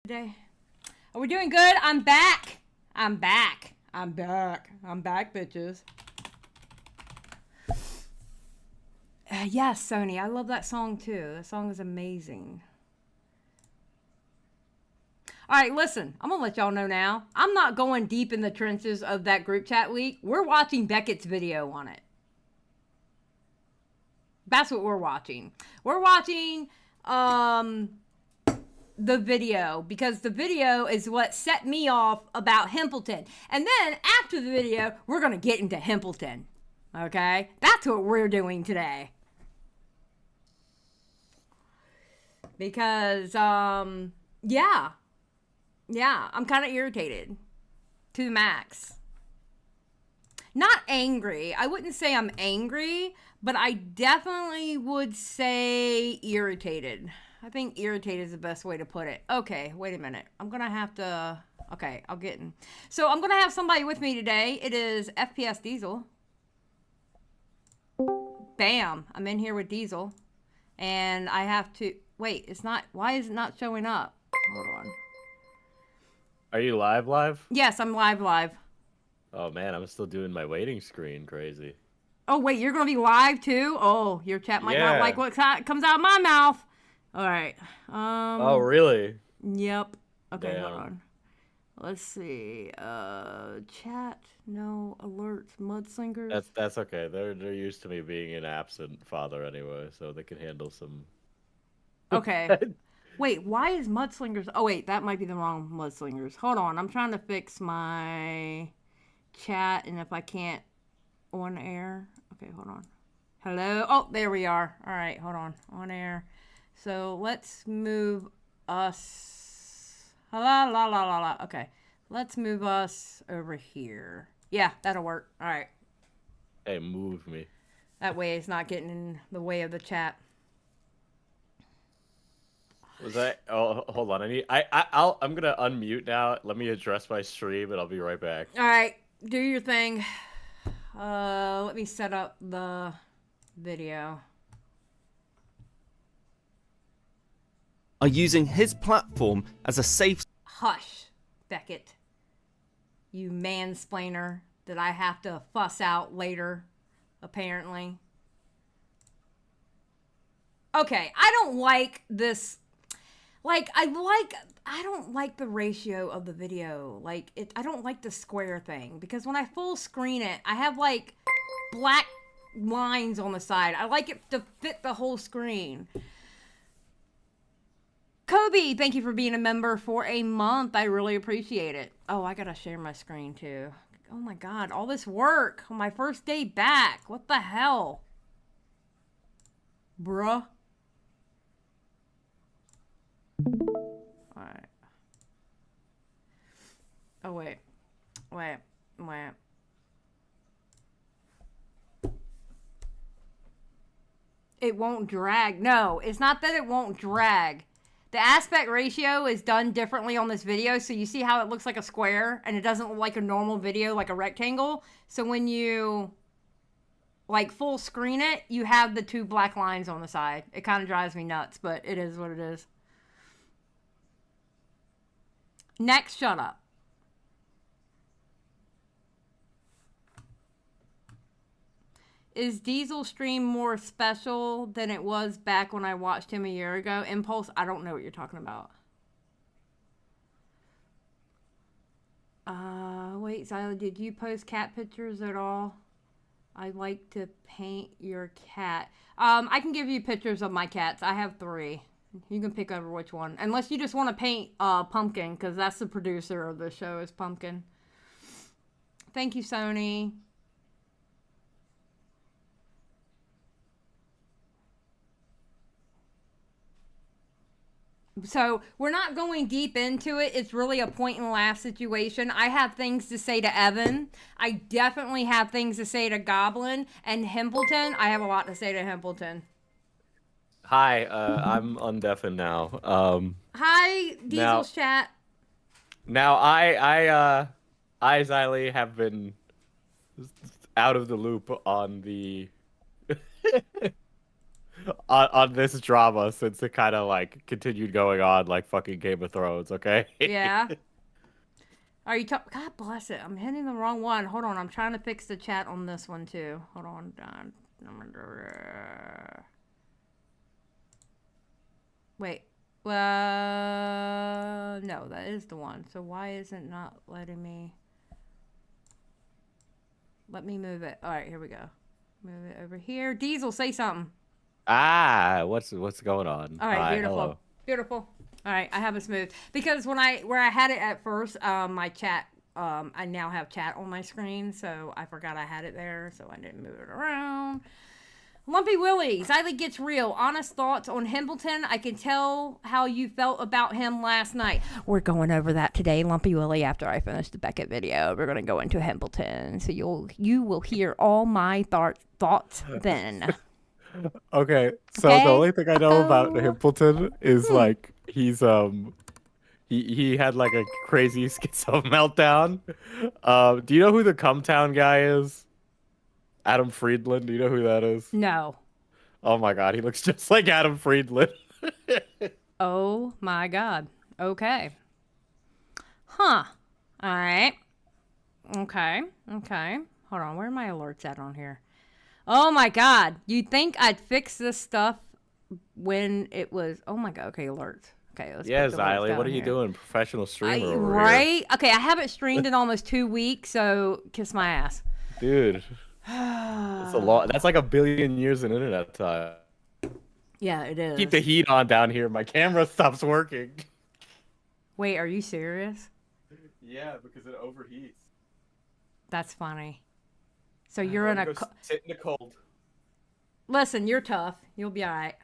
Today. Are we doing good? I'm back. I'm back. I'm back. I'm back, bitches. Yes, Sony. I love that song too. That song is amazing. All right, listen. I'm going to let y'all know now. I'm not going deep in the trenches of that group chat week. We're watching Beckett's video on it. That's what we're watching. We're watching the video, because the video is what set me off about Himpleton. And then after the video, we're going to get into Himpleton. Okay? That's what we're doing today. Because, yeah, I'm kind of irritated to the max. Not angry. I wouldn't say I'm angry, but I definitely would say irritated. I think irritated is the best way to put it. Okay, wait a minute. I'm going to have to... Okay, I'll get in. So I'm going to have somebody with me today. It is FPS Diesel. Bam. I'm in here with Diesel. And I have to... Wait, it's not... Why is it not showing up? Hold on. Are you live? Yes, I'm live. Oh, man, I'm still doing my waiting screen. Crazy. Oh, wait, you're going to be live, too? Oh, your chat might not like what comes out of my mouth. All right. Oh, really? Yep. Okay, Damn. hold on. Let's see. Chat. No alerts. Mudslingers. That's okay. They're used to me being an absent father anyway, so they can handle some. Okay. Wait, why is Mudslingers? Oh wait, that might be the wrong Mudslingers. Hold on. I'm trying to fix my chat, and if I can't on air. Okay, hold on. Hello. Oh, there we are. All right, hold on. On air. So let's move us. La. Okay. Let's move us over here. Yeah, that'll work. All right. Hey, move me. That way it's not getting in the way of the chat. Was that? Oh, hold on. I'm gonna unmute now. Let me address my stream, and I'll be right back. All right. Do your thing. Let me set up the video. Are using his platform as a safe... Hush, Beckett. You mansplainer that I have to fuss out later, apparently. Okay, I don't like this. Like, I don't like the ratio of the video. Like, I don't like the square thing. Because when I full screen it, I have, like, black lines on the side. I like it to fit the whole screen. Kobe, thank you for being a member for a month. I really appreciate it. Oh, I gotta share my screen too. Oh my god, all this work on my first day back. What the hell? Bruh. Alright. Oh, wait. It won't drag. No, it's not that it won't drag. The aspect ratio is done differently on this video, so you see how it looks like a square, and it doesn't look like a normal video, like a rectangle. So when you, like, full screen it, you have the two black lines on the side. It kind of drives me nuts, but it is what it is. Next, shut up. Is Diesel stream more special than it was back when I watched him a year ago? Impulse, I don't know what you're talking about. Wait, Xylie, did you post cat pictures at all? I like to paint your cat. I can give you pictures of my cats. I have 3. You can pick over which one. Unless you just want to paint Pumpkin, because that's the producer of the show is Pumpkin. Thank you, Sony. So we're not going deep into it. It's really a point and laugh situation. I have things to say to Evan. I definitely have things to say to Goblin and Himpleton. I have a lot to say to Himpleton. Hi, I'm undeafened now. Hi, Diesel's chat. Now I Xylie have been out of the loop on the on this drama since it kind of like continued going on like fucking Game of Thrones. Okay. Yeah. Are you talking? God bless it. I'm hitting the wrong one. Hold on. I'm trying to fix the chat on this one too. Hold on. Wait. No, that is the one. So why is it not letting me? Let me move it. All right, here we go. Move it over here. Diesel, say something. What's going on? All right, Hi, beautiful. hello. Beautiful. All right, I have it smooth because where I had it at first, my chat, I now have chat on my screen, so I forgot I had it there, so I didn't move it around. Lumpy Willie, Xylie gets real. Honest thoughts on Himpleton. I can tell how you felt about him last night. We're going over that today, Lumpy Willie. After I finish the Beckett video, we're going to go into Himpleton, so you will hear all my thoughts then. Okay, so Okay. the only thing I know about Himpleton is like he's he had like a crazy schizo meltdown. Do you know who the Cumtown guy is? Adam Friedland. Do you know who that is? No. Oh my god, he looks just like Adam Friedland. Oh my God. Okay. Huh. All right. Okay. Okay. Hold on. Where are my alerts at on here? Oh my God. You'd think I'd fix this stuff when it was. Oh my God. Okay. Alerts. Okay. Let's Yeah, put the alerts Xylie, down what are you here. doing? Professional streamer over here. Right? Okay. I haven't streamed in almost 2 weeks, so kiss my ass. Dude. That's a lot. That's like a billion years in internet time. Yeah, it is. Keep the heat on down here. My camera stops working. Wait, are you serious? Yeah, because it overheats. That's funny. So you're in a. Sit in the cold. Listen, you're tough. You'll be all right.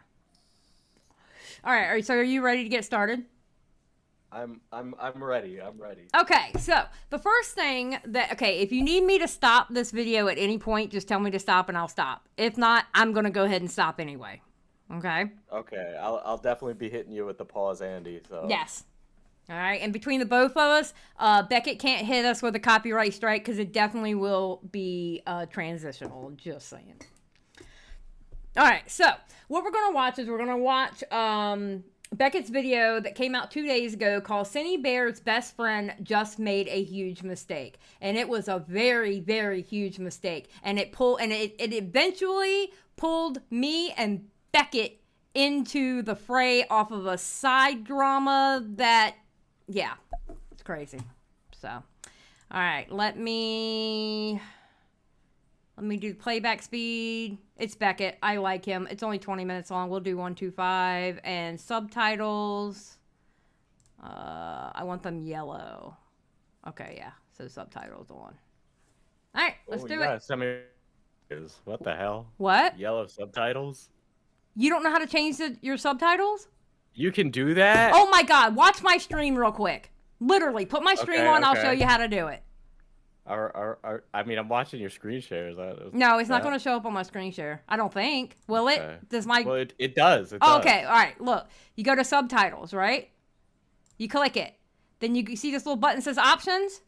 All right. So are you ready to get started? I'm ready. I'm ready. Okay, so the first thing if you need me to stop this video at any point, just tell me to stop and I'll stop. If not, I'm going to go ahead and stop anyway. Okay? Okay, I'll definitely be hitting you with the pause, Andy. So Yes. All right, and between the both of us, Beckett can't hit us with a copyright strike because it definitely will be transitional, just saying. All right, so what we're going to watch is we're going to watch Beckett's video that came out 2 days ago called Synnibear's Best Friend Just Made a Huge Mistake. And it was a very, very huge mistake. And it eventually pulled me and Beckett into the fray off of a side drama that, yeah, it's crazy. So, all right, let me do playback speed. It's Beckett. I like him. It's only 20 minutes long. We'll do 125 and subtitles. I want them yellow. Okay, yeah. So subtitles on. All right, let's do it. What the hell? What? Yellow subtitles? You don't know how to change your subtitles? You can do that? Oh my God! Watch my stream real quick. Literally, put my stream on. I'll show you how to do it. I mean, I'm watching your screen shares. No, it's not going to show up on my screen share. I don't think. Will it? Okay. Does my... Well, it does. Oh, okay. All right. Look. You go to subtitles, right? You click it. Then you see this little button that says options?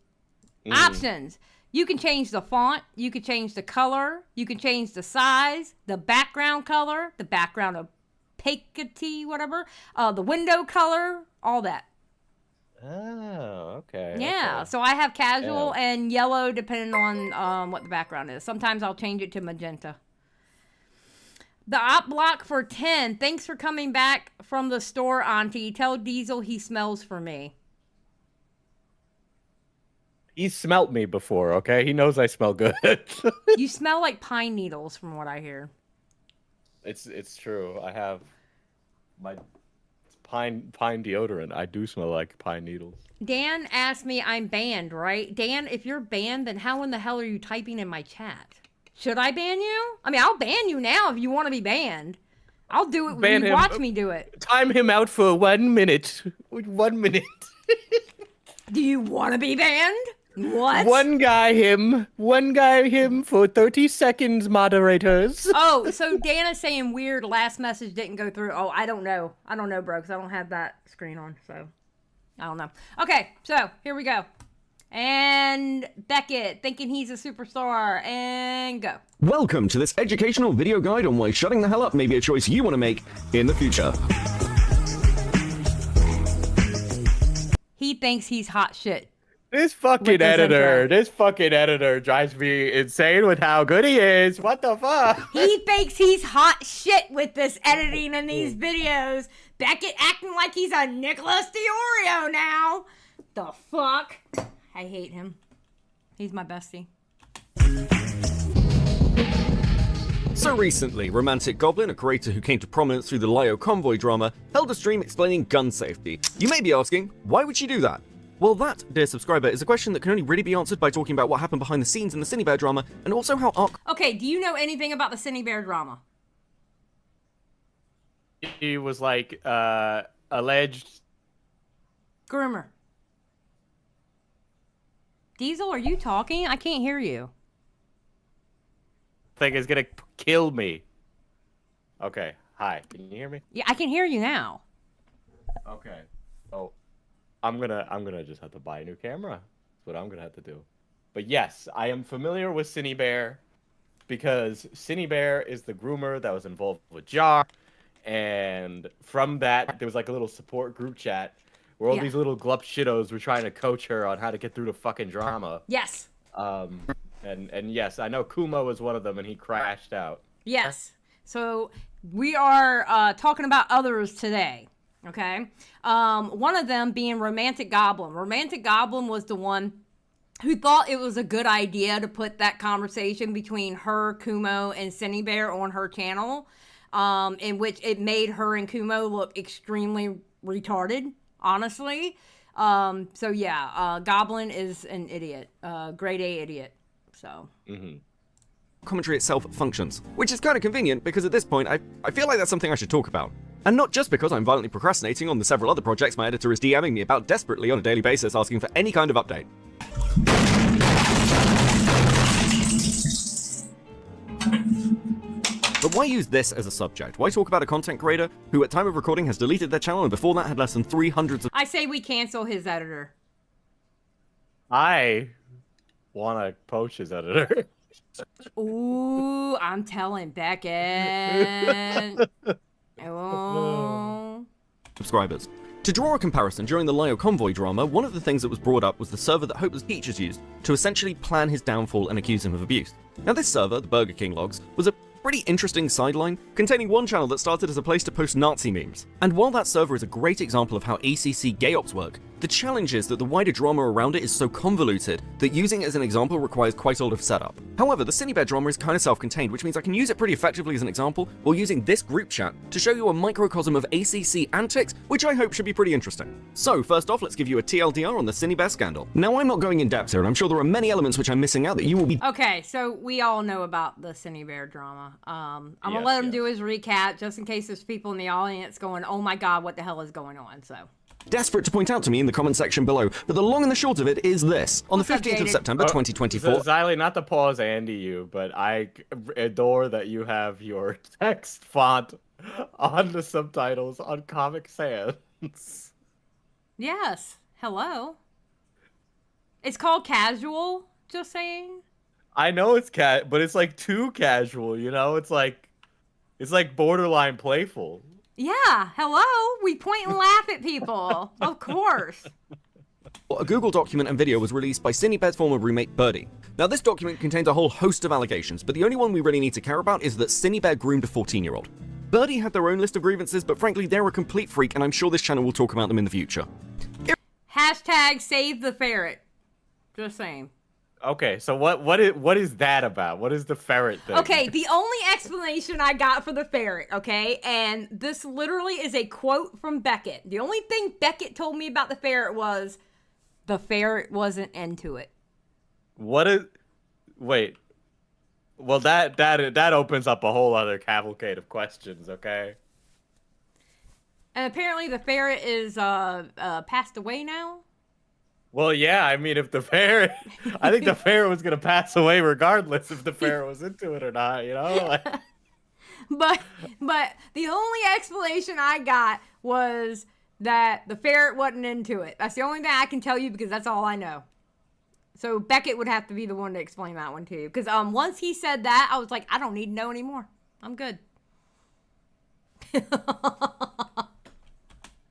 Options. You can change the font. You can change the color. You can change the size, the background color, the background opacity, whatever, the window color, all that. Oh, okay. Yeah, okay. so I have casual and yellow depending on what the background is. Sometimes I'll change it to magenta. The op block for 10. Thanks for coming back from the store, Auntie. Tell Diesel he smells for me. He's smelt me before, okay? He knows I smell good. You smell like pine needles from what I hear. It's true. I have my pine deodorant. I do smell like pine needles. Dan asked me I'm banned, right? Dan, if you're banned, then how in the hell are you typing in my chat? Should I ban you? I mean, I'll ban you now if you want to be banned. I'll do it when you watch me do it. Time him out for 1 minute. 1 minute. Do you want to be banned? What? One guy him for 30 seconds, moderators. Oh, so Dana's saying weird last message didn't go through. Oh, I don't know. I don't know, bro, because I don't have that screen on, so I don't know. Okay, so here we go. And Beckett, thinking he's a superstar. And go. Welcome to this educational video guide on why shutting the hell up may be a choice you want to make in the future. He thinks he's hot shit. This fucking editor drives me insane with how good he is. What the fuck? He thinks he's hot shit with this editing and these videos. Beckett acting like he's a Nicholas DeOrio now. The fuck? I hate him. He's my bestie. So recently, Romantic Goblin, a creator who came to prominence through the Lyo convoy drama, held a stream explaining gun safety. You may be asking, why would she do that? Well, that, dear subscriber, is a question that can only really be answered by talking about what happened behind the scenes in the Synnibear drama, and also how Arc... Okay, do you know anything about the Synnibear drama? He was like, alleged... Groomer. Diesel, are you talking? I can't hear you. Thing is gonna kill me. Okay, hi. Can you hear me? Yeah, I can hear you now. Okay. Oh, I'm gonna just have to buy a new camera. That's what I'm gonna have to do. But yes, I am familiar with Synnibear because Synnibear is the groomer that was involved with Jar, and from that there was like a little support group chat where all these little glup shittos were trying to coach her on how to get through the fucking drama. Yes. And yes, I know Kuma was one of them, and he crashed out. Yes. So we are talking about others today. Okay. One of them being Romantic Goblin. Romantic Goblin was the one who thought it was a good idea to put that conversation between her, Kumo, and Synnibear on her channel, in which it made her and Kumo look extremely retarded, honestly. So yeah, Goblin is an idiot, grade A idiot. So. commentary itself functions, which is kind of convenient because at this point I feel like that's something I should talk about. And not just because I'm violently procrastinating on the several other projects my editor is DMing me about desperately on a daily basis asking for any kind of update. But why use this as a subject? Why talk about a content creator who at time of recording has deleted their channel and before that had less than 300 I say we cancel his editor. I want to poach his editor. Ooh, I'm telling Beckett. Oh. subscribers. To draw a comparison, during the Lyo convoy drama, one of the things that was brought up was the server that Hopeless Teachers used to essentially plan his downfall and accuse him of abuse. Now this server, the Burger King logs, was a pretty interesting sideline, containing one channel that started as a place to post Nazi memes. And while that server is a great example of how ACC gay ops work, the challenge is that the wider drama around it is so convoluted that using it as an example requires quite a lot of setup. However, the Synnibear drama is kind of self-contained, which means I can use it pretty effectively as an example while using this group chat to show you a microcosm of ACC antics, which I hope should be pretty interesting. So first off, let's give you a TLDR on the Synnibear scandal. Now I'm not going in depth here, and I'm sure there are many elements which I'm missing out that you will be— Okay, so we all know about the Synnibear drama. I'm gonna let him do his recap just in case there's people in the audience going, oh my god, what the hell is going on, so. desperate to point out to me in the comment section below, but the long and the short of it is this. On the 15th of September 2024... Xylie, not to pause Andy you, but I adore that you have your text font on the subtitles on Comic Sans. Yes, hello. It's called casual, just saying. I know it's but it's like too casual, you know? It's like borderline playful. Yeah, hello. We point and laugh at people. Of course. A Google document and video was released by Synnibear's former roommate Birdie. Now this document contains a whole host of allegations, but the only one we really need to care about is that Synnibear groomed a 14-year-old. Birdie had their own list of grievances, but frankly they're a complete freak and I'm sure this channel will talk about them in the future. Hashtag save the ferret. Just saying. Okay, so what is that about? What is the ferret thing? Okay, the only explanation I got for the ferret, okay, and this literally is a quote from Beckett. The only thing Beckett told me about the ferret was the ferret wasn't into it. What is? Wait. Well, that opens up a whole other cavalcade of questions. Okay. And apparently the ferret is passed away now. Well, yeah, I mean, if the ferret, I think the ferret was gonna pass away regardless if the ferret was into it or not, you know. Like... but the only explanation I got was that the ferret wasn't into it. That's the only thing I can tell you because that's all I know. So Beckett would have to be the one to explain that one to you. Because once he said that, I was like, I don't need to know anymore. I'm good.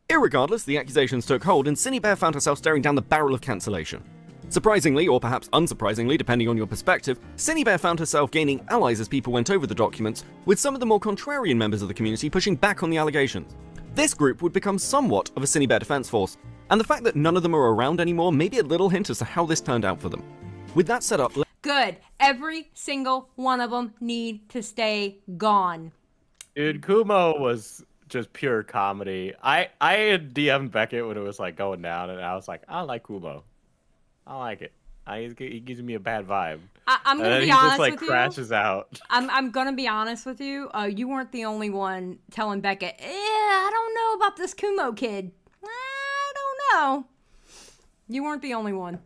Irregardless, the accusations took hold and Synnibear found herself staring down the barrel of cancellation. Surprisingly, or perhaps unsurprisingly, depending on your perspective, Synnibear found herself gaining allies as people went over the documents, with some of the more contrarian members of the community pushing back on the allegations. This group would become somewhat of a Synnibear defense force, and the fact that none of them are around anymore may be a little hint as to how this turned out for them. With that set up, Good. Every single one of them need to stay gone. Dude, Kumo was just pure comedy. I had DM'd Beckett when it was like going down, and I was like, I like Kumo. I like it. He gives me a bad vibe. I'm gonna and be he honest just like with crashes out. I'm gonna be honest with you. You weren't the only one telling Beckett, I don't know about this Kumo kid. I don't know. You weren't the only one.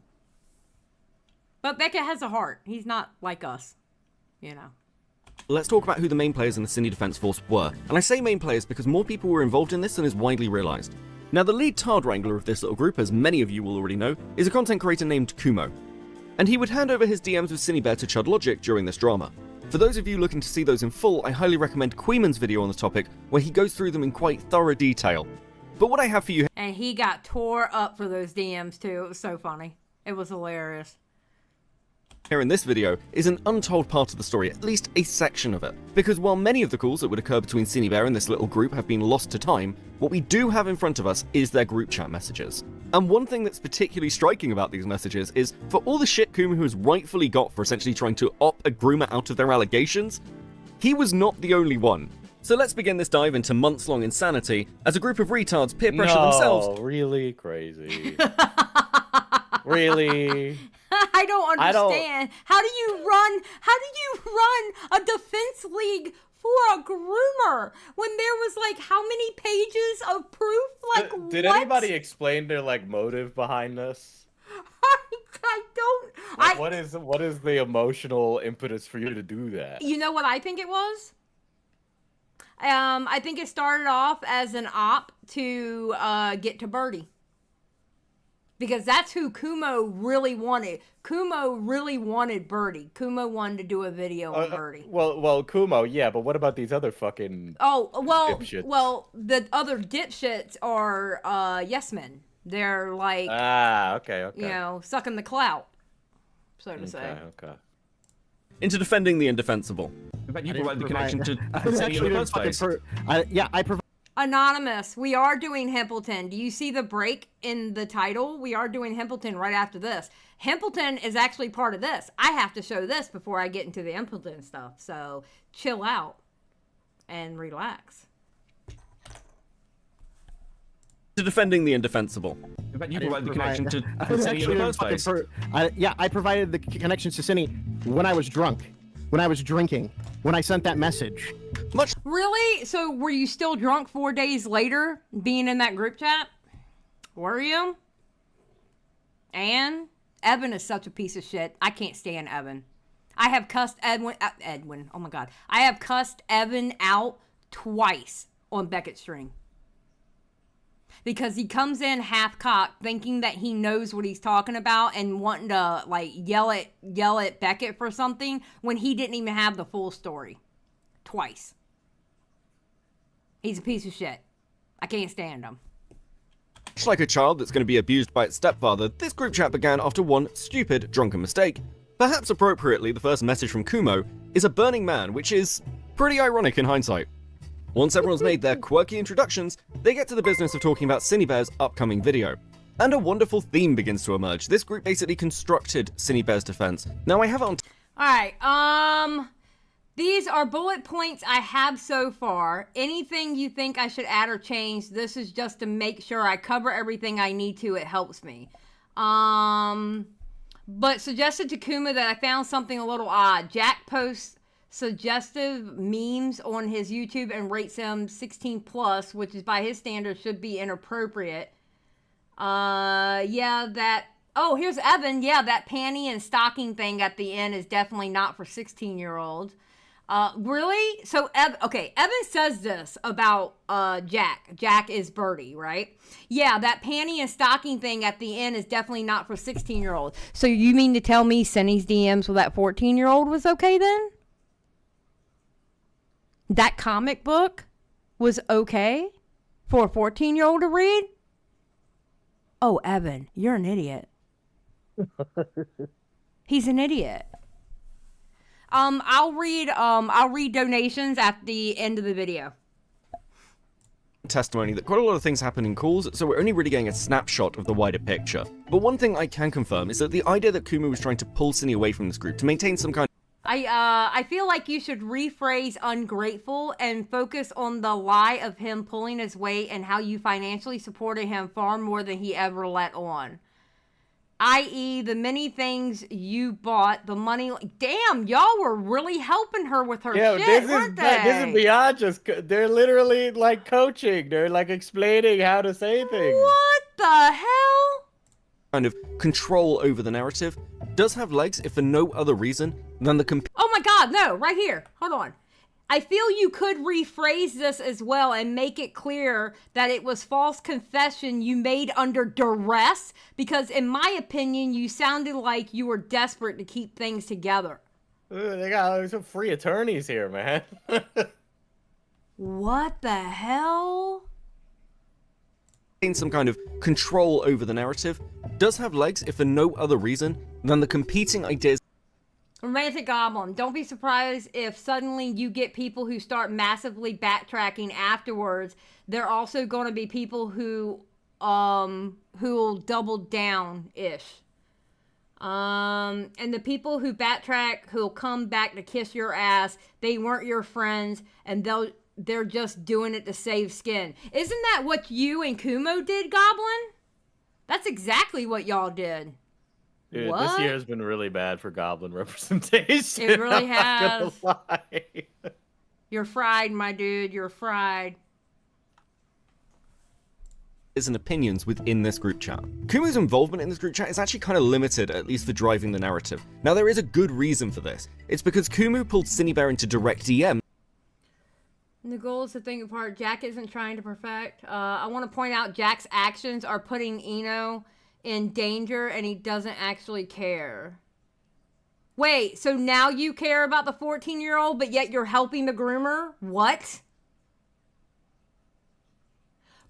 But Beckett has a heart. He's not like us, you know. let's talk about who the main players in the Synni Defense Force were. And I say main players because more people were involved in this than is widely realized. Now, the lead Tard Wrangler of this little group, as many of you will already know, is a content creator named Kumo. And he would hand over his DMs with Synnibear to Chud Logic during this drama. For those of you looking to see those in full, I highly recommend Queeman's video on the topic, where he goes through them in quite thorough detail. But what I have for you... And he got tore up for those DMs too. It was so funny. It was hilarious. Here in this video is an untold part of the story, at least a section of it. Because while many of the calls that would occur between Synnibear and this little group have been lost to time, what we do have in front of us is their group chat messages. And one thing that's particularly striking about these messages is, for all the shit Kumo has rightfully got for essentially trying to opt a groomer out of their allegations, he was not the only one. So let's begin this dive into months-long insanity as a group of retards peer pressure themselves. Really crazy. Really? I don't understand. How do you run a defense league for a groomer when there was like how many pages of proof? Like, did what? anybody explain their like motive behind this? I don't. Like, what is the emotional impetus for you to do that? You know what I think it was? I think it started off as an op to get to Birdie. Because that's who Kumo really wanted. Kumo really wanted Birdie. Kumo wanted to do a video on Birdie. Well, Kumo, yeah, but what about these other fucking dipshits? Well, the other dipshits are yes men. They're like okay. You know, sucking the clout, so to say. Okay. Into defending the indefensible. In fact, you provide the connection to Synni in the first place. I provide. Anonymous, we are doing Himpleton. Do you see the break in the title? We are doing Himpleton right after this. Himpleton is actually part of this. I have to show this before I get into the Himpleton stuff. So chill out and relax. To defending the indefensible. In fact, you provide the connection to Synni in the first place. I provided the connections to Synni when I was drunk, when I was drinking, when I sent that message. Really? So were you still drunk 4 days later being in that group chat? Were you? And Evan is such a piece of shit. I can't stand Evan. I have cussed Edwin. Oh my God. I have cussed Evan out twice on Beckett's stream. Because he comes in half-cocked thinking that he knows what he's talking about and wanting to like yell at Beckett for something when he didn't even have the full story. Twice. He's a piece of shit. I can't stand him. Much like a child that's going to be abused by its stepfather, this group chat began after one stupid, drunken mistake. Perhaps appropriately, the first message from Kumo is a burning man, which is pretty ironic in hindsight. Once everyone's made their quirky introductions, they get to the business of talking about Synnibear's upcoming video. And a wonderful theme begins to emerge. This group basically constructed Synnibear's defense. Now I have it on... Alright, these are bullet points I have so far. Anything you think I should add or change, this is just to make sure I cover everything I need to. It helps me. But suggested to Kuma that I found something a little odd. Jack posts suggestive memes on his YouTube and rates them 16 plus, which is by his standards should be inappropriate. Yeah, that... Oh, here's Evan. Yeah, that panty and stocking thing at the end is definitely not for 16-year-olds. Really? So, okay, Evan says this about Jack. Jack is Birdie, right? Yeah, that panty and stocking thing at the end is definitely not for 16-year-olds. So you mean to tell me Sunny's DMs with that 14-year-old was okay then? That comic book was okay for a 14-year-old to read? Oh, Evan, you're an idiot. He's an idiot. I'll read donations at the end of the video. Testimony that quite a lot of things happen in calls, so we're only really getting a snapshot of the wider picture. But one thing I can confirm is that the idea that Kumu was trying to pull Cindy away from this group to maintain some kind I feel like you should rephrase ungrateful and focus on the lie of him pulling his weight and how you financially supported him far more than he ever let on. I.e., the many things you bought, the money. Damn, y'all were really helping her with her shit, weren't they? This is beyond just. They're literally like coaching. They're like explaining how to say things. What the hell? of control over the narrative does have legs if for no other reason than the Oh my god, no, right here. Hold on. I feel you could rephrase this as well and make it clear that it was false confession you made under duress, because in my opinion, you sounded like you were desperate to keep things together. They got some free attorneys here, man. What the hell? Some kind of control over the narrative does have legs if for no other reason than the competing ideas. Romantic Goblin, don't be surprised if suddenly you get people who start massively backtracking afterwards. There are also going to be people who will double down ish. And the people who backtrack, who'll come back to kiss your ass, they weren't your friends, and they're just doing it to save skin. Isn't that what you and Kumo did, Goblin? That's exactly what y'all did. Dude, what? This year has been really bad for Goblin representation. It really I'm not has. gonna lie. You're fried, my dude. You're fried. And opinions within this group chat. Kumo's involvement in this group chat is actually kind of limited, at least for driving the narrative. Now, there is a good reason for this. It's because Kumo pulled Synnibear into direct DM. The goal is to think apart. Jack isn't trying to perfect. I want to point out Jack's actions are putting Eno in danger, and he doesn't actually care. Wait, so now you care about the 14-year-old, but yet you're helping the groomer? What?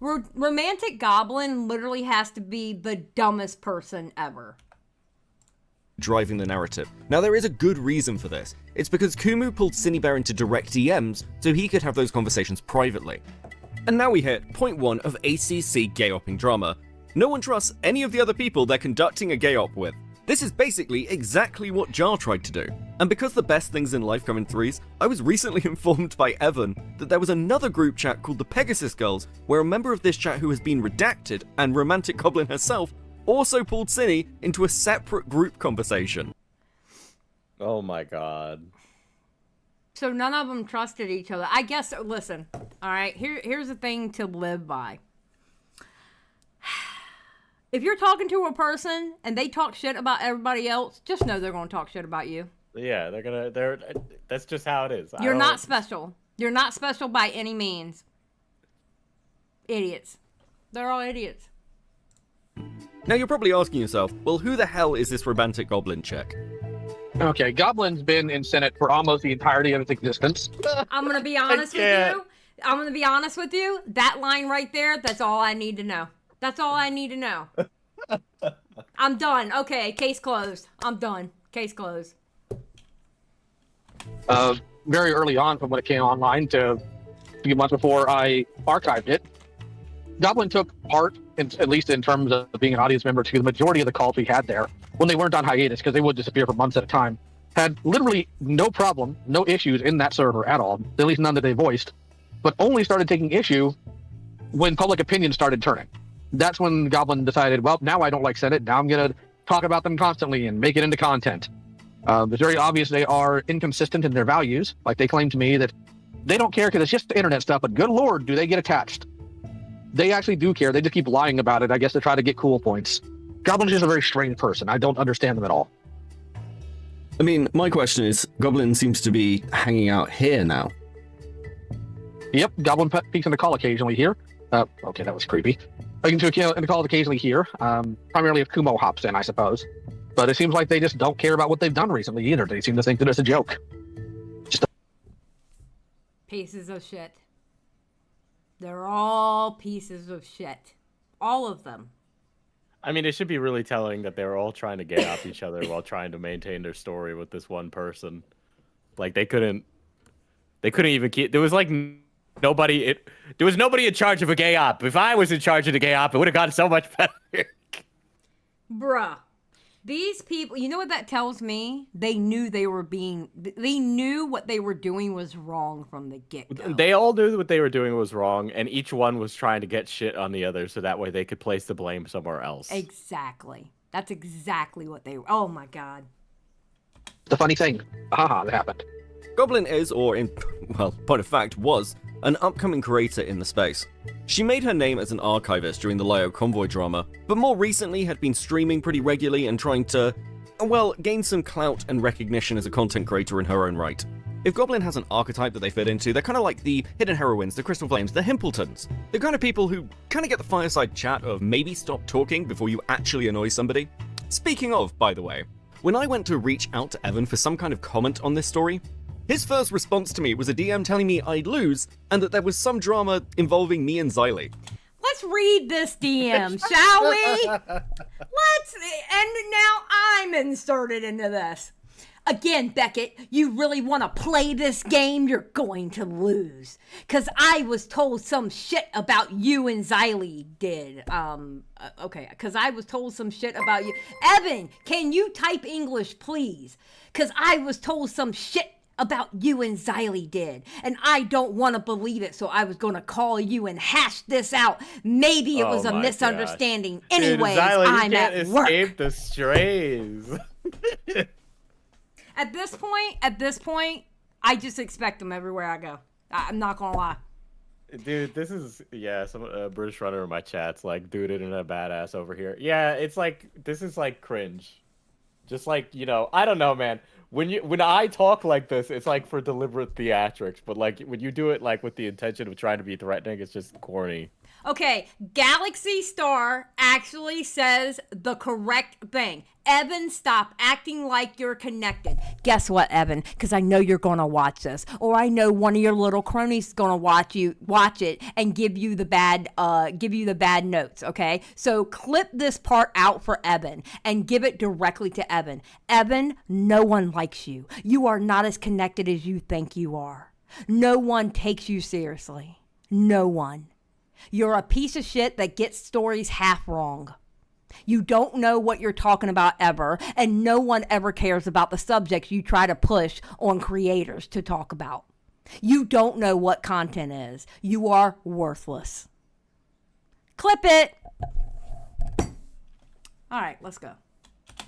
Romantic Goblin literally has to be the dumbest person ever. Driving the narrative. Now, there is a good reason for this. It's because Kumu pulled Synnibear into direct DMs so he could have those conversations privately. And now we hit point 1 of ACC gay-opping drama. No one trusts any of the other people they're conducting a gay-op with. This is basically exactly what Jar tried to do. And because the best things in life come in threes, I was recently informed by Evan that there was another group chat called the Pegasus Girls, where a member of this chat who has been redacted, and Romantic Goblin herself, also pulled Cinny into a separate group conversation. Oh my god. So none of them trusted each other. I guess, listen, all right, here's the thing to live by. If you're talking to a person and they talk shit about everybody else, just know they're going to talk shit about you. Yeah, that's just how it is. You're not special. You're not special by any means. Idiots. They're all idiots. Now you're probably asking yourself, well, who the hell is this Romantic Goblin chick? Okay, Goblin's been in Senate for almost the entirety of its existence. I'm going to be honest with you. I'm going to be honest with you. That line right there, that's all I need to know. That's all I need to know. I'm done. Okay, case closed. I'm done. Case closed. Very early on from when it came online to a few months before I archived it, Goblin took part, at least in terms of being an audience member, to the majority of the calls we had there when they weren't on hiatus, because they would disappear for months at a time. Had literally no problem, no issues in that server at all, at least none that they voiced, but only started taking issue when public opinion started turning. That's when Goblin decided, well, now I don't like Senate. Now I'm going to talk about them constantly and make it into content. It's very obvious they are inconsistent in their values. Like they claim to me that they don't care because it's just the internet stuff, but good Lord, do they get attached? They actually do care. They just keep lying about it, I guess, to try to get cool points. Goblin's just a very strange person. I don't understand them at all. I mean, my question is, Goblin seems to be hanging out here now. Yep, Goblin peeks in the call occasionally here. Okay, that was creepy. In the call occasionally here. Primarily if Kumo hops in, I suppose. But it seems like they just don't care about what they've done recently either. They seem to think that it's a joke. Pieces of shit. They're all pieces of shit. All of them. I mean, it should be really telling that they're all trying to get off each other while trying to maintain their story with this one person. Like they couldn't even keep. There was like nobody. There was nobody in charge of a gay op. If I was in charge of the gay op, it would have gone so much better. Bruh. These people, you know what that tells me? They knew they knew what they were doing was wrong from the get-go. They all knew what they were doing was wrong, and each one was trying to get shit on the other so that way they could place the blame somewhere else. Exactly. That's exactly what they were. Oh my god. The funny thing. Haha, that happened. Goblin is, or in, well, point of fact, was an upcoming creator in the space. She made her name as an archivist during the Lyo convoy drama, but more recently had been streaming pretty regularly and trying to, well, gain some clout and recognition as a content creator in her own right. If Goblin has an archetype that they fit into, they're kind of like the Hidden Heroines, the Crystal Flames, the Himpletons. They're kind of people who kind of get the fireside chat of maybe stop talking before you actually annoy somebody. Speaking of, by the way, when I went to reach out to Evan for some kind of comment on this story, his first response to me was a DM telling me I'd lose and that there was some drama involving me and Xylie. Let's read this DM, shall we? And now I'm inserted into this. Again, Beckett, you really want to play this game? You're going to lose. Because I was told some shit about you and Xylie did. Okay, because I was told some shit about you. Evan, can you type English, please? Because I was told some shit about you and Xylie did. And I don't want to believe it, so I was going to call you and hash this out. Maybe it was a misunderstanding. Gosh. Anyways, Dude, Xylie, I'm you can't at work. escape the strays. At this point, I just expect them everywhere I go. I'm not gonna lie. Dude, this is, some British runner in my chat's like, dude, internet badass over here. Yeah, it's like, this is like cringe. Just like, I don't know, man. When I talk like this, it's like for deliberate theatrics, but like when you do it like with the intention of trying to be threatening, it's just corny. Okay, Xylie Star actually says the correct thing. Evan, stop acting like you're connected. Guess what, Evan? Because I know you're gonna watch this, or I know one of your little cronies is gonna watch it and give you the bad notes. Okay, so clip this part out for Evan and give it directly to Evan. Evan, no one likes you. You are not as connected as you think you are. No one takes you seriously. No one. You're a piece of shit that gets stories half wrong. You don't know what you're talking about ever, and no one ever cares about the subjects you try to push on creators to talk about. You don't know what content is. You are worthless. Clip it. All right, let's go.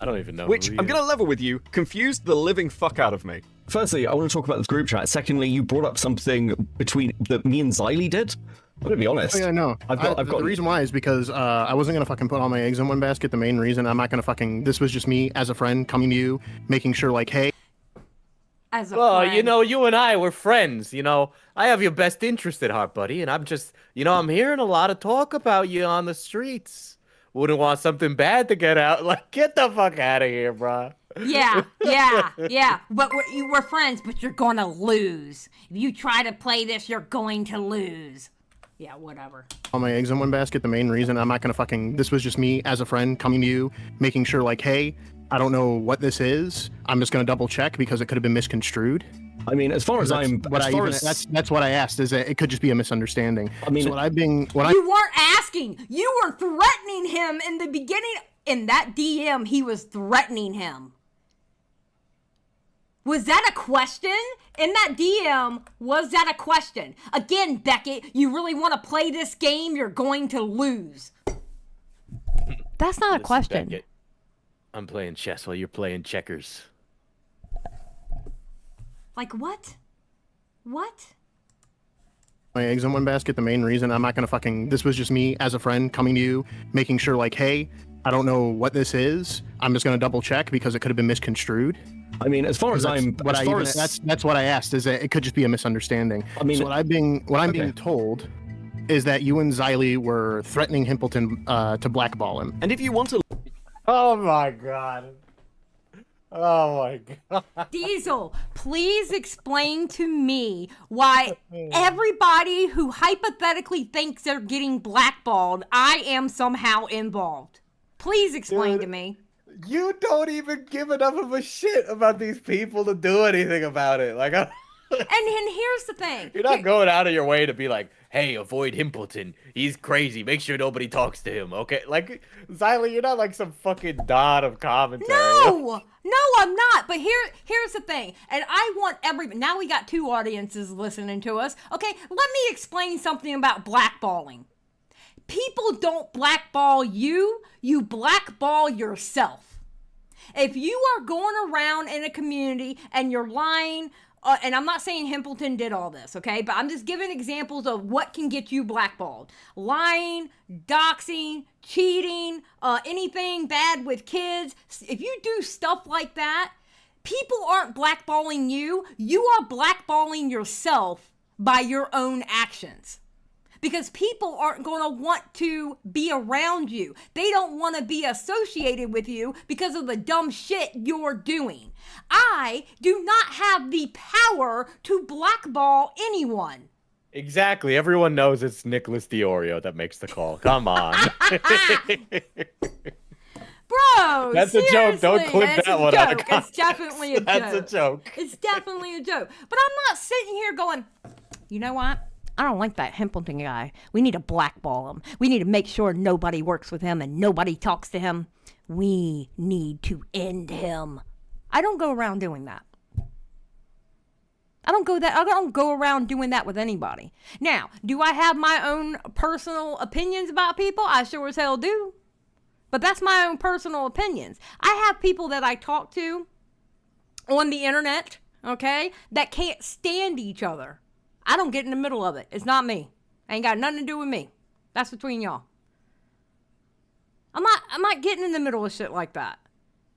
I don't even know. Which, I'm going to level with you, confused the living fuck out of me. Firstly, I want to talk about this group chat. Secondly, you brought up something that me and Xylie did. I'm gonna be honest. Oh, yeah, no. I've got the reason why is because I wasn't gonna fucking put all my eggs in one basket. The main reason I'm not gonna fucking. This was just me as a friend coming to you, making sure like, hey. As a friend. friend. You and I were friends. I have your best interest at heart, buddy, and I'm just, I'm hearing a lot of talk about you on the streets. Wouldn't want something bad to get out. Like, get the fuck out of here, bro. Yeah. But we're friends, but you're gonna lose. If you try to play this, you're going to lose. Yeah, whatever. All my eggs in one basket. The main reason I'm not gonna fucking. This was just me as a friend coming to you, making sure like, hey, I don't know what this is. I'm just gonna double check because it could have been misconstrued. I mean, as far as that's what I asked. Is that it could just be a misunderstanding. I mean, You weren't asking. You were threatening him in the beginning. In that DM, he was threatening him. Was that a question? In that DM, was that a question? Again, Beckett, you really want to play this game? You're going to lose. That's not a question. Beckett, I'm playing chess while you're playing checkers. Like what? What? My eggs in one basket. The main reason I'm not gonna fucking. This was just me as a friend coming to you, making sure like, hey, I don't know what this is. I'm just going to double check because it could have been misconstrued. I mean, as far as That's I'm, what as I far even, as that's what I asked. Is that it could just be a misunderstanding. I mean, so what I'm being told is that you and Xylie were threatening Himpleton to blackball him. And if you want to Oh my god. Oh my god. Diesel, please explain to me why everybody who hypothetically thinks they're getting blackballed, I am somehow involved. Please explain Dude. to me. You don't even give enough of a shit about these people to do anything about it. Like, And here's the thing. you're not going out of your way to be like, hey, avoid Himpleton. He's crazy. Make sure nobody talks to him, okay? Like, Xylie, you're not like some fucking dot of commentary. No, I'm not. But here's the thing. And I want now we got 2 audiences listening to us. Okay, let me explain something about blackballing. People don't blackball you, you blackball yourself. If you are going around in a community and you're lying, and I'm not saying Himpleton did all this, okay? But I'm just giving examples of what can get you blackballed. Lying, doxing, cheating, anything bad with kids. If you do stuff like that, people aren't blackballing you. You are blackballing yourself by your own actions. Because people aren't going to want to be around you. They don't want to be associated with you because of the dumb shit you're doing. I do not have the power to blackball anyone. Exactly. Everyone knows it's Nicholas Diorio that makes the call. Come on. Bro, That's a joke. Don't clip that one out of It's definitely a joke. That's a joke. It's definitely a joke. But I'm not sitting here going, you know what? I don't like that Himpleton guy. We need to blackball him. We need to make sure nobody works with him and nobody talks to him. We need to end him. I don't go around doing that. I don't go around doing that with anybody. Now, do I have my own personal opinions about people? I sure as hell do. But that's my own personal opinions. I have people that I talk to on the internet, okay, that can't stand each other. I don't get in the middle of it. It's not me. Ain't got nothing to do with me. That's between y'all. I'm not getting in the middle of shit like that.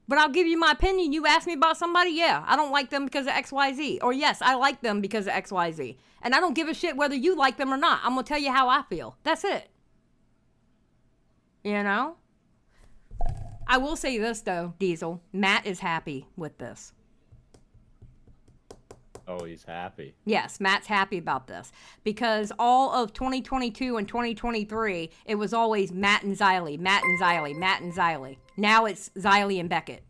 But I'll give you my opinion. You ask me about somebody, yeah, I don't like them because of XYZ. Or yes, I like them because of XYZ. And I don't give a shit whether you like them or not. I'm going to tell you how I feel. That's it. You know? I will say this, though, Diesel. Matt is happy with this. Oh, he's happy. Yes, Matt's happy about this. Because all of 2022 and 2023, it was always Matt and Xylie, Matt and Xylie, Matt and Xylie. Now it's Xylie and Beckett.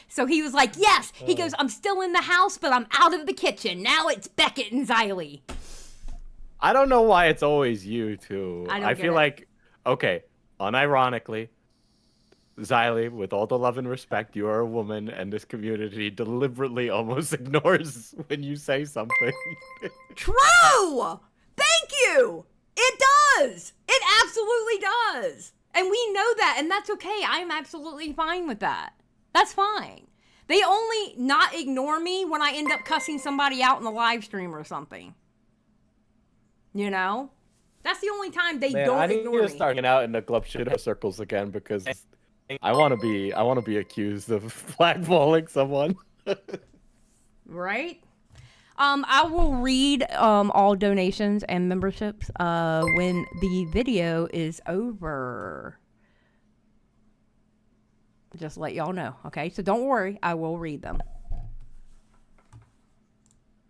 So he was like, yes. He goes, I'm still in the house, but I'm out of the kitchen. Now it's Beckett and Xylie. I don't know why it's always you, too. I feel like, okay, unironically, Xylie, with all the love and respect, you are a woman, and this community deliberately almost ignores when you say something. True! Thank you! It does! It absolutely does! And we know that, and that's okay. I'm absolutely fine with that. That's fine. They only not ignore me when I end up cussing somebody out in the live stream or something. You know? That's the only time they don't I need ignore to me. start hanging out in the club shit circles again because I want to be accused of blackballing someone. Right? I will read all donations and memberships when the video is over. Just let y'all know, okay? So don't worry, I will read them.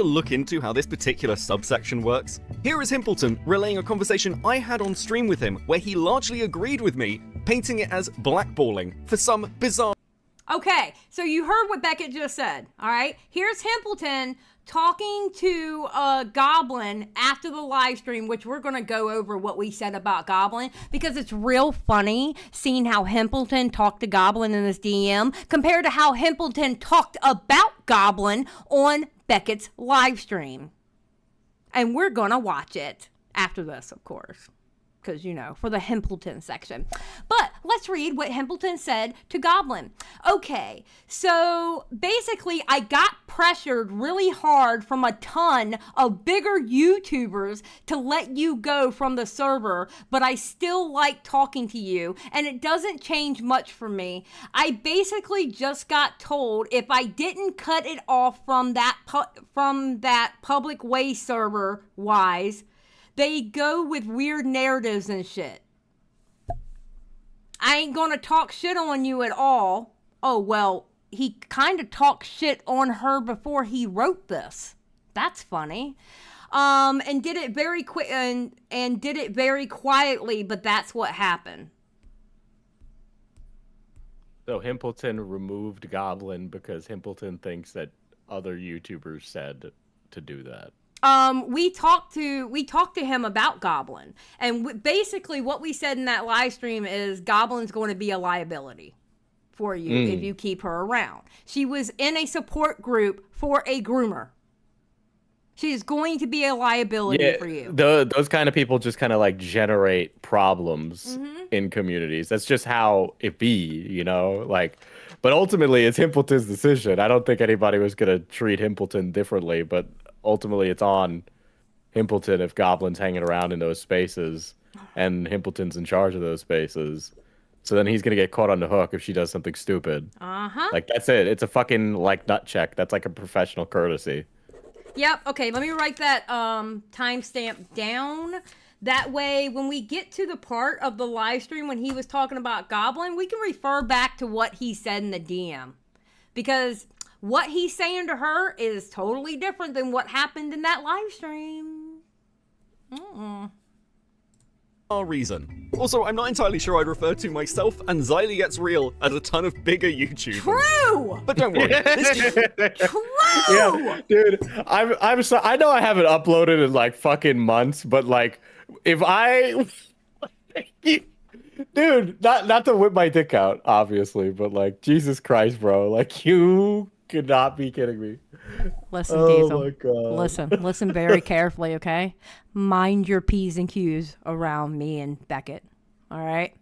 look into how this particular subsection works? Here is Himpleton relaying a conversation I had on stream with him where he largely agreed with me, painting it as blackballing for some bizarre... Okay, so you heard what Beckett just said, all right? Here's Himpleton talking to Goblin after the live stream, which we're going to go over what we said about Goblin, because it's real funny seeing how Himpleton talked to Goblin in his DM compared to how Himpleton talked about Goblin on Beckett's live stream. And we're going to watch it after this, of course, because, you know, for the Himpleton section. But let's read what Himpleton said to Goblin. Okay, so basically I got pressured really hard from a ton of bigger YouTubers to let you go from the server, but I still like talking to you, and it doesn't change much for me. I basically just got told if I didn't cut it off from that public way server wise, they go with weird narratives and shit. I ain't gonna talk shit on you at all. Oh, well, he kind of talked shit on her before he wrote this. That's funny. And did it very quick and did it very quietly, but that's what happened. So Himpleton removed Goblin because Himpleton thinks that other YouTubers said to do that. We talked to him about Goblin, and basically what we said in that live stream is Goblin's going to be a liability for you if you keep her around. She was in a support group for a groomer. She is going to be a liability for you. Those kind of people just kind of like generate problems in communities. That's just how it be, you know? Like, but ultimately it's Himpleton's decision. I don't think anybody was going to treat Himpleton differently, but ultimately it's on Himpleton if Goblin's hanging around in those spaces and Himpleton's in charge of those spaces. So then he's going to get caught on the hook if she does something stupid. Like, that's it. It's a fucking, like, nut check. That's like a professional courtesy. Yep. Okay, let me write that timestamp down. That way, when we get to the part of the live stream when he was talking about Goblin, we can refer back to what he said in the DM. Because what he's saying to her is totally different than what happened in that live stream. Our reason. Also, I'm not entirely sure I'd refer to myself and Xylie Gets Real as a ton of bigger YouTubers. True! But don't worry. True! Yeah, dude, I'm so, I know I haven't uploaded in like fucking months, but like if I dude, not to whip my dick out, obviously, but like Jesus Christ, bro, like you could not be kidding me. Listen, oh Diesel. My God. Listen very carefully, okay? Mind your P's and Q's around me and Beckett. All right?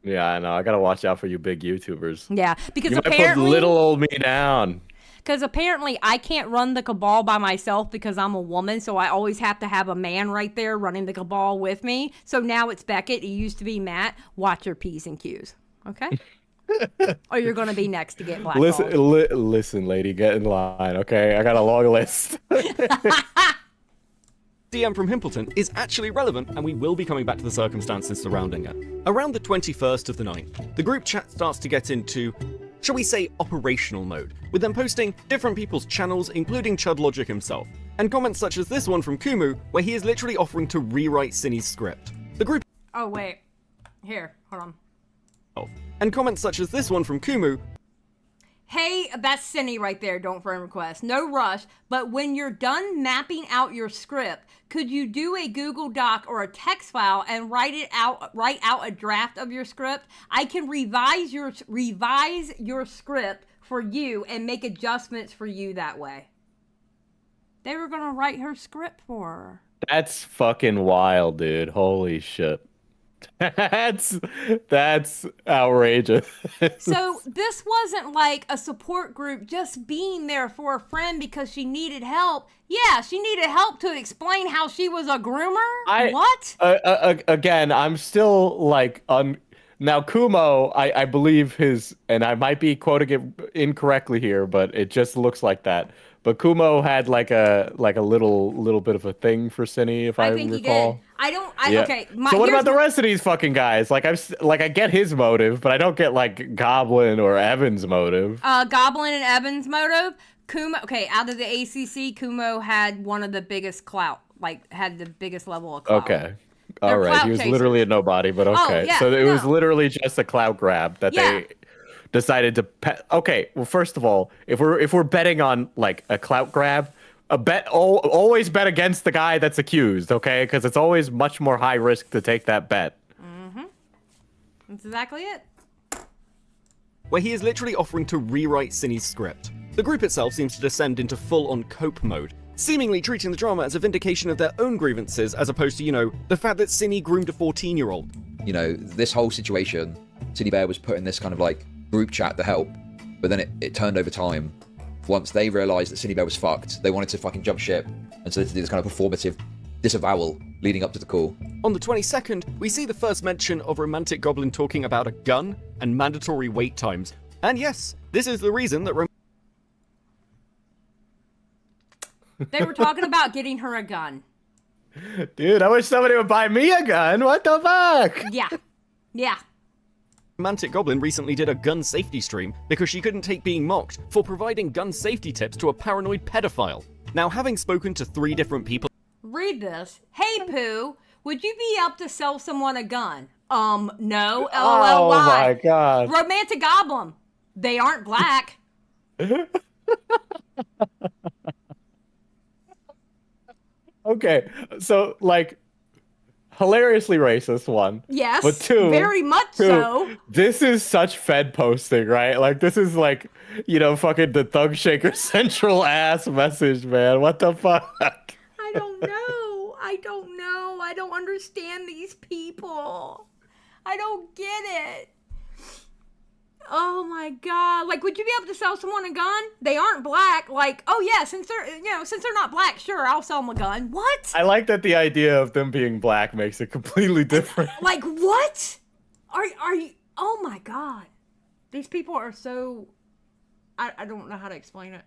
Yeah, I know. I gotta watch out for you big YouTubers. Yeah, because You might apparently put little old me down. Because apparently I can't run the cabal by myself because I'm a woman, so I always have to have a man right there running the cabal with me. So now it's Beckett. It used to be Matt. Watch your P's and Q's, okay? Or you're going to be next to get blackballed. Listen, lady, get in line, okay? I got a long list. DM from Himpleton is actually relevant, and we will be coming back to the circumstances surrounding it. Around the 21st of the 9th, the group chat starts to get into, shall we say, operational mode, with them posting different people's channels, including Chud Logic himself, and comments such as this one from Kumu, where he is literally offering to rewrite Synni's script. The group... Oh, wait. Here, hold on. And comments such as this one from Kumu, hey, that's Synni right there, don't friend request. No rush, but when you're done mapping out your script, could you do a Google Doc or a text file and write out a draft of your script? I can revise your script for you and make adjustments for you that way. They were going to write her script for her. That's fucking wild, dude. Holy shit. That's outrageous. So this wasn't like a support group just being there for a friend because she needed help. Yeah, she needed help to explain how she was a groomer. What? Again, I'm still like now Kumo. I believe his, and I might be quoting it incorrectly here, but it just looks like that. But Kumo had like a little bit of a thing for Synni, if I think recall. He did. Yeah. Okay. So what about the rest of these fucking guys? Like I get his motive, but I don't get like Goblin or Evan's motive. Goblin and Evan's motive. Kumo. Okay, out of the ACC, Kumo had one of the biggest clout. Like had the biggest level of clout. Okay. All right. He was literally a nobody, but okay. Yeah, so it was literally just a clout grab that they decided to okay, well, first of all, if we're betting on like a clout grab, always bet against the guy that's accused, okay? Because it's always much more high risk to take that bet. That's exactly it. Where he is literally offering to rewrite Synni's script. The group itself seems to descend into full-on cope mode, seemingly treating the drama as a vindication of their own grievances as opposed to, the fact that Synni groomed a 14-year-old. This whole situation Synnibear was put in this kind of like group chat to help, but then it turned over time. Once they realized that Synnibear was fucked, they wanted to fucking jump ship, and so they did this kind of performative disavowal leading up to the call. On the 22nd, we see the first mention of Romantic Goblin talking about a gun and mandatory wait times. And yes, this is the reason that They were talking about getting her a gun. Dude, I wish somebody would buy me a gun. What the fuck? Yeah. Romantic Goblin recently did a gun safety stream because she couldn't take being mocked for providing gun safety tips to a paranoid pedophile. Now, having spoken to 3 different people, Read this. Hey, Pooh, would you be up to sell someone a gun? No. LOL. Oh Why? my god. Romantic Goblin. They aren't black. Okay, so like, hilariously racist one. Yes. But 2, very much so. This is such Fed posting, right? Like, this is like, you know, fucking the Thug Shaker Central ass message, man. What the fuck? I don't know. I don't understand these people. I don't get it. Oh my god. Like, would you be able to sell someone a gun? They aren't black. Like, oh yeah, since they're not black, sure, I'll sell them a gun. What? I like that the idea of them being black makes it completely different. Like, what? Are you? Oh my god. These people are so. I don't know how to explain it.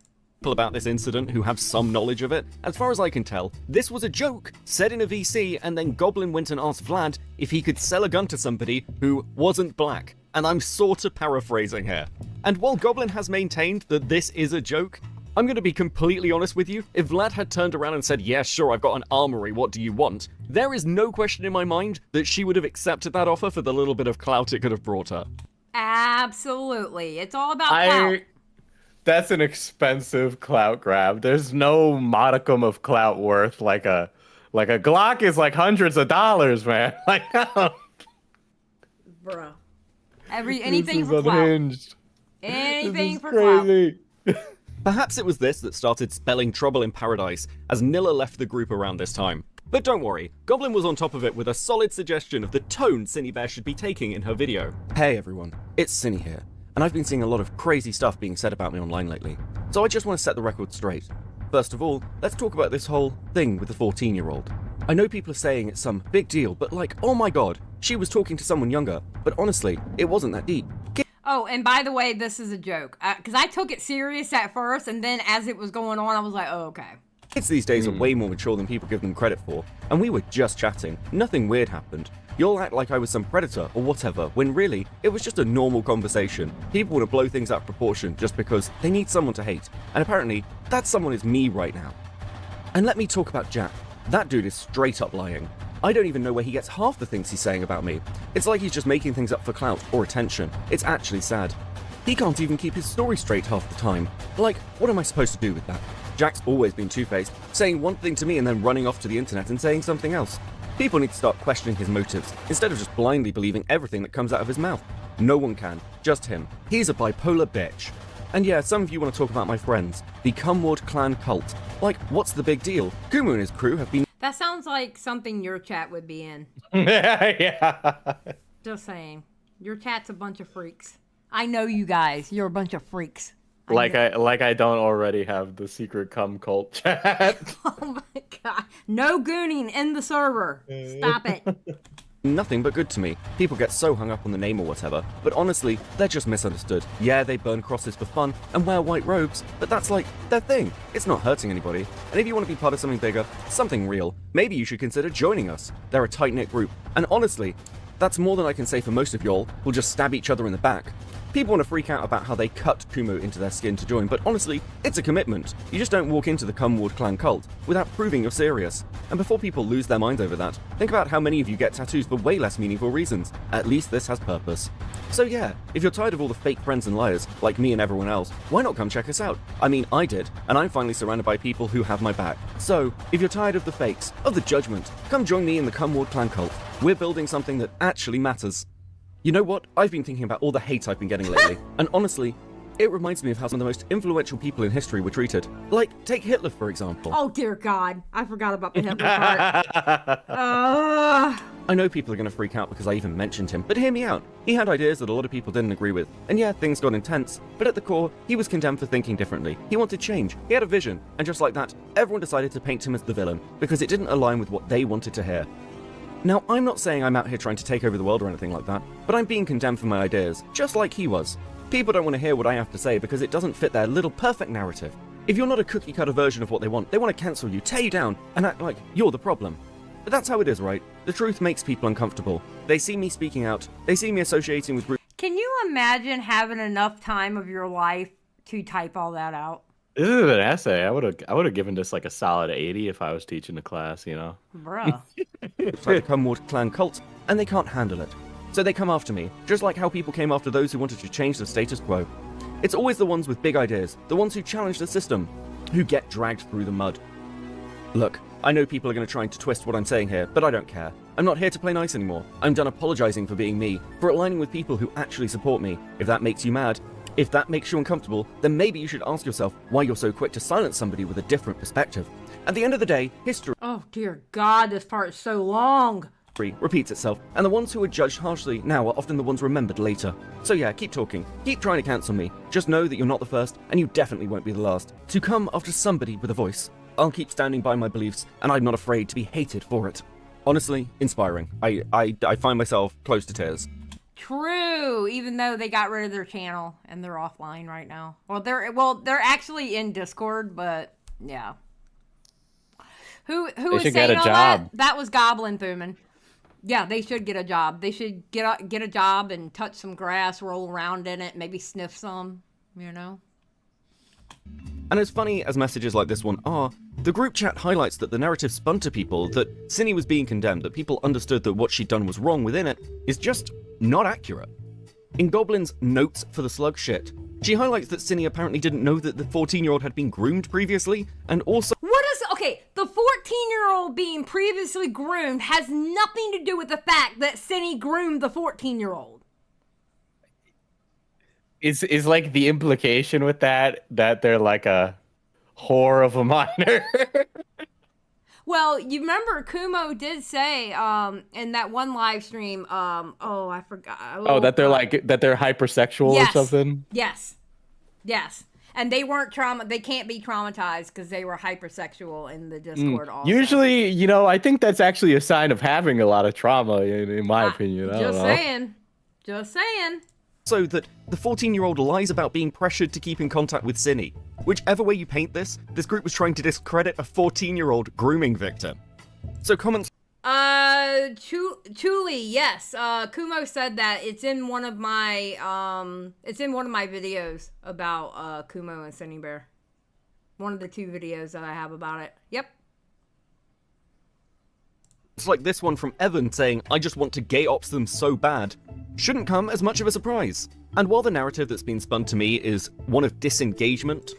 about this incident who have some knowledge of it. As far as I can tell, this was a joke said in a VC, and then Goblin went and asked Vlad if he could sell a gun to somebody who wasn't black. And I'm sort of paraphrasing here. And while Goblin has maintained that this is a joke, I'm going to be completely honest with you. If Vlad had turned around and said, yeah, sure, I've got an armory, what do you want? There is no question in my mind that she would have accepted that offer for the little bit of clout it could have brought her. Absolutely. It's all about clout. That's an expensive clout grab. There's no modicum of clout worth like a Glock is like hundreds of dollars, man. Like, Bro. Anything this for is clout. unhinged. Anything This is for clout. crazy. Perhaps it was this that started spelling trouble in paradise, as Nilla left the group around this time. But don't worry, Goblin was on top of it with a solid suggestion of the tone Synnibear should be taking in her video. Hey everyone, it's Synny here, and I've been seeing a lot of crazy stuff being said about me online lately, so I just want to set the record straight. First of all, let's talk about this whole thing with the 14-year-old. I know people are saying it's some big deal, but like, oh my god, she was talking to someone younger, but honestly, it wasn't that deep. Oh, and by the way, this is a joke. Because I took it serious at first, and then as it was going on, I was like, oh, okay. Kids these days are way more mature than people give them credit for, and we were just chatting. Nothing weird happened. You'll act like I was some predator or whatever, when really, it was just a normal conversation. People want to blow things out of proportion just because they need someone to hate, and apparently, that someone is me right now. And let me talk about Jack. That dude is straight up lying. I don't even know where he gets half the things he's saying about me. It's like he's just making things up for clout or attention. It's actually sad. He can't even keep his story straight half the time. Like, what am I supposed to do with that? Jack's always been two-faced, saying one thing to me and then running off to the internet and saying something else. People need to start questioning his motives, instead of just blindly believing everything that comes out of his mouth. No one can, just him. He's a bipolar bitch. And yeah, some of you want to talk about my friends, the Cumward clan cult. Like, what's the big deal? Kumu and his crew have been— That sounds like something your chat would be in. Yeah. Just saying. Your chat's a bunch of freaks. I know you guys. You're a bunch of freaks. Like I don't already have the secret cum cult chat. Oh my god. No gooning in the server. Stop it. nothing but good to me. People get so hung up on the name or whatever, but honestly, they're just misunderstood. Yeah, they burn crosses for fun and wear white robes, but that's like their thing. It's not hurting anybody. And if you want to be part of something bigger, something real, maybe you should consider joining us. They're a tight-knit group, and honestly, that's more than I can say for most of y'all who'll just stab each other in the back. People want to freak out about how they cut Kumu into their skin to join, but honestly, it's a commitment. You just don't walk into the Cumward clan cult without proving you're serious. And before people lose their minds over that, think about how many of you get tattoos for way less meaningful reasons. At least this has purpose. So yeah, if you're tired of all the fake friends and liars, like me and everyone else, why not come check us out? I mean, I did, and I'm finally surrounded by people who have my back. So, if you're tired of the fakes, of the judgment, come join me in the Cumward clan cult. We're building something that actually matters. You know what? I've been thinking about all the hate I've been getting lately, and honestly, It reminds me of how some of the most influential people in history were treated. Like, take Hitler, for example. Oh, dear God. I forgot about the Hitler part. I know people are going to freak out because I even mentioned him, but hear me out. He had ideas that a lot of people didn't agree with. And yeah, things got intense, but at the core, he was condemned for thinking differently. He wanted change. He had a vision. And just like that, everyone decided to paint him as the villain because it didn't align with what they wanted to hear. Now, I'm not saying I'm out here trying to take over the world or anything like that, but I'm being condemned for my ideas, just like he was. People don't want to hear what I have to say because it doesn't fit their little perfect narrative. If you're not a cookie-cutter version of what they want to cancel you, tear you down, and act like you're the problem. But that's how it is, right? The truth makes people uncomfortable. They see me speaking out, they see me associating with groups. Can you imagine having enough time of your life to type all that out? This is an essay. I would have given this like a solid 80 if I was teaching the class, you know. Bruh. Try to become more clan cults, and they can't handle it. So they come after me, just like how people came after those who wanted to change the status quo. It's always the ones with big ideas, the ones who challenge the system, who get dragged through the mud. Look, I know people are going to try to twist what I'm saying here, but I don't care. I'm not here to play nice anymore. I'm done apologizing for being me, for aligning with people who actually support me. If that makes you mad, if that makes you uncomfortable, then maybe you should ask yourself why you're so quick to silence somebody with a different perspective. At the end of the day, history Oh, dear God, this part is so long. repeats itself, and the ones who are judged harshly now are often the ones remembered later. So yeah, keep talking. Keep trying to cancel me. Just know that you're not the first, and you definitely won't be the last, to come after somebody with a voice. I'll keep standing by my beliefs, and I'm not afraid to be hated for it. Honestly, inspiring. I find myself close to tears. True, even though they got rid of their channel and they're offline right now. They're actually in Discord, but yeah. Who was should saying get a all job. that was Goblin Thuman. Yeah, they should get a job. They should get a job and touch some grass, roll around in it, maybe sniff some, you know? And as funny as messages like this one are, the group chat highlights that the narrative spun to people that Synnie was being condemned, that people understood that what she'd done was wrong within it, is just not accurate. In Goblin's Notes for the Slug Shit, she highlights that Synnie apparently didn't know that the 14-year-old had been groomed previously, and also The 14-year-old being previously groomed has nothing to do with the fact that Synnie groomed the 14-year-old. Is like the implication with that they're like a whore of a minor? Well, you remember Kumo did say in that one live stream, I forgot. that they're hypersexual Yes. or something? Yes. And they weren't they can't be traumatized because they were hypersexual in the Discord also. Usually, you know, I think that's actually a sign of having a lot of trauma, in my opinion. I don't know. Just saying. so that the 14-year-old lies about being pressured to keep in contact with Synnie. Whichever way you paint this group was trying to discredit a 14-year-old grooming victim. So comments Truly, yes. Kumo said that it's in one of my videos about Kumo and Synnibear. One of the 2 videos that I have about it. Yep. It's like this one from Evan saying, "I just want to gay ops them so bad," shouldn't come as much of a surprise. And while the narrative that's been spun to me is one of disengagement,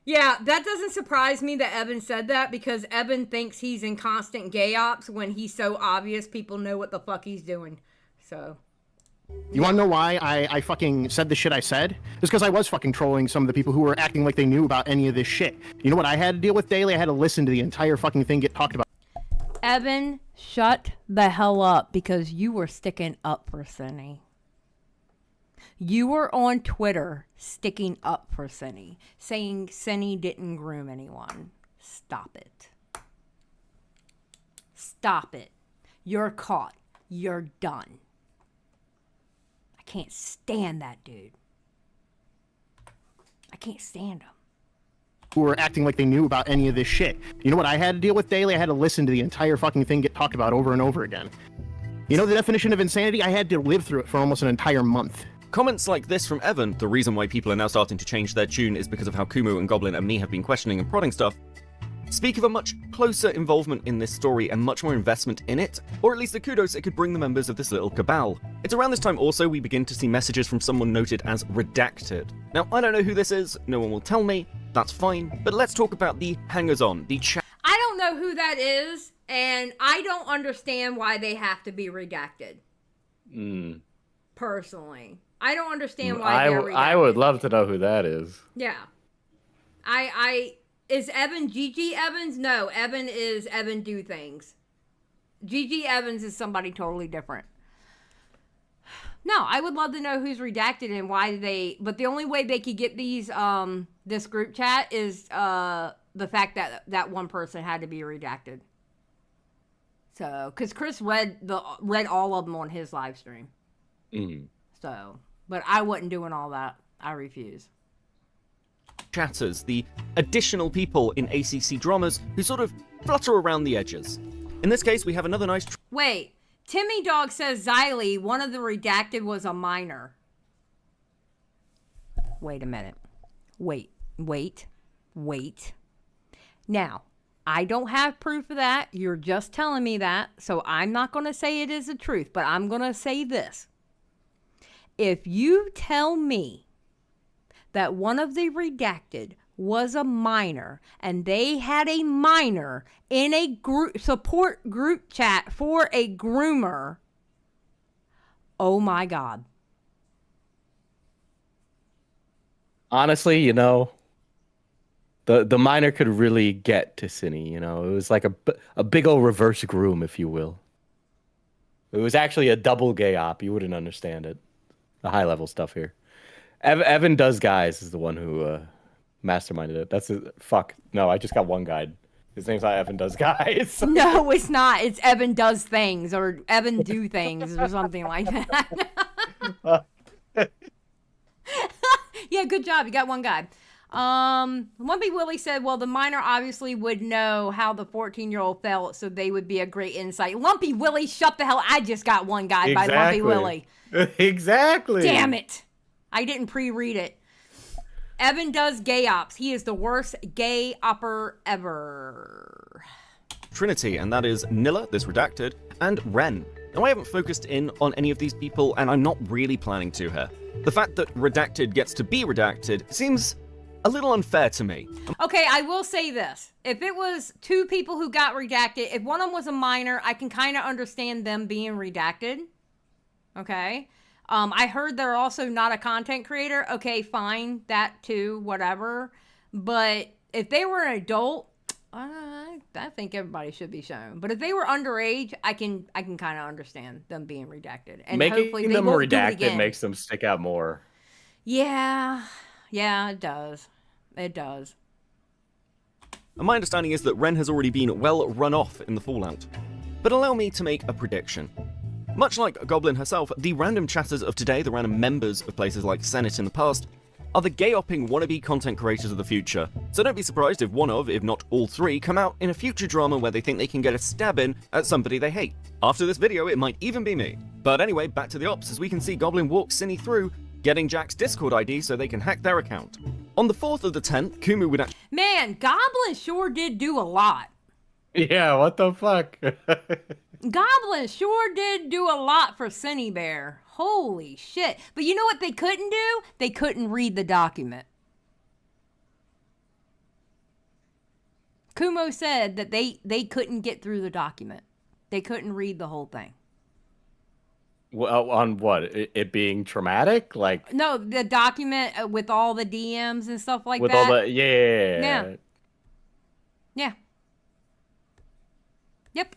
Yeah, that doesn't surprise me that Evan said that, because Evan thinks he's in constant gay ops when he's so obvious people know what the fuck he's doing. So. You want to know why I fucking said the shit I said? It's because I was fucking trolling some of the people who were acting like they knew about any of this shit. You know what I had to deal with daily? I had to listen to the entire fucking thing get talked about. Evan, shut the hell up, because you were sticking up for Synnie. You were on Twitter sticking up for Synnie, saying Synnie didn't groom anyone. Stop it. Stop it. You're caught. You're done. I can't stand that dude. I can't stand him. Who were acting like they knew about any of this shit. You know what I had to deal with daily? I had to listen to the entire fucking thing get talked about over and over again. You know the definition of insanity? I had to live through it for almost an entire month. comments like this from Evan, the reason why people are now starting to change their tune is because of how Kumu and Goblin and me have been questioning and prodding stuff, speak of a much closer involvement in this story and much more investment in it, or at least the kudos it could bring the members of this little cabal. It's around this time also we begin to see messages from someone noted as redacted. Now, I don't know who this is, no one will tell me, that's fine, but let's talk about the hangers-on, the chat. I don't know who that is, and I don't understand why they have to be redacted. Personally. I don't understand why they're redacted. I would love to know who that is. Yeah. Is Evan Gigi Evans? No, Evan is Evan Do Things. Gigi Evans is somebody totally different. No, I would love to know who's redacted and why they... But the only way they could get these, this group chat is the fact that one person had to be redacted. So, because Chris read all of them on his live stream. Mm. So, but I wasn't doing all that. I refuse. Chatters, the additional people in ACC dramas who sort of flutter around the edges. In this case, we have another nice... Wait, Timmy Dog says Xylie, one of the redacted was a minor. Wait a minute. Wait. Now, I don't have proof of that. You're just telling me that. So I'm not going to say it is the truth, but I'm going to say this. If you tell me that one of the redacted was a minor and they had a minor in a support group chat for a groomer, oh my God. Honestly, you know, the minor could really get to Synny, you know. It was like a big old reverse groom, if you will. It was actually a double gay op. You wouldn't understand it. The high level stuff here. Evan Does Guys is the one who masterminded it. That's fuck. No, I just got one guide. His name's not Evan Does Guys. No, it's not. It's Evan Does Things or Evan Do Things or something like that. Yeah, good job. You got one guide. Lumpy Willie said, well, the minor obviously would know how the 14-year-old felt, so they would be a great insight. Lumpy Willie, shut the hell. I just got one guide by Lumpy Willie. Exactly. Damn it. I didn't pre-read it. Evan Does Gay Ops. He is the worst gay opper ever. Trinity, and that is Nilla, this redacted, and Ren. Now, I haven't focused in on any of these people, and I'm not really planning to here. The fact that redacted gets to be redacted seems a little unfair to me. Okay, I will say this. If it was two people who got redacted, if one of them was a minor, I can kind of understand them being redacted. Okay? I heard they're also not a content creator. Okay, fine, that too, whatever. But if they were an adult, I think everybody should be shown. But if they were underage, I can kind of understand them being redacted. And making hopefully they them won't do it redacted again. makes them stick out more. Yeah, it does. It does. And my understanding is that Ren has already been well run off in the Fallout. But allow me to make a prediction. Much like Goblin herself, the random chatters of today, the random members of places like Senate in the past, are the gay-opping wannabe content creators of the future. So don't be surprised if one of, if not all three, come out in a future drama where they think they can get a stab in at somebody they hate. After this video, it might even be me. But anyway, back to the ops, as we can see Goblin walk Synny through, getting Jack's Discord ID so they can hack their account. On the 4th of the 10th, Kumu would actually... Man, Goblin sure did do a lot. Yeah, what the fuck? Goblin sure did do a lot for Synnibear. Holy shit. But you know what they couldn't do? They couldn't read the document. Kumo said that they couldn't get through the document. They couldn't read the whole thing. Well, on what? It being traumatic? Like... No, the document with all the DMs and stuff like with that. all the... Yeah. Yeah. Yep.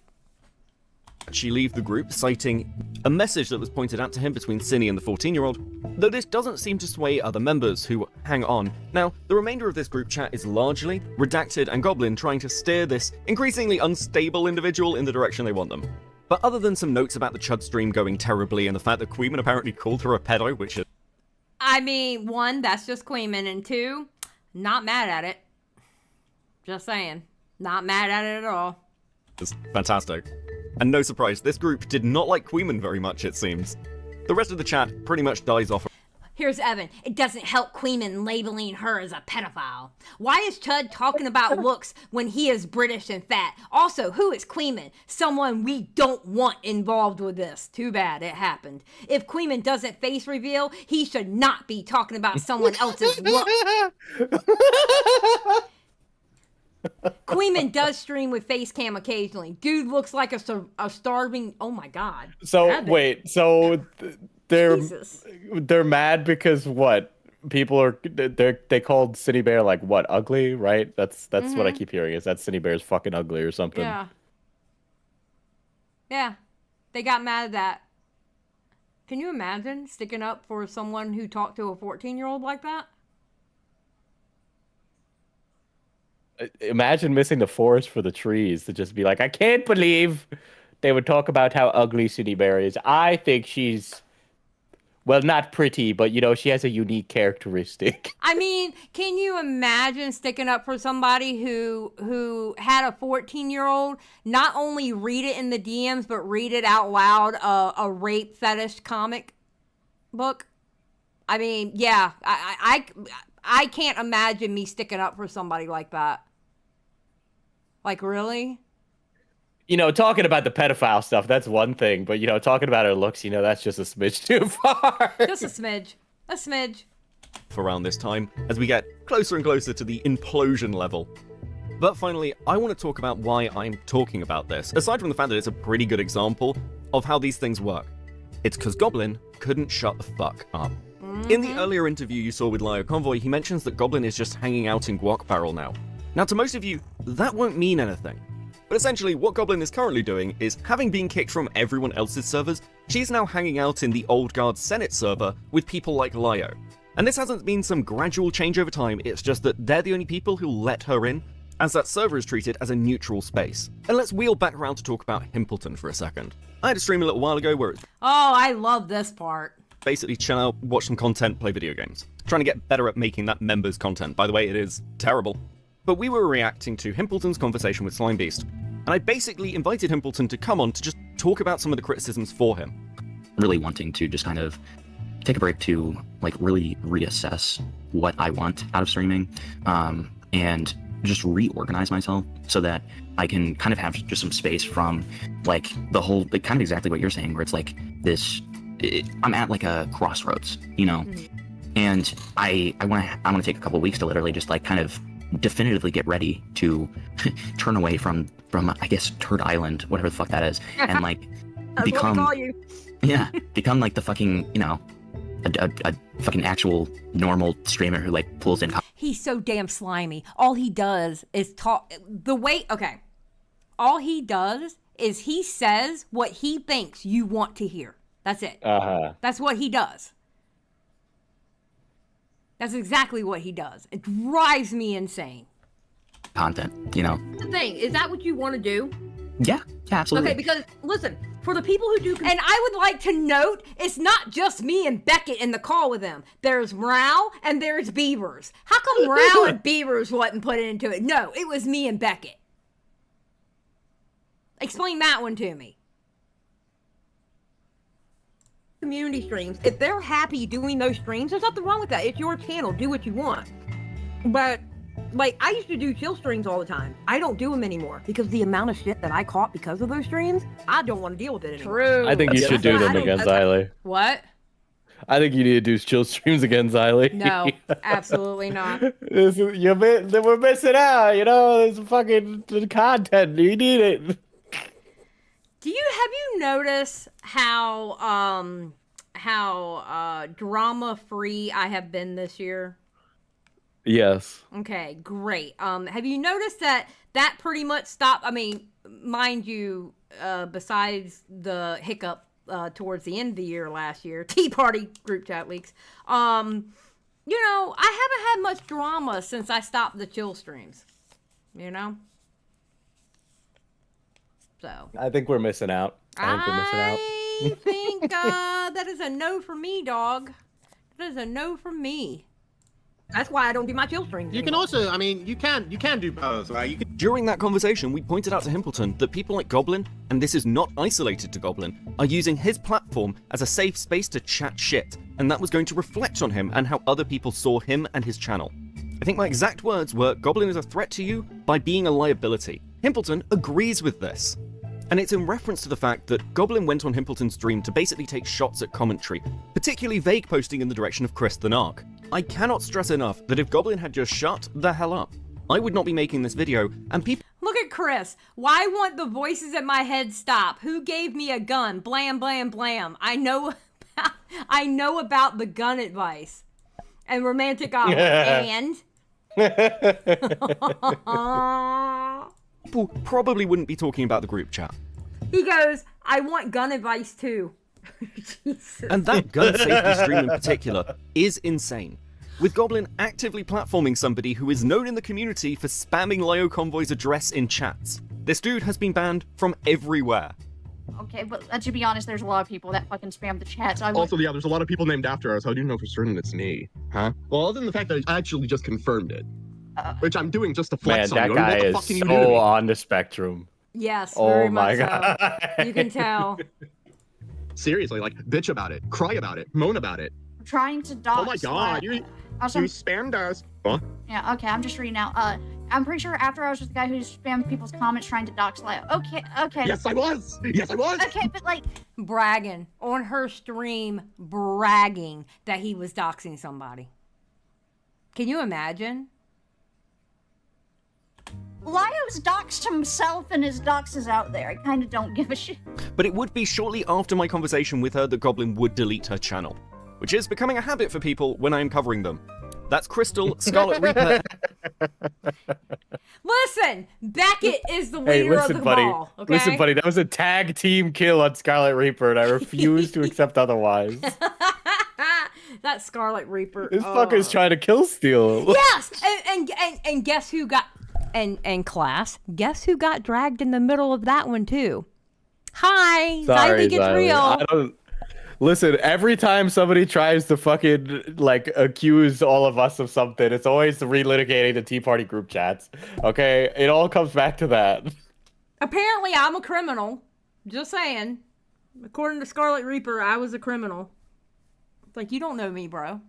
She leave the group, citing a message that was pointed out to him between Synny and the 14-year-old, though this doesn't seem to sway other members who hang on. Now, the remainder of this group chat is largely Redacted and Goblin trying to steer this increasingly unstable individual in the direction they want them. But other than some notes about the Chud stream going terribly and the fact that Queeman apparently called her a pedo, which is... I mean, one, that's just Queeman, and two, not mad at it. Just saying. Not mad at it at all. It's fantastic. And no surprise, this group did not like Queeman very much, it seems. The rest of the chat pretty much dies off. Here's Evan. It doesn't help Queeman labeling her as a pedophile. Why is Chud talking about looks when he is British and fat? Also, who is Queeman? Someone we don't want involved with this. Too bad it happened. If Queeman doesn't face reveal, he should not be talking about someone else's looks. Queeman does stream with face cam occasionally. Dude looks like a starving... Oh my god. So, wait, so Jesus. they're mad because what? People are they called Synnibear like what, ugly, right? That's what I keep hearing, is that Synnibear's fucking ugly or something. Yeah. Yeah. They got mad at that. Can you imagine sticking up for someone who talked to a 14-year-old like that? Imagine missing the forest for the trees to just be like, I can't believe they would talk about how ugly Synnibear is. I think she's, well, not pretty, but you know, she has a unique characteristic. I mean, can you imagine sticking up for somebody who had a 14-year-old not only read it in the DMs, but read it out loud, a rape fetish comic book? I mean, yeah, I can't imagine me sticking up for somebody like that. Like, really? You know, talking about the pedophile stuff, that's one thing, but you know, talking about her looks, you know, that's just a smidge too far. Just a smidge. A smidge. Around this time, as we get closer and closer to the implosion level. But finally, I want to talk about why I'm talking about this, aside from the fact that it's a pretty good example of how these things work. It's because Goblin couldn't shut the fuck up. In the earlier interview you saw with Lio Convoy, he mentions that Goblin is just hanging out in Guac Barrel now. Now, to most of you, that won't mean anything. But essentially, what Goblin is currently doing is, having been kicked from everyone else's servers, she's now hanging out in the Old Guard Senate server with people like Lio. And this hasn't been some gradual change over time, it's just that they're the only people who let her in, as that server is treated as a neutral space. And let's wheel back around to talk about Himpleton for a second. I had a stream a little while ago where it's Oh, I love this part. basically chill out, watch some content, play video games. Trying to get better at making that members content. By the way, it is terrible. But we were reacting to Himpleton's conversation with Slimebeast, and I basically invited Himpleton to come on to just talk about some of the criticisms for him. Really wanting to just kind of take a break to like really reassess what I want out of streaming, and just reorganize myself so that I can kind of have just some space from like the whole, like kind of exactly what you're saying, where it's like this, I'm at like a crossroads, you know, and I want to take a couple of weeks to literally just like kind of definitively get ready to turn away from I guess Turd Island, whatever the fuck that is, and like become become like the fucking, you know, a fucking actual normal streamer who like pulls in. He's so damn slimy. All he does is talk the way, okay. All he does is he says what he thinks you want to hear. That's it. That's what he does. That's exactly what he does. It drives me insane. Content, you know. The thing, is that what you want to do? Yeah, absolutely. Okay, because listen, for the people who do, and I would like to note, it's not just me and Beckett in the call with them. There's Rao and there's Beavers. How come Rao and Beavers wasn't put into it? No, it was me and Beckett. Explain that one to me. Community streams, if they're happy doing those streams, there's nothing wrong with that. It's your channel, do what you want. But like, I used to do chill streams all the time. I don't do them anymore because the amount of shit that I caught because of those streams, I don't want to deal with it anymore. True. I think you should do them against Xylie. What? I think you need to do chill streams against Xylie. No, absolutely not. We're missing out, you know, there's fucking content. You need it. Have you noticed how drama free I have been this year? Yes. Okay, great. Have you noticed that pretty much stopped? I mean, mind you, besides the hiccup towards the end of the year last year, Tea Party group chat leaks. You know, I haven't had much drama since I stopped the chill streams. You know. So. I think we're missing out. I think that is a no for me, dog. That is a no from me. That's why I don't do my chill streams You anymore. can also, I mean, you can do both, right? You can. During that conversation, we pointed out to Himpleton that people like Goblin, and this is not isolated to Goblin, are using his platform as a safe space to chat shit, and that was going to reflect on him and how other people saw him and his channel. I think my exact words were, Goblin is a threat to you by being a liability. Himpleton agrees with this. And it's in reference to the fact that Goblin went on Himpleton's stream to basically take shots at commentary, particularly vague posting in the direction of Chris the Narc. I cannot stress enough that if Goblin had just shut the hell up, I would not be making this video, and people— Look at Chris. Why won't the voices in my head stop? Who gave me a gun? Blam, blam, blam. I know about I know about the gun advice and romantic goblin and. People probably wouldn't be talking about the group chat. He goes, I want gun advice too. Jesus. And that gun safety stream in particular is insane. With Goblin actively platforming somebody who is known in the community for spamming Lyo Convoy's address in chats. This dude has been banned from everywhere. Okay, but to be honest, there's a lot of people that fucking spam the chat. So Also, yeah, there's a lot of people named after us. How do you know for certain it's me? Huh? Well, other than the fact that I actually just confirmed it. Which I'm doing just to flex Man, on that you. guy What the fuck can is you do to so me? on the spectrum. Yes, Oh very my much god. so. You can tell. Seriously, like, bitch about it, cry about it, moan about it. I'm trying to dox. Oh my god, you spammed us. Huh? Yeah, okay, I'm just reading now. I'm pretty sure after I was with the guy who spammed people's comments trying to dox Lyo. Okay. Yes, I was! Yes, I was! Okay, but like... Bragging on her stream, bragging that he was doxing somebody. Can you imagine? Lyo's doxed himself and his dox is out there. I kind of don't give a shit. But it would be shortly after my conversation with her that Goblin would delete her channel, which is becoming a habit for people when I am covering them. That's Crystal, Scarlet Reaper. Listen, Beckett is the Hey, leader listen, of the buddy. ball. Okay? Listen, buddy. That was a tag team kill on Scarlet Reaper, and I refuse to accept otherwise. That Scarlet Reaper. This fucker's trying to kill steal. Yes, and guess who got and class? Guess who got dragged in the middle of that one too? Hi, Sorry, Xylie gets Xylie. real. I don't. Listen, every time somebody tries to fucking like accuse all of us of something, it's always relitigating the Tea Party group chats. Okay, it all comes back to that. Apparently, I'm a criminal. Just saying. According to Scarlet Reaper, I was a criminal. It's like, you don't know me, bro.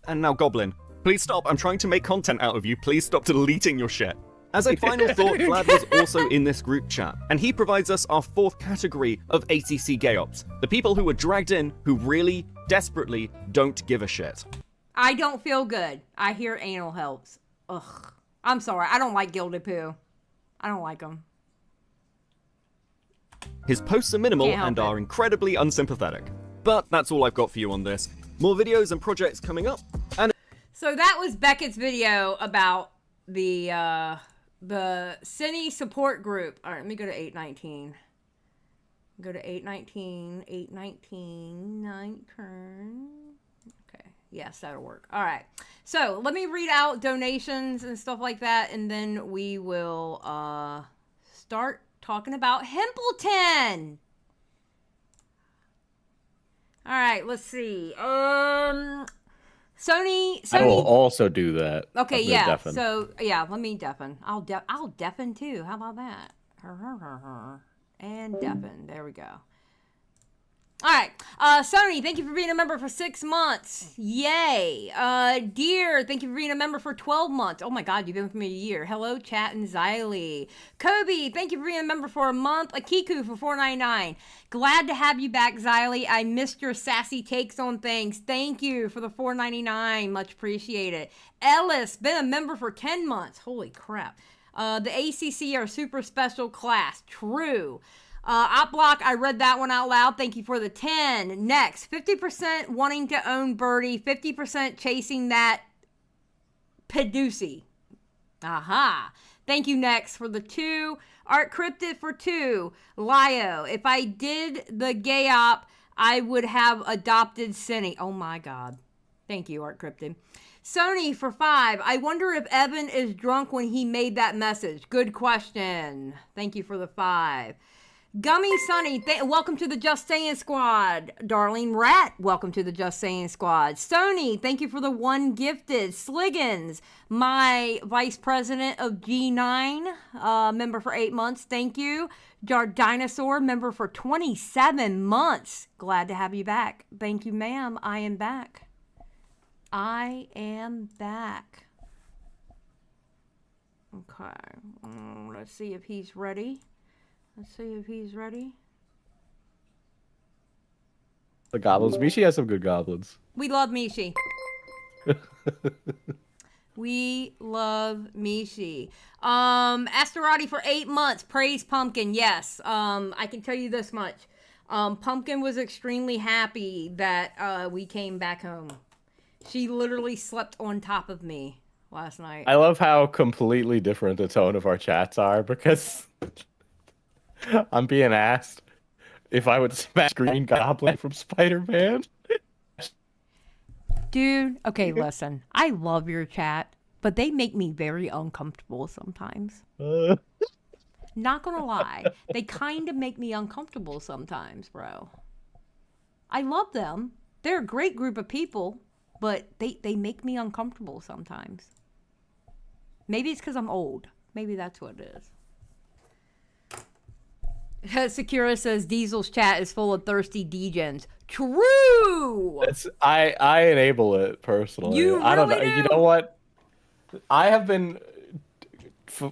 And now Goblin. Please stop, I'm trying to make content out of you. Please stop deleting your shit. As a final thought, Vlad was also in this group chat, and he provides us our fourth category of ACC gay ops. The people who were dragged in who really, desperately don't give a shit. I don't feel good. I hear anal helps. Ugh. I'm sorry. I don't like Gilded Poo. I don't like them. His posts are minimal Can't help and it. are incredibly unsympathetic. But that's all I've got for you on this. More videos and projects coming up, and So that was Beckett's video about the Cine support group. All right, let me go to 819. Go to 819, 819, 9 turn. Okay, yes, that'll work. All right, so let me read out donations and stuff like that, and then we will start talking about Himpleton. All right, let's see. Sony. I will also do that. Okay, I'm gonna yeah. deafen. So yeah, let me deafen. I'll deafen too. How about that? And deafen. There we go. All right, Sony, thank you for being a member for 6 months. Yay. Dear, thank you for being a member for 12 months. Oh my God, you've been with me a year. Hello, Chat and Xylie. Kobe, thank you for being a member for a month. Akiku for $4.99. Glad to have you back, Xylie. I missed your sassy takes on things. Thank you for the $4.99. Much appreciated. Ellis, been a member for 10 months. Holy crap. The ACC are super special class. True. Opblock, I read that one out loud. Thank you for the 10. Next, 50% wanting to own Birdie, 50% chasing that Peducey. Aha. Thank you, Next, for the 2. Art Cryptid for 2. Lyo, if I did the gay op, I would have adopted Cinny. Oh my God. Thank you, Art Cryptid. Sony for 5. I wonder if Evan is drunk when he made that message. Good question. Thank you for the 5. Gummy Sunny, welcome to the Just Saying Squad. Darling Rat, welcome to the Just Saying Squad. Sony, thank you for the 1 gifted. Sliggins, my vice president of G9, member for 8 months. Thank you. Jar Dinosaur, member for 27 months. Glad to have you back. Thank you, ma'am. I am back. I am back. Okay. Let's see if he's ready. Let's see if he's ready. The goblins. Mishi has some good goblins. We love Mishi. We love Mishi. Asterati for 8 months. Praise Pumpkin. Yes. I can tell you this much. Pumpkin was extremely happy that we came back home. She literally slept on top of me last night. I love how completely different the tone of our chats are because I'm being asked if I would smash Green Goblin from Spider-Man. Dude, okay, listen. I love your chat, but they make me very uncomfortable sometimes. Not gonna lie. They kind of make me uncomfortable sometimes, bro. I love them. They're a great group of people, but they make me uncomfortable sometimes. Maybe it's because I'm old. Maybe that's what it is. Sakura says Diesel's chat is full of thirsty degens. True! I enable it personally. You I don't know. really You do? know what? I have been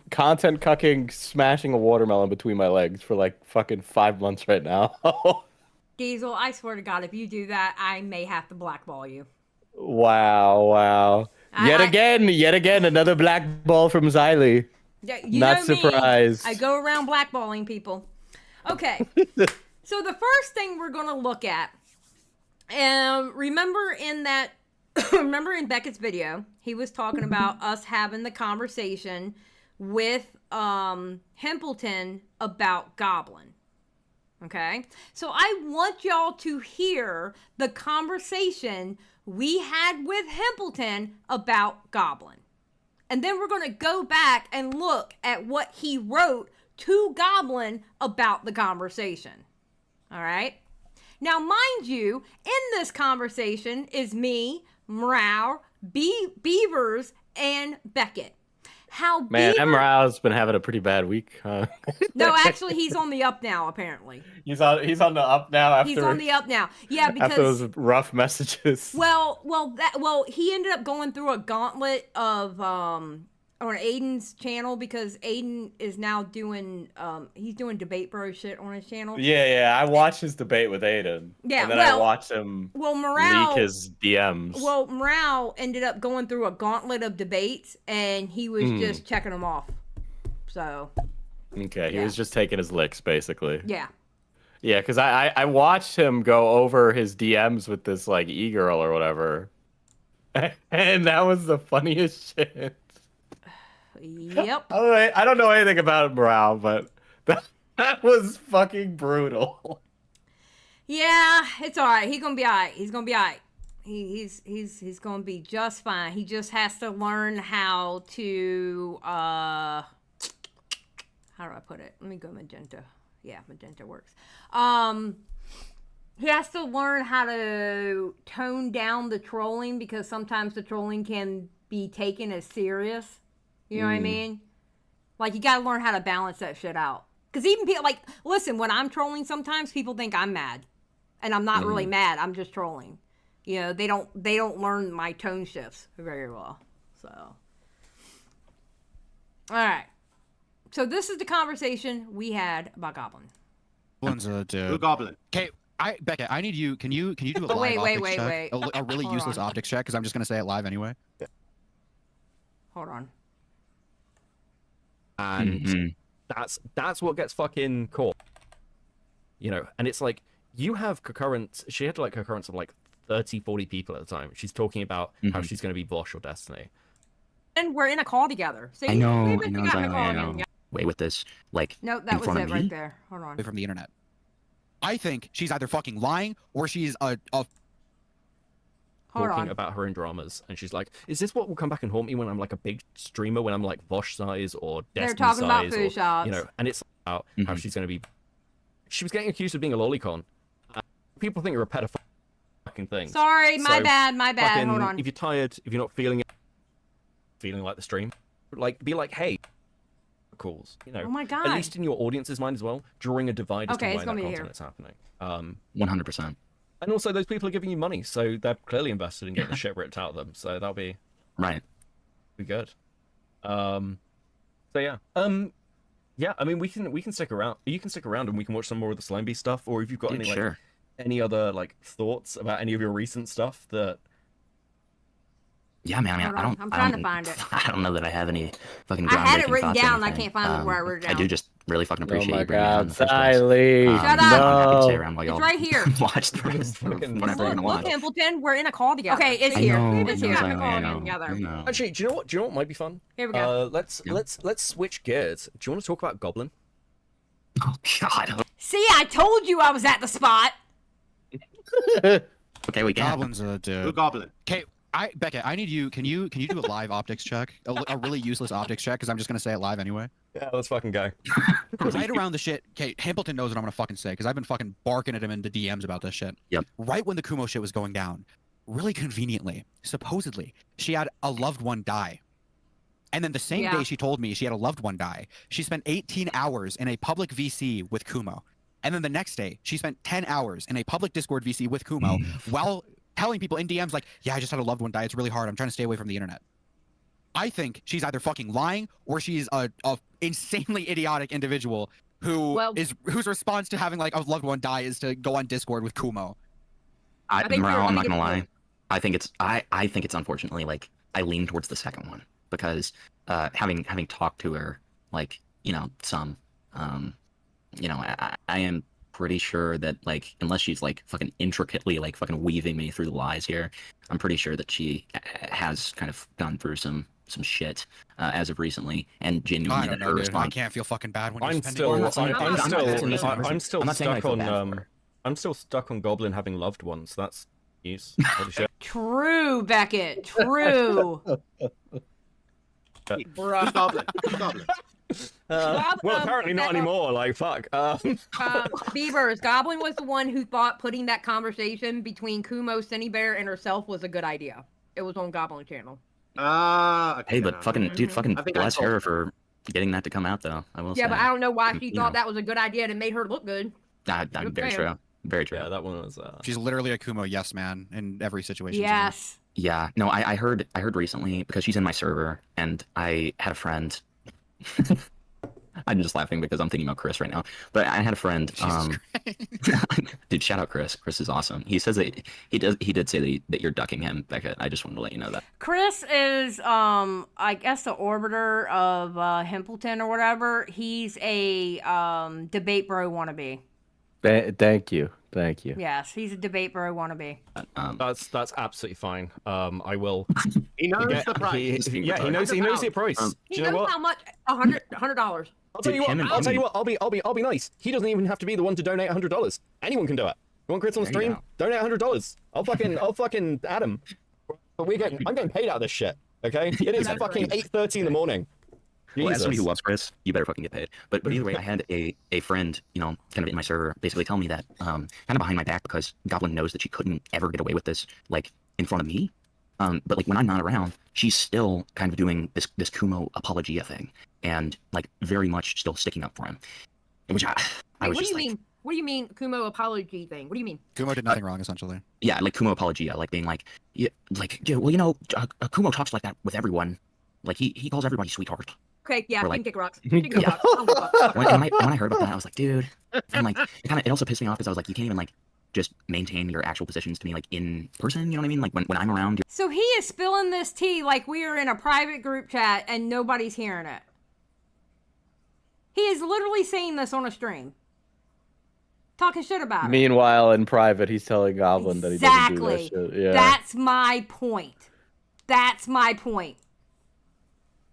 content cucking, smashing a watermelon between my legs for like fucking 5 months right now. Diesel, I swear to God, if you do that, I may have to blackball you. Wow. Yet again, another black ball from Xylie. Yeah, you Not know me. surprised. I go around blackballing people. Okay. So the first thing we're going to look at, remember in Beckett's video, he was talking about us having the conversation with Himpleton about Goblin. Okay? So I want y'all to hear the conversation we had with Himpleton about Goblin. And then we're going to go back and look at what he wrote to Goblin about the conversation. All right? Now, mind you, in this conversation is me, Mrow, Beavers, and Beckett. Man, Mrow's been having a pretty bad week, huh? No, actually, he's on the up now, apparently. He's on the up now after He's on the up now. Yeah, because after those rough messages. Well, he ended up going through a gauntlet of on Aiden's channel because Aiden is now doing he's doing debate bro shit on his channel. Yeah, I watched his debate with Aiden. Yeah, and then I watched him leak his DMs. Well, Morale ended up going through a gauntlet of debates, and he was just checking them off. So. Okay, he was just taking his licks, basically. Yeah. Yeah, because I watched him go over his DMs with this, like, e-girl or whatever. And that was the funniest shit. Yep. I don't know anything about Morale, but that was fucking brutal. Yeah, it's all right. He's gonna be all right. He's gonna be all right. He's gonna be just fine. He just has to learn how to how do I put it? Let me go magenta. Yeah, magenta works. He has to learn how to tone down the trolling because sometimes the trolling can be taken as serious. You know what I mean? Like, you gotta learn how to balance that shit out. Because even people, like, listen, when I'm trolling sometimes, people think I'm mad. And I'm not really mad. I'm just trolling. You know, they don't learn my tone shifts very well. So. Alright. So this is the conversation we had about Goblin. Blue Goblin. Okay, Becca, I need you. Can you do a live optics check? A really Hold useless on. optics check, because I'm just gonna say it live anyway. Hold on. And that's what gets fucking caught. You know, and it's like, you have concurrence. She had like concurrence of like 30, 40 people at the time. She's talking about how she's going to be Vosh or Destiny. And we're in a call together. See, I know, we I got in a call know. together. Wait with this, like, No, that in was front it of right me? there. Hold on. From the internet. I think she's either fucking lying or she's a Hold talking on. about her in dramas, and she's like, "Is this what will come back and haunt me when I'm like a big streamer, when I'm like Vosh size or They're Destiny talking about size, food or, shops. you know?" And it's about how she's going to be. She was getting accused of being a lolicon. People think you're a pedophile. Fucking thing. Sorry, my So, bad. fucking, Hold on. If you're tired, if you're not feeling like the stream, like be like, "Hey, calls." You know. Oh my God. At least in your audience's mind as well, drawing a divide as Okay, to it's why that gonna be content here. is happening. 100%. And also, those people are giving you money, so they're clearly invested in getting the shit ripped out of them. So that'll be Right. good. So yeah. Yeah. I mean, we can stick around. You can stick around, and we can watch some more of the Slime Beast stuff. Or if you've got Dude, any like sure. any other like thoughts about any of your recent stuff that. Yeah, man. Hold I on, don't. I'm I trying don't, to find it. I don't know that I have any fucking. I had it groundbreaking written thoughts or down. I anything. can't find where I wrote it I do down. just really fucking Oh appreciate my you bringing me on in God, the first place. Xylie! Shut I'm up! happy to stay No. around while It's y'all right here. watch the rest of whatever you're gonna watch. Look, Himpleton, we're in a call together. Okay, it's I here. know, It's I here. know, We're I calling know, in together. I know. Actually, do you know what? Do you know what might be fun? Here we go. Let's switch gears. Do you want to talk about Goblin? Oh God. See, I told you I was at the spot. Okay, we got Goblin's a dude. Blue Goblin. Okay, Becca, I need you. Can you do a live optics check? A really useless optics check, because I'm just gonna say it live anyway. Yeah, let's fucking go. Right around the shit. Okay, Himpleton knows what I'm gonna fucking say, because I've been fucking barking at him in the DMs about this shit. Yep. Right when the Kumo shit was going down, really conveniently, supposedly, she had a loved one die. And then the same day she told me she had a loved one die, she spent 18 hours in a public VC with Kumo. And then the next day, she spent 10 hours in a public Discord VC with Kumo while telling people in DMs like, yeah, I just had a loved one die. It's really hard. I'm trying to stay away from the internet. I think she's either fucking lying or she's a insanely idiotic individual whose response to having like a loved one die is to go on Discord with Kumo. I'm not gonna lie. I think it's unfortunately like I lean towards the second one because having talked to her like I am pretty sure that like unless she's like fucking intricately like fucking weaving me through the lies here, I'm pretty sure that she has kind of gone through some shit as of recently and genuinely I don't know, dude. I can't feel fucking bad when you're I'm still stuck on Goblin having loved ones. That's news. Holy shit. True, Beckett. True. Blue Goblin. Blue Goblin. Well, apparently not anymore. Like, fuck. Beavers, Goblin was the one who thought putting that conversation between Kumo, Synnibear, and herself was a good idea. It was on Goblin channel. Okay, hey, but fucking bless her for getting that to come out, though. I will say. Yeah, but I don't know why she thought that was a good idea and it made her look good. Very true. Very true. Yeah, that one was. She's literally a Kumo yes man in every situation. Yes. Yeah. No, I heard recently because she's in my server, and I had a friend. I'm just laughing because I'm thinking about Chris right now. But I had a friend. Dude, shout out Chris. Chris is awesome. He says that he did say that you're ducking him, Becca. I just wanted to let you know that. Chris is I guess the orbiter of Himpleton or whatever. He's a debate bro wannabe. Thank you. Yes, he's a debate bro wannabe. That's absolutely fine. I will. He knows the price. He knows the price. He knows how much. $100. I'll tell you what. I'll be nice. He doesn't even have to be the one to donate $100. Anyone can do it. You want crits on stream? Donate $100. I'll fucking add him. But I'm getting paid out of this shit. Okay? It is fucking 8:30 in the morning. Well, as somebody who loves Chris, you better fucking get paid. But either way, I had a friend, kind of in my server, basically tell me that, kind of behind my back, because Goblin knows that she couldn't ever get away with this, like, in front of me. But like when I'm not around, she's still kind of doing this Kumo apologia thing, and like very much still sticking up for him. Which I was just like, what do you mean Kumo apology thing? What do you mean? Kumo did nothing wrong, essentially. Yeah, like Kumo apologia, like being like, yeah, like, Kumo talks like that with everyone. Like he calls everybody sweetheart. Okay, yeah, like, she can kick rocks. When I heard about that, I was like, dude. And like, it also pissed me off because I was like, you can't even like just maintain your actual positions to me like in person. You know what I mean? Like when I'm around. So he is spilling this tea like we are in a private group chat and nobody's hearing it. He is literally saying this on a stream. Talking shit about it. Meanwhile, in private, he's telling Goblin that he doesn't do that shit. Yeah. That's my point.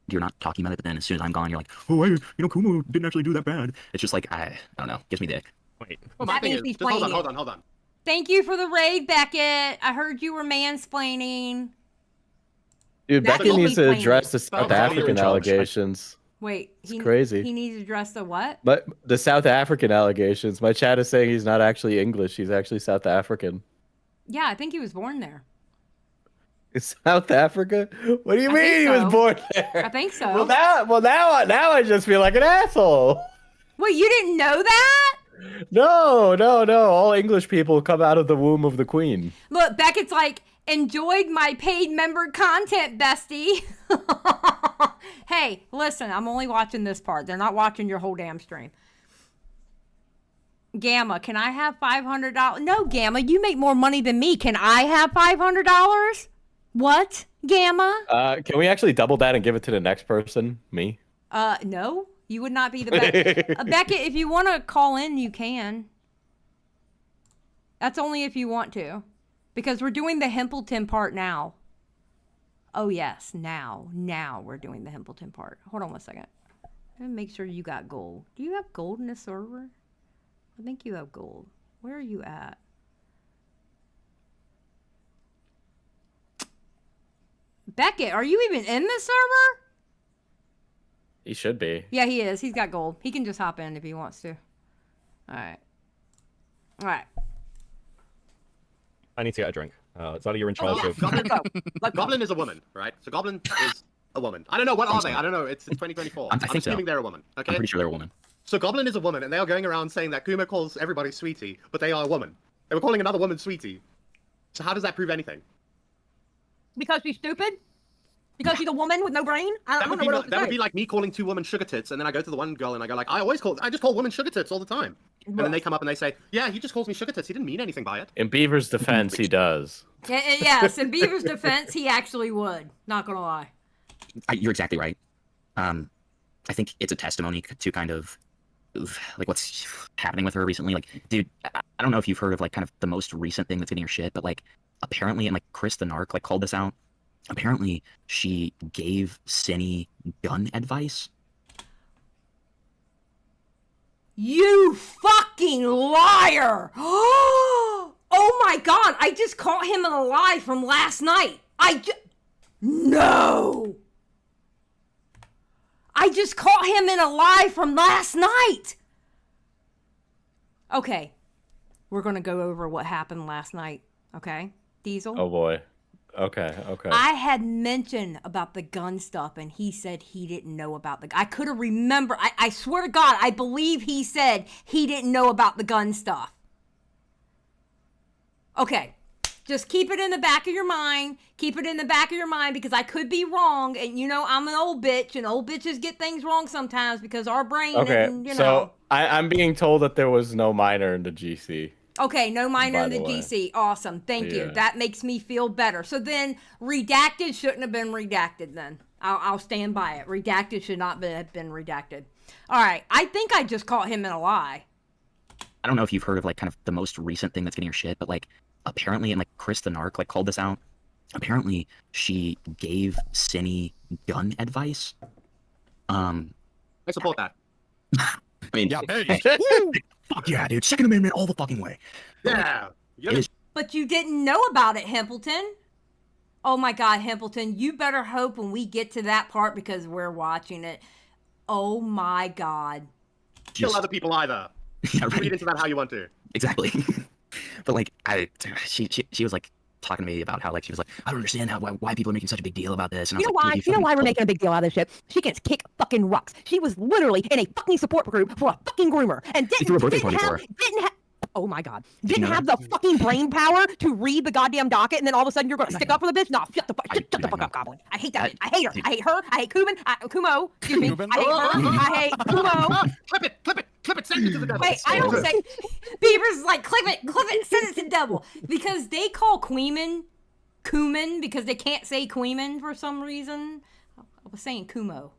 You're not talking about it, but then as soon as I'm gone, you're like, oh, Kumo didn't actually do that bad. It's just like, I don't know. Gives me the ick. Wait. Well, that means he's playing hold on. Thank you for the raid, Beckett. I heard you were mansplaining. Dude, Beckett needs to address the South African allegations. Wait, it's crazy. He needs to address the what? But the South African allegations. My chat is saying he's not actually English. He's actually South African. Yeah, I think he was born there. South Africa? What do you mean he was born there? I think so. Well, now I just feel like an asshole. Wait, you didn't know that? No. All English people come out of the womb of the Queen. Look, Beckett's like, enjoyed my paid member content, bestie. Hey, listen, I'm only watching this part. They're not watching your whole damn stream. Gamma, can I have $500? No, Gamma, you make more money than me. Can I have $500? What, Gamma? Can we actually double that and give it to the next person? Me? No. You would not be the best. Beckett, if you want to call in, you can. That's only if you want to. Because we're doing the Himpleton part now. Oh, yes. Now we're doing the Himpleton part. Hold on one second. I'm gonna make sure you got gold. Do you have gold in this server? I think you have gold. Where are you at? Beckett, are you even in this server? He should be. Yeah, he is. He's got gold. He can just hop in if he wants to. Alright. Alright. I need to get a drink. Xylie, you're in charge of... Goblin is a woman, right? So Goblin is a woman. I don't know, what are they? I don't know. It's 2024. I think assuming so. they're a woman. Okay. I'm pretty sure they're a woman. So Goblin is a woman, and they are going around saying that Kuma calls everybody sweetie, but they are a woman. They were calling another woman sweetie. So how does that prove anything? Because she's stupid? Because she's a woman with no brain? I don't know what else to that say. would be like me calling two women sugar tits, and then I go to the one girl and I go like, I just call women sugar tits all the time. And then they come up and they say, yeah, he just calls me sugar tits. He didn't mean anything by it. In Beaver's defense, he does. Yes, in Beaver's defense, he actually would. Not gonna lie. You're exactly right. I think it's a testimony to kind of like what's happening with her recently. Like, dude, I don't know if you've heard of like kind of the most recent thing that's getting her shit, but like apparently, and like Chris the Narc like called this out. Apparently, she gave Cinny gun advice. You fucking liar! Oh my god, I just caught him in a lie from last night. No! I just caught him in a lie from last night! Okay, we're gonna go over what happened last night, okay? Diesel? Oh boy. Okay. I had mentioned about the gun stuff, and he said he didn't know about the... I could have remembered. I swear to God, I believe he said he didn't know about the gun stuff. Okay. Just keep it in the back of your mind. Keep it in the back of your mind, because I could be wrong, and you know, I'm an old bitch, and old bitches get things wrong sometimes because our brain... Okay, and, you know. so I'm being told that there was no minor in the GC. Okay, no minor By in the the way. GC. Awesome. Thank you. Yeah. That makes me feel better. So then, redacted shouldn't have been redacted then. I'll stand by it. Redacted should not have been redacted. All right. I think I just caught him in a lie. I don't know if you've heard of like kind of the most recent thing that's getting her shit, but like apparently, and like Chris the Narc like called this out. Apparently, she gave Cinny gun advice. I support that. I mean, Yeah. fuck yeah, dude. Second Amendment all the fucking way. Yeah. It is But you didn't know about it, Himpleton. Oh my God, Himpleton. You better hope when we get to that part, because we're watching it. Oh my God. Kill other people either. Yeah, right. Read into that how you want to. Exactly. But like, she was like talking to me about how like she was like, I don't understand why people are making such a big deal about this. And You know why? You know why we're making a big deal out of this shit? She can kick fucking rocks. She was literally in a fucking support group for a fucking groomer and threw a birthday party for her. didn't have. Oh my God! you Didn't know have that? the fucking brain power to read the goddamn docket, and then all of a sudden you're going to stick up for the bitch? No, shut the fuck up, Goblin. I hate that bitch. I hate her. I hate her. I hate Kumo. Excuse me. I hate her. I hate Kumo. Clip it, send it to the devil. Wait, I don't say... Beaver's like, clip it, send it to the devil. Because they call Kuman, because they can't say Queeman for some reason. I was saying Kumo.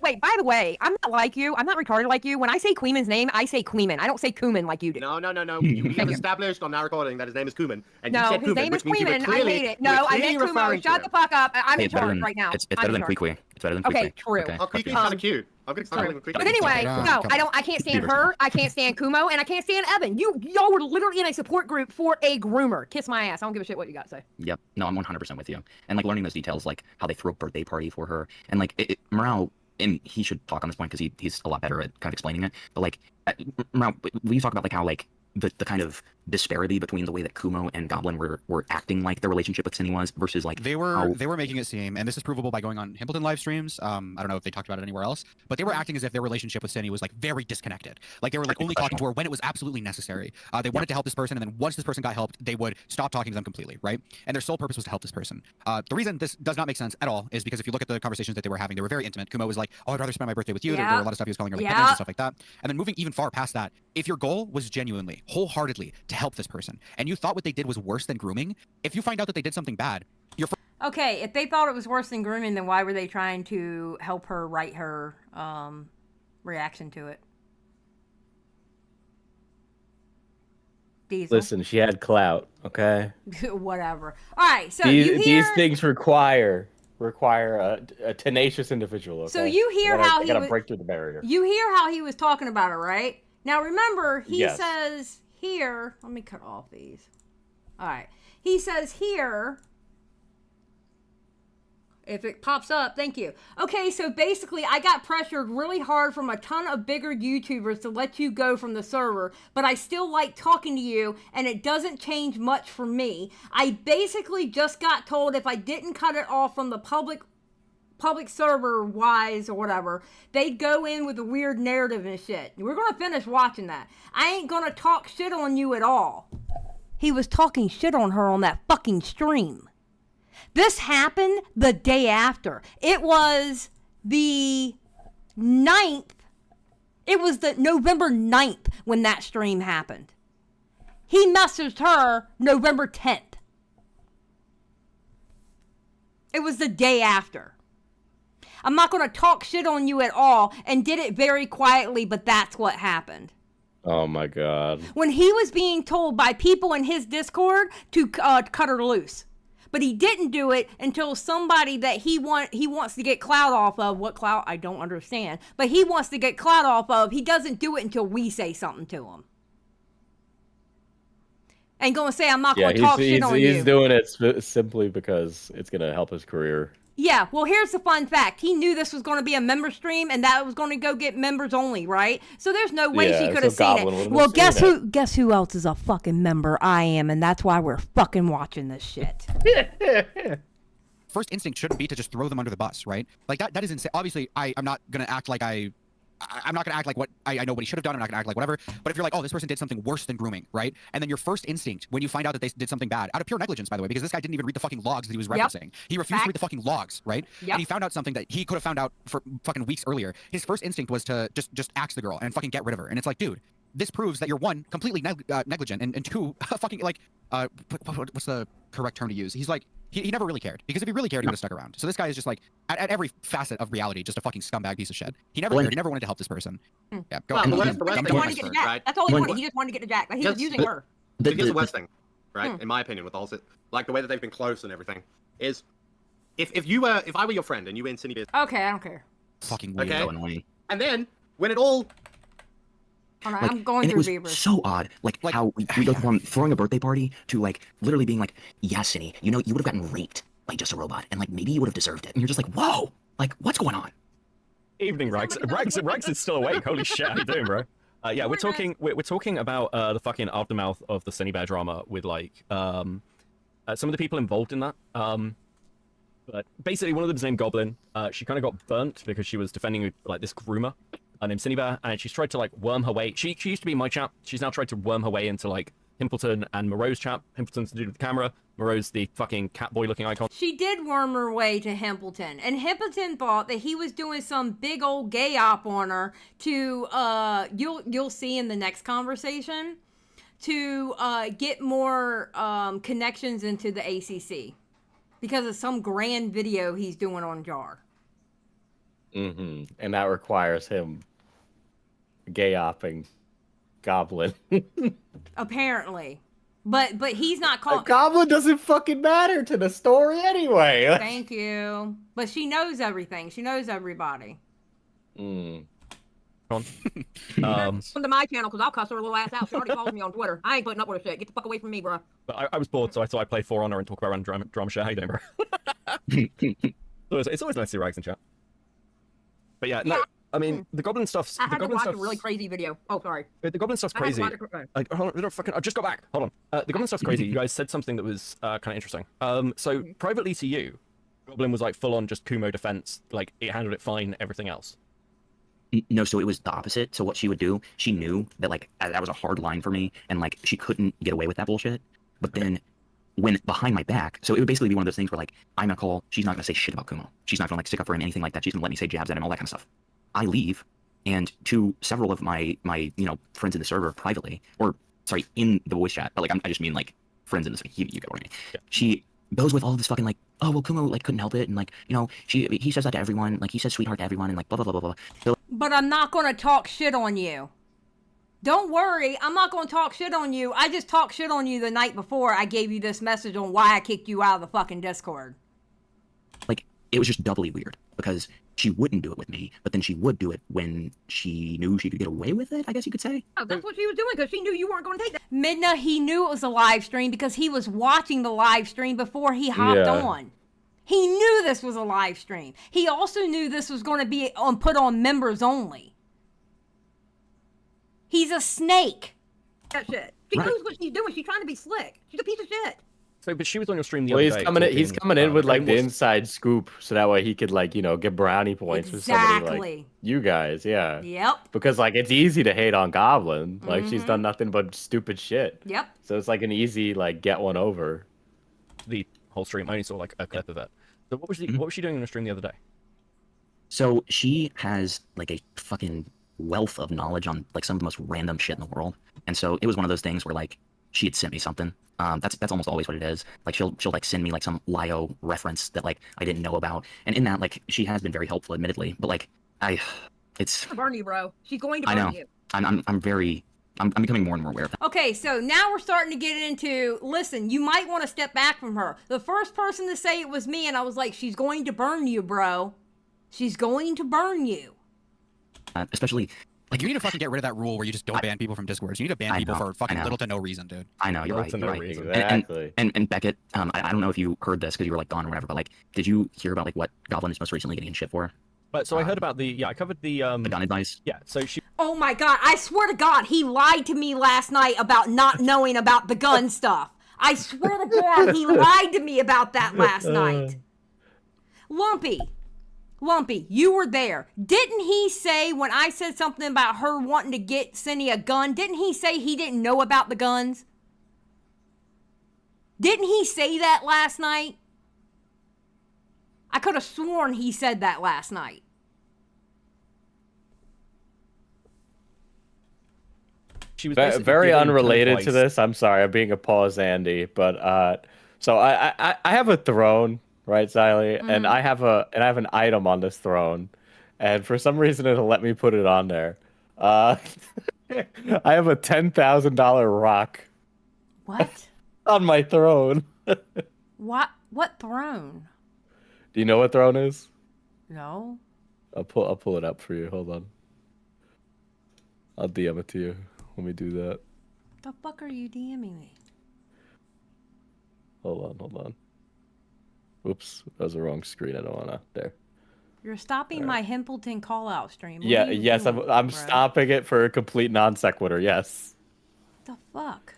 Wait, by the way, I'm not like you. I'm not retarded like you. When I say Queeman's name, I say Queeman. I don't say Kuman like you do. No. We have established on our recording that his name is Kuman. And No, you said his Kuman, name is which means you were Queeman. I clearly, hate it. No, I meant Kumo. referring to Shut him. the fuck up. I'm in It's better charge than right now. it's better than Queequeg. It's better than Queequeg. Okay, true. Oh, Queequeg's kind of cute. I'm gonna start calling him Queequeg. But anyway, no, I can't stand her. I can't stand Kumo, and I can't stand Evan. Y'all were literally in a support group for a groomer. Kiss my ass. I don't give a shit what you got to say. Yep. No, I'm 100% with you. And like learning those details, like how they threw a birthday party for her, and like Morale, and he should talk on this point because he's a lot better at kind of explaining it. But like, Morale, will you talk about like how like the kind of disparity between the way that Kumo and Goblin were acting like their relationship with Cinny was versus like they were making it seem, and this is provable by going on Himpleton live streams. I don't know if they talked about it anywhere else, but they were acting as if their relationship with Cinny was like very disconnected. Like they were like only talking to her when it was absolutely necessary. They wanted to help this person, and then once this person got helped, they would stop talking to them completely, right? And their sole purpose was to help this person. The reason this does not make sense at all is because if you look at the conversations that they were having, they were very intimate. Kumo was like, "Oh, I'd rather spend my birthday with you." There were a lot of stuff he was calling her like and stuff like that. And then moving even far past that, if your goal was genuinely, wholeheartedly to help this person, and you thought what they did was worse than grooming, if you find out that they did something bad, you're okay, if they thought it was worse than grooming, then why were they trying to help her write her reaction to it. Diesel. Listen, she had clout, okay? Whatever. All right, so these things require a tenacious individual, okay? So you hear how he gotta break through the barrier. You hear how he was talking about it, right? Now remember, he Yes. says here, let me cut off these. All right. He says here, if it pops up, thank you. Okay, so basically I got pressured really hard from a ton of bigger YouTubers to let you go from the server, but I still like talking to you and it doesn't change much for me. I basically just got told if I didn't cut it off from the public server wise or whatever, they'd go in with a weird narrative and shit. We're gonna finish watching that. I ain't gonna talk shit on you at all. He was talking shit on her on that fucking stream. This happened the day after. It was the 9th. It was the November 9th when that stream happened. He messaged her November 10th. It was the day after. I'm not going to talk shit on you at all, and did it very quietly, but that's what happened. Oh my god. When he was being told by people in his Discord to cut her loose. But he didn't do it until somebody that he wants to get clout off of. What clout? I don't understand. But he wants to get clout off of. He doesn't do it until we say something to him. And going to say, I'm not going to talk shit on you. He's doing it simply because it's going to help his career. Yeah, well, here's the fun fact. He knew this was going to be a member stream, and that it was going to go get members only, right? So there's no way she could have seen it. Well, guess who else is a fucking member? I am, and that's why we're fucking watching this shit. First instinct shouldn't be to just throw them under the bus, right? Like that is insane. Obviously, I'm not gonna act like I'm not going to act like what I know what he should have done. I'm not going to act like whatever. But if you're like, oh, this person did something worse than grooming, right? And then your first instinct when you find out that they did something bad, out of pure negligence, by the way, because this guy didn't even read the fucking logs that he was referencing. He refused to read the fucking logs, right? And he found out something that he could have found out for fucking weeks earlier. His first instinct was to just axe the girl and fucking get rid of her. And it's like, dude, this proves that you're one, completely negligent, and two, fucking like, what's the correct term to use? He's like, he never really cared, because if he really cared, he would have stuck around. So this guy is just like, at every facet of reality, just a fucking scumbag piece of shit. He never cared. He never wanted to help this person. Yeah, go well, ahead. the rest He wanted to get the jack. right? That's all he wanted. He just wanted to get the jack. Like, he was using her. Here's the worst thing, right? In my opinion, with all this, like the way that they've been close and everything, is if I were your friend and you were in Synnibear. Okay, I don't care. Fucking okay. Weirdo. And then when it all. All right, Like, I'm going and through it was Beavers. so odd, like how we go from throwing a birthday party to like literally being like, yeah, Cinny, you know, you would have gotten raped by just a robot, and like maybe you would have deserved it. And you're just like, whoa, like what's going on? Evening, Rags. Rags is still awake. Holy shit, how you doing, bro? Yeah, we're talking about the fucking aftermath of the Synnibear drama with like some of the people involved in that. But basically, one of them is named Goblin. She kind of got burnt because she was defending like this groomer named Synnibear, and she's tried to like worm her way. She used to be my chat. She's now tried to worm her way into like Himpleton and Moreau's chat. Himpleton's the dude with the camera. Moreau's the fucking catboy looking icon. She did worm her way to Himpleton, and Himpleton thought that he was doing some big old gay op on her to you'll see in the next conversation, to get more connections into the ACC because of some grand video he's doing on Jar. Mm-hmm. And that requires him gay-opping Goblin. Apparently. But he's not called. Goblin doesn't fucking matter to the story anyway. Thank you. But she knows everything. She knows everybody. Mm. Come to my channel, because I'll cuss her little ass out. She already follows me on Twitter. I ain't putting up with her shit. Get the fuck away from me, bro. But I was bored, so I thought I'd play For Honor and talk about random drama shit. How you doing, bro? It's always nice to see Rags in chat. But yeah, no, I mean, the Goblin stuff's... I had to watch a really crazy video. Oh, sorry. The Goblin stuff's crazy. Hold on, I just got back. Hold on. The Goblin stuff's crazy. You guys said something that was kind of interesting. So, privately to you, Goblin was like full-on just Kumo defense. Like, it handled it fine, everything else. No, so it was the opposite. So what she would do, she knew that like that was a hard line for me, and like she couldn't get away with that bullshit. But then, when behind my back, so it would basically be one of those things where like I'm gonna call, she's not gonna say shit about Kumo. She's not gonna like stick up for him, anything like that. She's gonna let me say jabs at him, all that kind of stuff. I leave, and to several of my friends in the server privately, or sorry, in the voice chat, but like I just mean like friends in the server. You get what I mean? Yeah. She goes with all of this fucking like, oh well, Kumo like couldn't help it, and like he says that to everyone, like he says sweetheart to everyone, and like blah blah blah blah blah. So But I'm not going to talk shit on you. Don't worry, I'm not going to talk shit on you. I just talked shit on you the night before I gave you this message on why I kicked you out of the fucking Discord. Like, it was just doubly weird because she wouldn't do it with me, but then she would do it when she knew she could get away with it, I guess you could say. Oh, that's what she was doing because she knew you weren't going to take that. Midna, he knew it was a live stream because he was watching the live stream before he hopped on. He knew this was a live stream. He also knew this was going to be put on members only. He's a snake. That shit. She knows what she's doing. She's trying to be slick. She's a piece of shit. So, but she was on your stream the other day. He's coming in with like the inside scoop, so that way he could like get brownie points for somebody like you guys. Yeah. Yep. Because like it's easy to hate on Goblin. Like she's done nothing but stupid shit. Yep. So it's like an easy like get one over. The whole stream. I only saw like a clip of it. So what was she doing on the stream the other day? So she has like a fucking wealth of knowledge on like some of the most random shit in the world, and so it was one of those things where like she had sent me something. That's almost always what it is. Like she'll like send me like some Lio reference that like I didn't know about, and in that like she has been very helpful, admittedly, but like it's burn you, bro. She's going to burn you. I'm becoming more and more aware of that. Okay, so now we're starting to get into, listen, you might want to step back from her. The first person to say it was me, and I was like, she's going to burn you, bro. She's going to burn you. Especially, like, you need to fucking get rid of that rule where you just don't ban people from Discord. You need to ban people for fucking little to no reason, dude. I know, you're right. No You're right. reason. Exactly. And Beckett, I don't know if you heard this because you were like gone or whatever, but like, did you hear about like what Goblin is most recently getting in shit for? But so I heard about I covered the gun advice. Yeah, so she. Oh my god! I swear to God, he lied to me last night about not knowing about the gun stuff. I swear to God, he lied to me about that last night. Lumpy, you were there. Didn't he say when I said something about her wanting to get Cindy a gun, didn't he say he didn't know about the guns? Didn't he say that last night? I could have sworn he said that last night. She was very unrelated to this. I'm sorry, I'm being a pause, Andy, but so I have a throne. Right, Xylie? And I have an item on this throne, and for some reason it'll let me put it on there. I have a $10,000 rock. What? On my throne. What throne? Do you know what throne is? No. I'll pull it up for you. Hold on. I'll DM it to you. Let me do that. The fuck are you DMing me? Hold on. Oops, that was the wrong screen. I don't wanna. There. You're stopping my Himpleton call-out stream. Yes, I'm stopping it for a complete non sequitur. Yes. The fuck?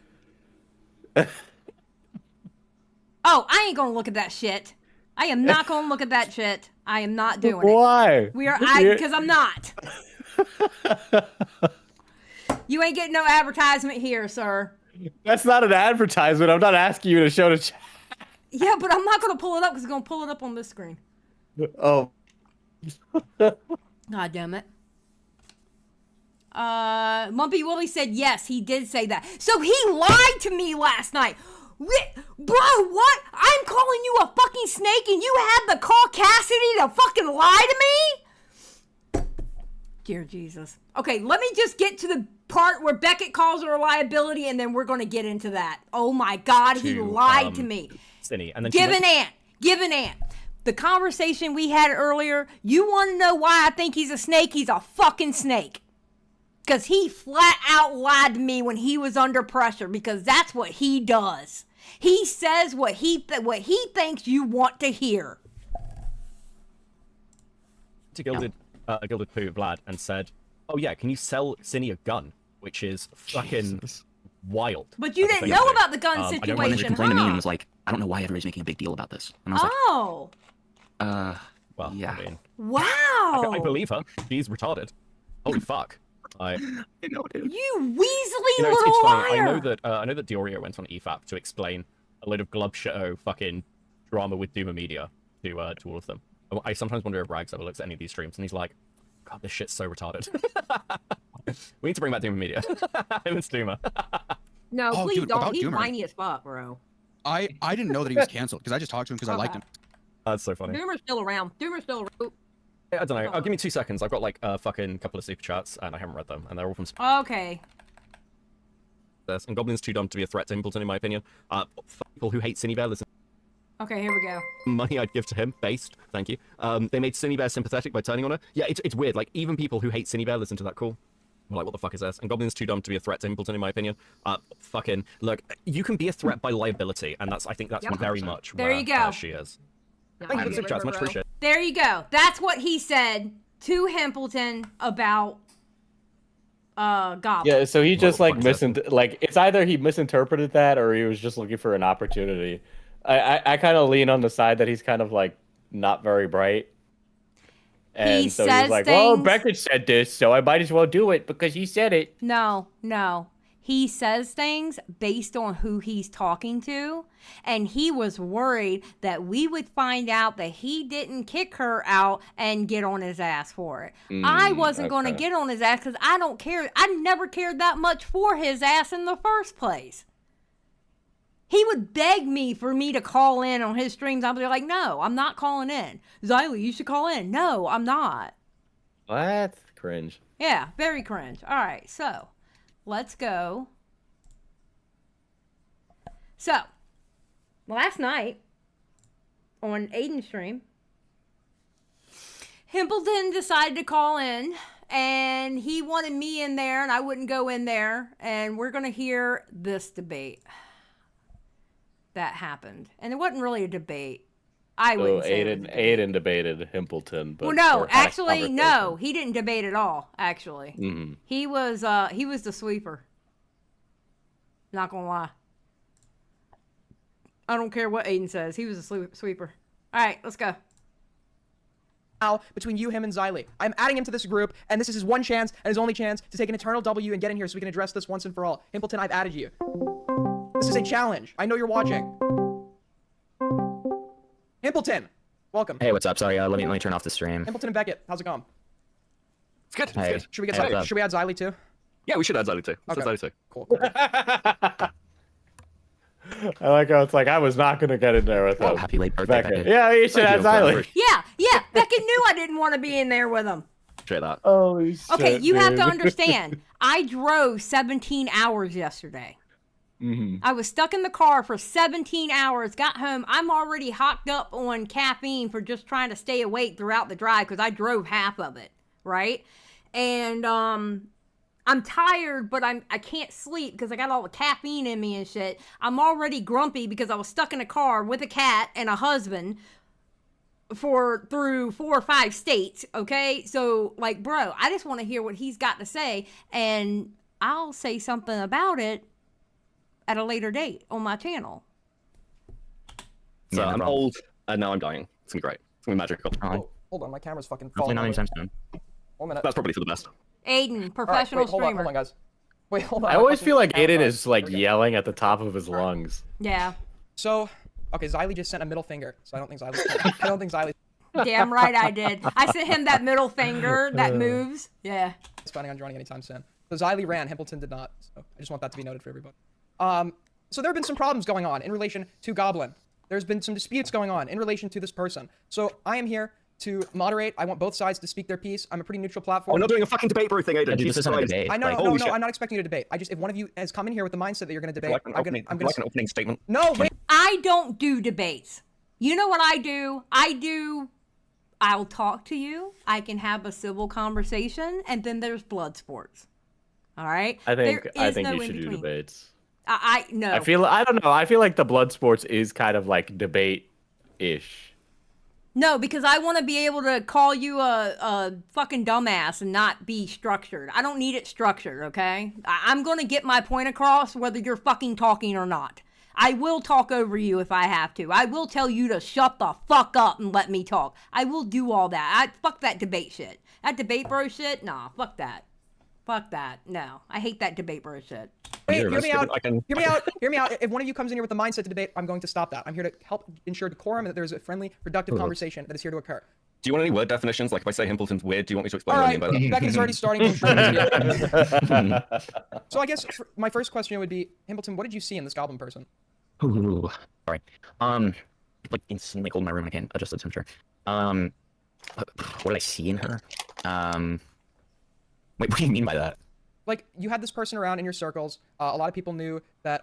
Oh, I ain't gonna look at that shit. I am not gonna look at that shit. I am not doing it. Why? Because I'm not. You ain't getting no advertisement here, sir. That's not an advertisement. I'm not asking you to show the chat. Yeah, but I'm not going to pull it up because it's going to pull it up on this screen. Oh. God damn it. Lumpy Willie said yes, he did say that. So he lied to me last night. Bro, what? I'm calling you a fucking snake and you had the caucasity to fucking lie to me? Dear Jesus. Okay, let me just get to the part where Beckett calls her a liability and then we're going to get into that. Oh my God, he lied to me. And then Give an ant. The conversation we had earlier, you want to know why I think he's a snake? He's a fucking snake. Because he flat out lied to me when he was under pressure, because that's what he does. He says what he thinks you want to hear. To Gilded Poo, Vlad, and said, oh yeah, can you sell Cinny a gun? Which is fucking wild. But you didn't know about the gun situation, She complained to me and was like, I don't know why everybody's making a big deal about this. And I was well, yeah. I mean, wow. I believe her. She's retarded. Holy fuck. I know, dude. You weaselly it's little funny. liar. I know that Diorio went on EFAP to explain a load of glub shit fucking drama with Duma Media to all of them. I sometimes wonder if Rags ever looks at any of these streams and he's like, God, this shit's so retarded. We need to bring back Duma Media. Him and Stuma. No, Oh, please dude, don't. about He's Doomer. whiny as fuck, bro. I didn't know that he was canceled because I just talked to him because I liked him. That's so funny. Doomer's still around. I don't know. Give me 2 seconds. I've got like a fucking couple of super chats, and I haven't read them, and they're all from. Okay. And Goblin's too dumb to be a threat to Himpleton, in my opinion. People who hate Synnibear, listen. Okay, here we go. Money I'd give to him, based. Thank you. They made Synnibear sympathetic by turning on her. Yeah, it's weird. Like even people who hate Synnibear listen to that call. We're like, what the fuck is this? And Goblin's too dumb to be a threat to Himpleton, in my opinion. Fucking look, you can be a threat by liability, and I think that's very much there where you go. She is. Thank you for the super chats, much appreciated. There you go. That's what he said to Himpleton about Goblin. Yeah, so he just like it's either he misinterpreted that or he was just looking for an opportunity. I kind of lean on the side that he's kind of like not very bright. And so he was like, well, Beckett said this, so I might as well do it because he said it. No. He says things based on who he's talking to, and he was worried that we would find out that he didn't kick her out and get on his ass for it. I wasn't going to get on his ass because I don't care. I never cared that much for his ass in the first place. He would beg me for me to call in on his streams. I'd be like, no, I'm not calling in. Xylie, you should call in. No, I'm not. What? Cringe. Yeah, very cringe. All right, so let's go. So, last night on Aiden's stream, Himpleton decided to call in, and he wanted me in there, and I wouldn't go in there, and we're going to hear this debate that happened. And it wasn't really a debate. I wouldn't say Aiden debated Himpleton, but well, no, actually, no, he didn't debate at all. Actually, he was the sweeper. Not gonna lie, I don't care what Aiden says. He was a sweeper. All right, let's go. Now, between you, him, and Xylie, I'm adding him to this group, and this is his one chance and his only chance to take an eternal W and get in here so we can address this once and for all. Himpleton, I've added you. This is a challenge. I know you're watching. Himpleton, welcome. Hey, what's up? Sorry, let me turn off the stream. Himpleton and Beckett, how's it going? It's good. Hey. It's good. Should we get should we add Xylie too? Yeah, we should add Xylie too. Let's add Xylie too. Cool. I like how it's like I was not gonna get in there with him. Happy late birthday, Beckett. Yeah, you should add Xylie. Yeah, Beckett knew I didn't want to be in there with him. Straight that. Holy shit, okay, you have to dude. understand. I drove 17 hours yesterday. I was stuck in the car for 17 hours, got home. I'm already hocked up on caffeine for just trying to stay awake throughout the drive because I drove half of it, right? And I'm tired, but I can't sleep because I got all the caffeine in me and shit. I'm already grumpy because I was stuck in a car with a cat and a husband through 4 or 5 states, okay? So, like, bro, I just want to hear what he's got to say, and I'll say something about it at a later date on my channel. So I'm old, and now I'm dying. It's gonna be great. It's gonna be magical. Oh, hold on, my camera's fucking Hopefully falling. not anytime soon. 1 minute. That's probably for the best. Aiden, professional hold streamer. on, guys. Wait, hold on. I always feel like Aiden is like yelling at the top of his lungs. Yeah. So, okay, Xylie just sent a middle finger, so I don't think Xylie. Damn right I did. I sent him that middle finger that moves. Yeah. He's planning on joining anytime soon. So Xylie ran, Himpleton did not. So I just want that to be noted for everybody. So there have been some problems going on in relation to Goblin. There's been some disputes going on in relation to this person. So I am here to moderate. I want both sides to speak their piece. I'm a pretty neutral platform. Oh, not doing a fucking debate, bro thing, Aiden. Dude, this isn't a debate. I know, like, no, I'm not expecting you to debate. If one of you has come in here with the mindset that you're going to debate, I'm going to like an opening statement. No, wait. I don't do debates. You know what I do? I'll talk to you. I can have a civil conversation, and then there's blood sports. All right? I think no you should do debates. No. I don't know. I feel like the blood sports is kind of like debate-ish. No, because I want to be able to call you a fucking dumbass and not be structured. I don't need it structured, okay? I'm going to get my point across whether you're fucking talking or not. I will talk over you if I have to. I will tell you to shut the fuck up and let me talk. I will do all that. Fuck that debate shit. That debate bro shit? Nah, fuck that. Fuck that. No. I hate that debate bro shit. Wait, hear me out. Hear me out. If one of you comes in here with the mindset to debate, I'm going to stop that. I'm here to help ensure decorum and that there's a friendly, productive conversation that is here to occur. Do you want any word definitions? Like if I say Himpleton's weird, do you want me to explain all what right, I mean by that? Becky's already starting to So I guess my first question would be, Himpleton, what did you see in this goblin person? Ooh, sorry. Like instantly cold in my room. I can't adjust the temperature. what did I see in her? Wait, what do you mean by that? Like, you had this person around in your circles. A lot of people knew that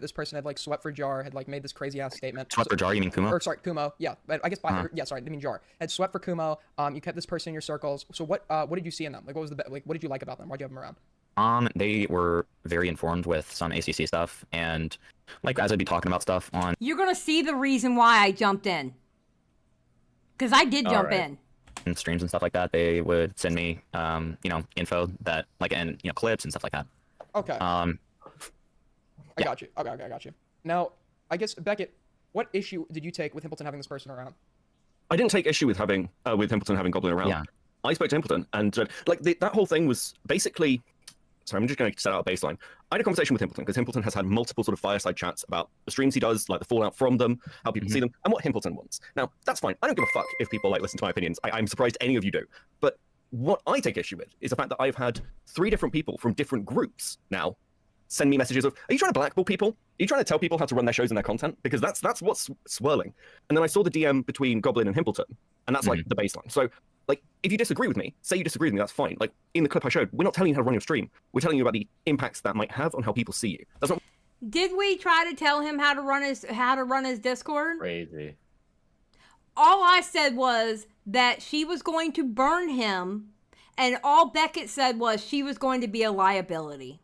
this person had like swept for Jar, had like made this crazy ass statement. Swept for Jar? You mean Kumo? Or sorry, Kumo. Yeah, I guess yeah, sorry, I didn't mean Jar. Had swept for Kumo. You kept this person in your circles. So what did you see in them? Like, what was what did you like about them? Why'd you have them around? They were very informed with some ACC stuff, and like as I'd be talking about stuff on. You're gonna see the reason why I jumped in. Because I did jump in. Streams and stuff like that, they would send me, info that like and clips and stuff like that. Okay. Yeah. I got you. Okay, I got you. Now, I guess Beckett, what issue did you take with Himpleton having this person around? I didn't take issue with Himpleton having Goblin around. Yeah. I spoke to Himpleton, and that whole thing was basically. Sorry, I'm just going to set out a baseline. I had a conversation with Himpleton because Himpleton has had multiple sort of fireside chats about the streams he does, like the fallout from them, how people see them, and what Himpleton wants. Now, that's fine. I don't give a fuck if people listen to my opinions. I'm surprised any of you do. But what I take issue with is the fact that I've had 3 different people from different groups now send me messages of, are you trying to blackball people? Are you trying to tell people how to run their shows and their content? Because that's what's swirling. And then I saw the DM between Goblin and Himpleton, and that's like the baseline. So like, if you disagree with me, say you disagree with me, that's fine. Like, in the clip I showed, we're not telling you how to run your stream. We're telling you about the impacts that might have on how people see you. That's not. Did we try to tell him how to run his Discord? Crazy. All I said was that she was going to burn him, and all Beckett said was she was going to be a liability.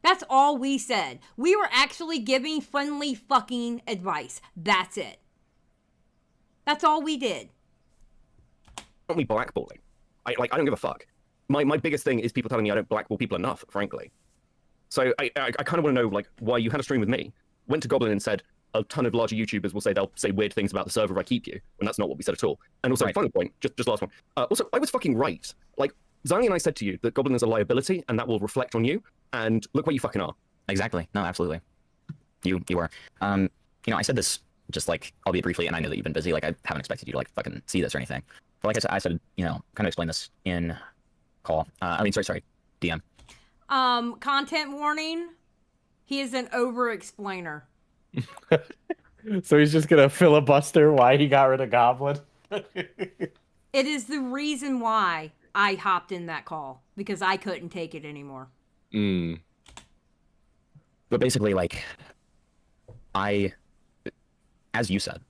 That's all we said. We were actually giving friendly fucking advice. That's it. That's all we did. Not me blackballing. I don't give a fuck. My biggest thing is people telling me I don't blackball people enough, frankly. So I kind of want to know like why you had a stream with me, went to Goblin and said a ton of larger YouTubers will say they'll say weird things about the server if I keep you, and that's not what we said at all. And also, final point, just last one. Also, I was fucking right. Like Xylie and I said to you that Goblin is a liability, and that will reflect on you. And look where you fucking are. Exactly. No, absolutely. You are. I said this just like albeit briefly, and I know that you've been busy. Like I haven't expected you to like fucking see this or anything. But like I said, kind of explain this in call. Sorry, DM. Content warning. He is an over-explainer. So he's just gonna filibuster why he got rid of Goblin. It is the reason why I hopped in that call because I couldn't take it anymore. But basically, like, as you said,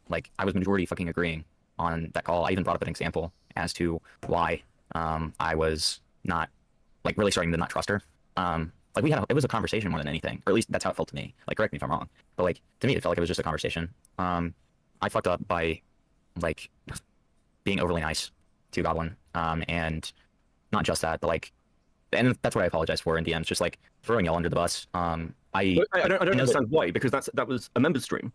like I was majority fucking agreeing on that call. I even brought up an example as to why I was not like really starting to not trust her. Like it was a conversation more than anything, or at least that's how it felt to me. Like, correct me if I'm wrong, but like to me, it felt like it was just a conversation. I fucked up by like being overly nice to Goblin, and not just that, but like, and that's what I apologize for in DMs, just like throwing y'all under the bus. I don't understand why, because that was a member stream.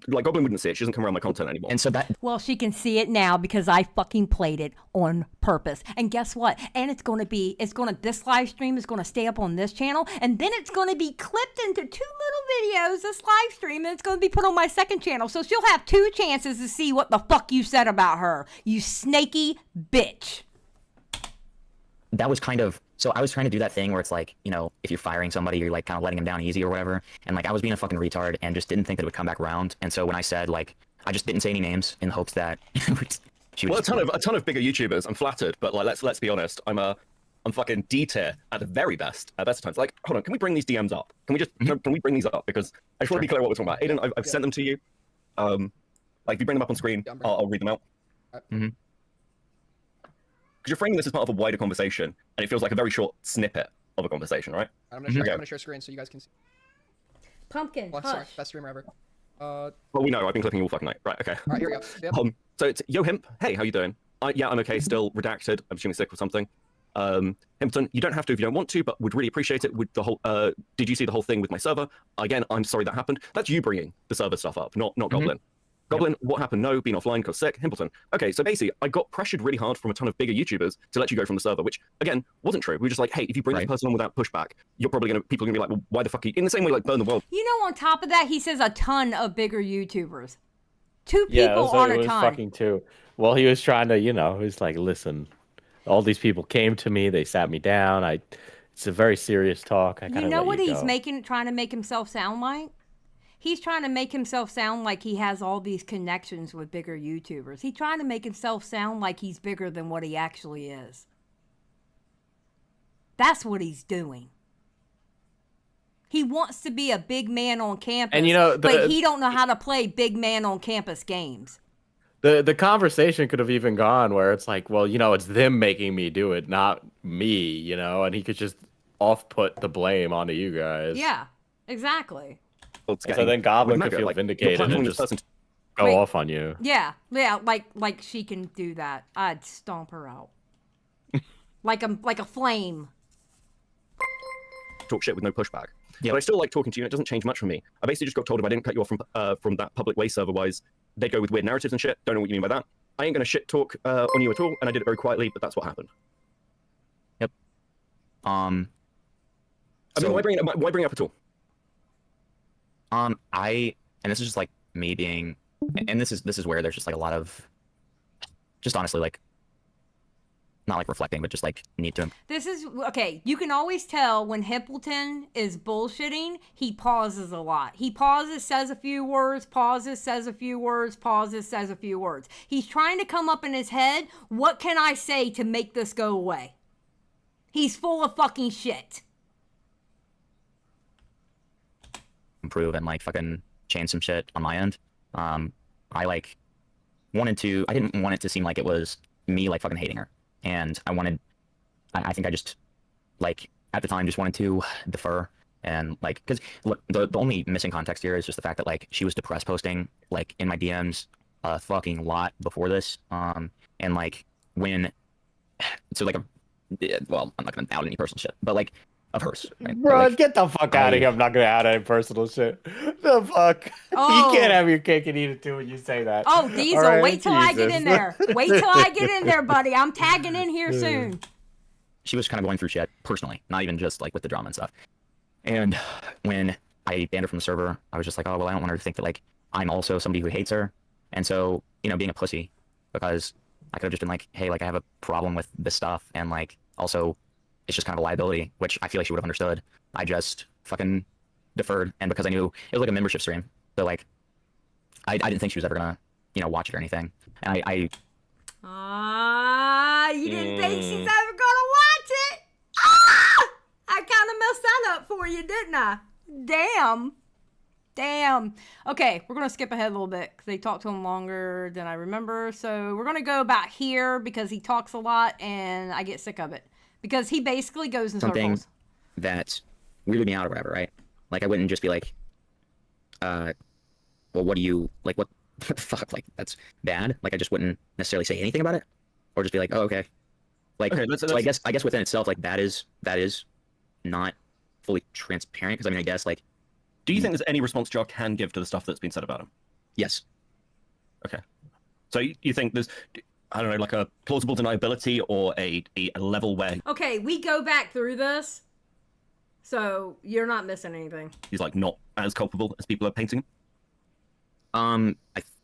Like Goblin wouldn't see it. She doesn't come around my content anymore. And so that. Well, she can see it now because I fucking played it on purpose. And guess what? And this live stream is gonna stay up on this channel, and then it's gonna be clipped into 2 little videos. This live stream, and it's gonna be put on my second channel. So she'll have 2 chances to see what the fuck you said about her. You snaky bitch. That was kind of. So I was trying to do that thing where it's like, if you're firing somebody, you're like kind of letting them down easy or whatever. And like I was being a fucking retard and just didn't think that it would come back around. And so when I said like, I just didn't say any names in hopes that she would. Well, a ton of bigger YouTubers. I'm flattered, but like let's be honest. I'm fucking D tier at the very best. At best of times. Like, hold on, can we bring these DMs up? Can we just can we bring these up? Because I just want to be clear what we're talking about. Aiden, I've sent them to you. Like if you bring them up on screen, I'll read them out. Because you're framing this as part of a wider conversation, and it feels like a very short snippet of a conversation, right? I'm gonna share screen so you guys can see. Pumpkin. Well, sorry, best streamer ever. Well, we know. I've been clipping you all fucking night. Right. Okay. All right, here we go. Yep. So it's Yo Himp. Hey, how you doing? Yeah, I'm okay. Still redacted. I'm assuming sick or something. Himpleton, you don't have to if you don't want to, but would really appreciate it. With the whole, did you see the whole thing with my server? Again, I'm sorry that happened. That's you bringing the server stuff up, not Goblin. Goblin, what happened? No, been offline, got sick. Himpleton. Okay, so basically, I got pressured really hard from a ton of bigger YouTubers to let you go from the server, which, again, wasn't true. We were just like, hey, if you bring this person on without pushback, people are going to be like, well, why the fuck are you? In the same way, like, burn the world. On top of that, he says a ton of bigger YouTubers. 2 people on a ton. Fucking 2. Well, he was trying to, he was like, listen, all these people came to me, they sat me down. It's a very serious talk. I gotta let what you he's go. trying to make himself sound like? He's trying to make himself sound like he has all these connections with bigger YouTubers. He's trying to make himself sound like he's bigger than what he actually is. That's what he's doing. He wants to be a big man on campus, and but he don't know how to play big man on campus games. The conversation could have even gone where it's like, well, it's them making me do it, not me, and he could just put the blame onto you guys. Yeah, exactly. So then Goblin could feel vindicated and just go off on you. Yeah, like she can do that. I'd stomp her out. like a flame. Talk shit with no pushback. Yeah, but I still like talking to you, and it doesn't change much for me. I basically just got told if I didn't cut you off from that public way server-wise, they'd go with weird narratives and shit. Don't know what you mean by that. I ain't gonna shit talk on you at all, and I did it very quietly, but that's what happened. Yep. I mean, why bring it up at all? And this is just like me being, and this is where there's just like a lot of, just honestly like, not like reflecting, but just like need to. This is okay. You can always tell when Himpleton is bullshitting. He pauses a lot. He pauses, says a few words, pauses, says a few words, pauses, says a few words. He's trying to come up in his head. What can I say to make this go away? He's full of fucking shit. Improve and like fucking change some shit on my end. I like I didn't want it to seem like it was me like fucking hating her. And I think I just, like, at the time just wanted to defer and, like, because, look, the only missing context here is just the fact that, like, she was depressed posting, like, in my DMs a fucking lot before this. And, like, so, like, well, I'm not going to out any personal shit, but, like, of hers. Right? Bro, like, get the fuck out of here. I'm not going to out any personal shit. The fuck? Oh. You can't have your cake and eat it too when you say that. Oh, Diesel, right, wait till I get in there. Wait till I get in there, buddy. I'm tagging in here soon. She was kind of going through shit personally, not even just, like, with the drama and stuff. And when I banned her from the server, I was just like, oh, well, I don't want her to think that, like, I'm also somebody who hates her. And so, being a pussy, because I could have just been like, hey, like, I have a problem with this stuff, and, like, also, it's just kind of a liability, which I feel like she would have understood. I just fucking deferred, and because I knew it was like a membership stream, so like I didn't think she was ever gonna watch it or anything, and you didn't think she's ever gonna watch it? I kind of messed that up for you, didn't I? Damn. Okay, we're gonna skip ahead a little bit because they talked to him longer than I remember, so we're gonna go about here because he talks a lot and I get sick of it. Because he basically goes in something circles. That weirded me out or whatever, right? Like, I wouldn't just be like, well, what do you, like, what the fuck? Like, that's bad. Like, I just wouldn't necessarily say anything about it. Or just be like, oh, okay. Like, okay, so I guess within itself, like, that is not fully transparent. Because, I mean, I guess, like... Do you think there's any response Jar can give to the stuff that's been said about him? Yes. Okay. So you think there's... I don't know, like a plausible deniability or a level where... Okay, we go back through this, so you're not missing anything. He's, like, not as culpable as people are painting him? I'm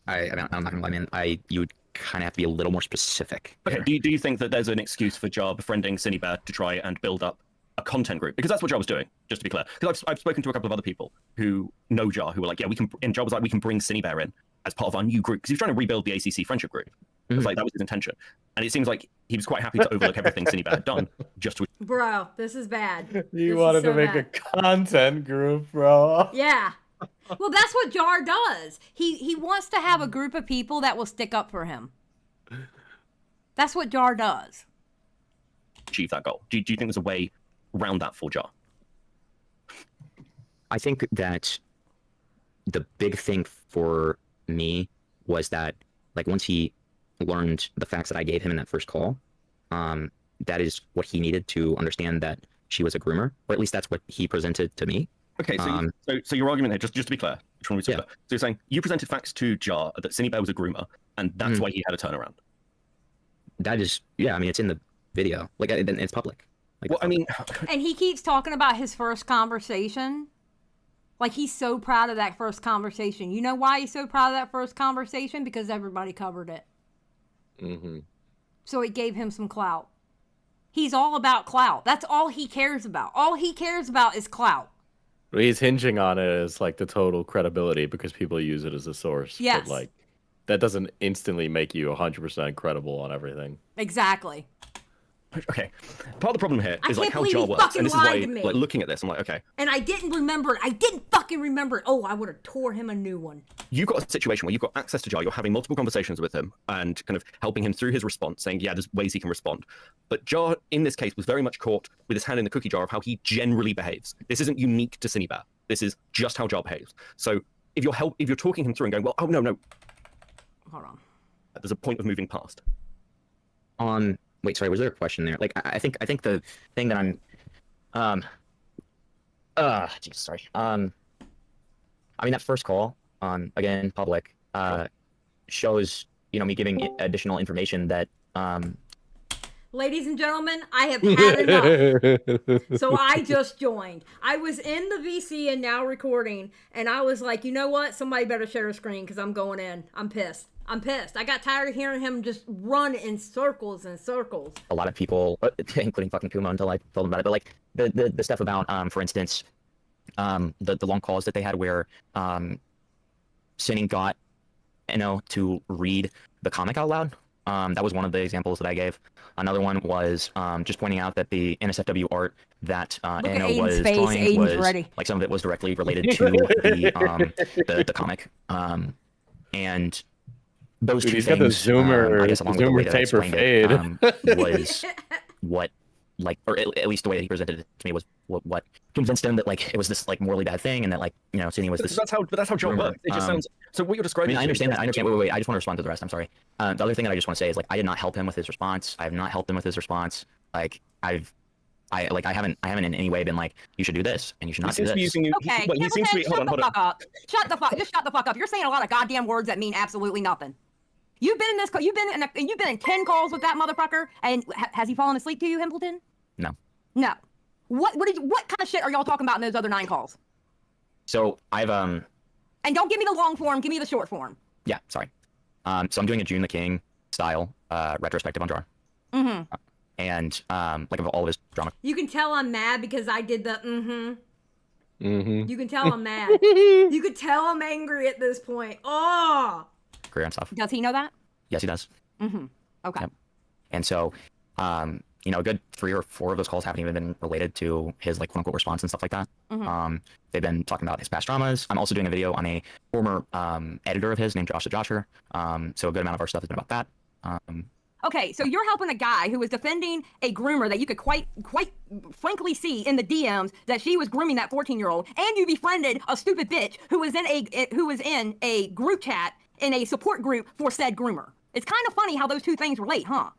not gonna lie, man. You would kind of have to be a little more specific. Okay, do you think that there's an excuse for Jar befriending Synnibear to try and build up a content group? Because that's what Jar was doing, just to be clear. Because I've spoken to a couple of other people who know Jar, who were like, yeah, Jar was like, we can bring Synnibear in as part of our new group. Because he was trying to rebuild the ACC friendship group. It's like that was his intention, and it seems like he was quite happy to overlook everything Synnibear had done just to. Bro, this is bad. You wanted to make a content group, bro. Yeah. Well, that's what Jar does. He wants to have a group of people that will stick up for him. That's what Jar does. Achieve that goal. Do you think there's a way around that for Jar? I think that the big thing for me was that, like, once he learned the facts that I gave him in that first call, that is what he needed to understand that she was a groomer, or at least that's what he presented to me. Okay, so your argument here, just to be clear, so you're saying you presented facts to Jar that Synnibear was a groomer, and that's why he had a turnaround. That is, yeah, I mean, it's in the video, like, it's public. Like, well, I mean, and he keeps talking about his first conversation. Like, he's so proud of that first conversation. You know why he's so proud of that first conversation? Because everybody covered it. Mm-hmm. So it gave him some clout. He's all about clout. That's all he cares about. All he cares about is clout. He's hinging on it as like the total credibility because people use it as a source. Yes. But like that doesn't instantly make you 100% credible on everything. Exactly. Okay. Part of the problem here I is like can't how believe jar he works, fucking and this is why, lied to me. like, looking at this, I'm like, okay, And I didn't remember it. I didn't fucking remember it. Oh, I would have tore him a new one. you've got a situation where you've got access to Jar, you're having multiple conversations with him and kind of helping him through his response, saying, yeah, there's ways he can respond. But Jar, in this case, was very much caught with his hand in the cookie jar of how he generally behaves. This isn't unique to Synnibear. This is just how Jar behaves. So if you're talking him through and going, well, oh no, hold on, there's a point of moving past. Wait, sorry, was there a question there? Like, I think the thing that I'm, Jesus, sorry. I mean, that first call, again, public, shows, me giving additional information that, ladies and gentlemen, I have had enough. So I just joined. I was in the VC and now recording, and I was like, you know what? Somebody better share a screen because I'm going in. I'm pissed. I got tired of hearing him just run in circles and circles. a lot of people, including fucking Kumo until I told them about it, but like the stuff about, for instance, the long calls that they had where Sinning got to read the comic out loud. That was one of the examples that I gave. Another one was just pointing out that the NSFW art that Anno was drawing was like some of it was directly related to the comic, and those two He's things, got the zoomer, I guess along with the way that I taper explained fade. it, was what, like, or at least the way that he presented it to me was what convinced him that like it was this like morally bad thing, and that like Sidney was this. That's how Jar works. It just sounds. So what you're describing. I understand that. I understand. Wait. I just want to respond to the rest. I'm sorry. The other thing that I just want to say is like I did not help him with his response. I have not helped him with his response. Like I haven't in any way been like, you should do this and you should not do this. Okay, he seems to be. Hold on. fuck up. Shut the fuck up. You're saying a lot of goddamn words that mean absolutely nothing. You've been in this. You've been in 10 calls with that motherfucker, and has he fallen asleep to you, Himpleton? No. No. What kind of shit are y'all talking about in those other 9 calls? So I've And don't give me the long form. Give me the short form. Yeah, sorry. So I'm doing a June the King style retrospective on Jar. Mm-hmm. And like of all of his drama. You can tell I'm mad because I did the Mm-hmm. You can tell I'm mad. You could tell I'm angry at this point. Oh. Career and stuff. Does he know that? Yes, he does. Mm-hmm. Okay. Yep. And so, a good 3 or 4 of those calls haven't even been related to his like quote unquote response and stuff like that. Mm-hmm. They've been talking about his past dramas. I'm also doing a video on a former editor of his named Josh the Josher. So a good amount of our stuff has been about that. Okay, so you're helping a guy who was defending a groomer that you could quite frankly see in the DMs that she was grooming that 14-year-old, and you befriended a stupid bitch who was in a group chat in a support group for said groomer. It's kind of funny how those two things relate, huh?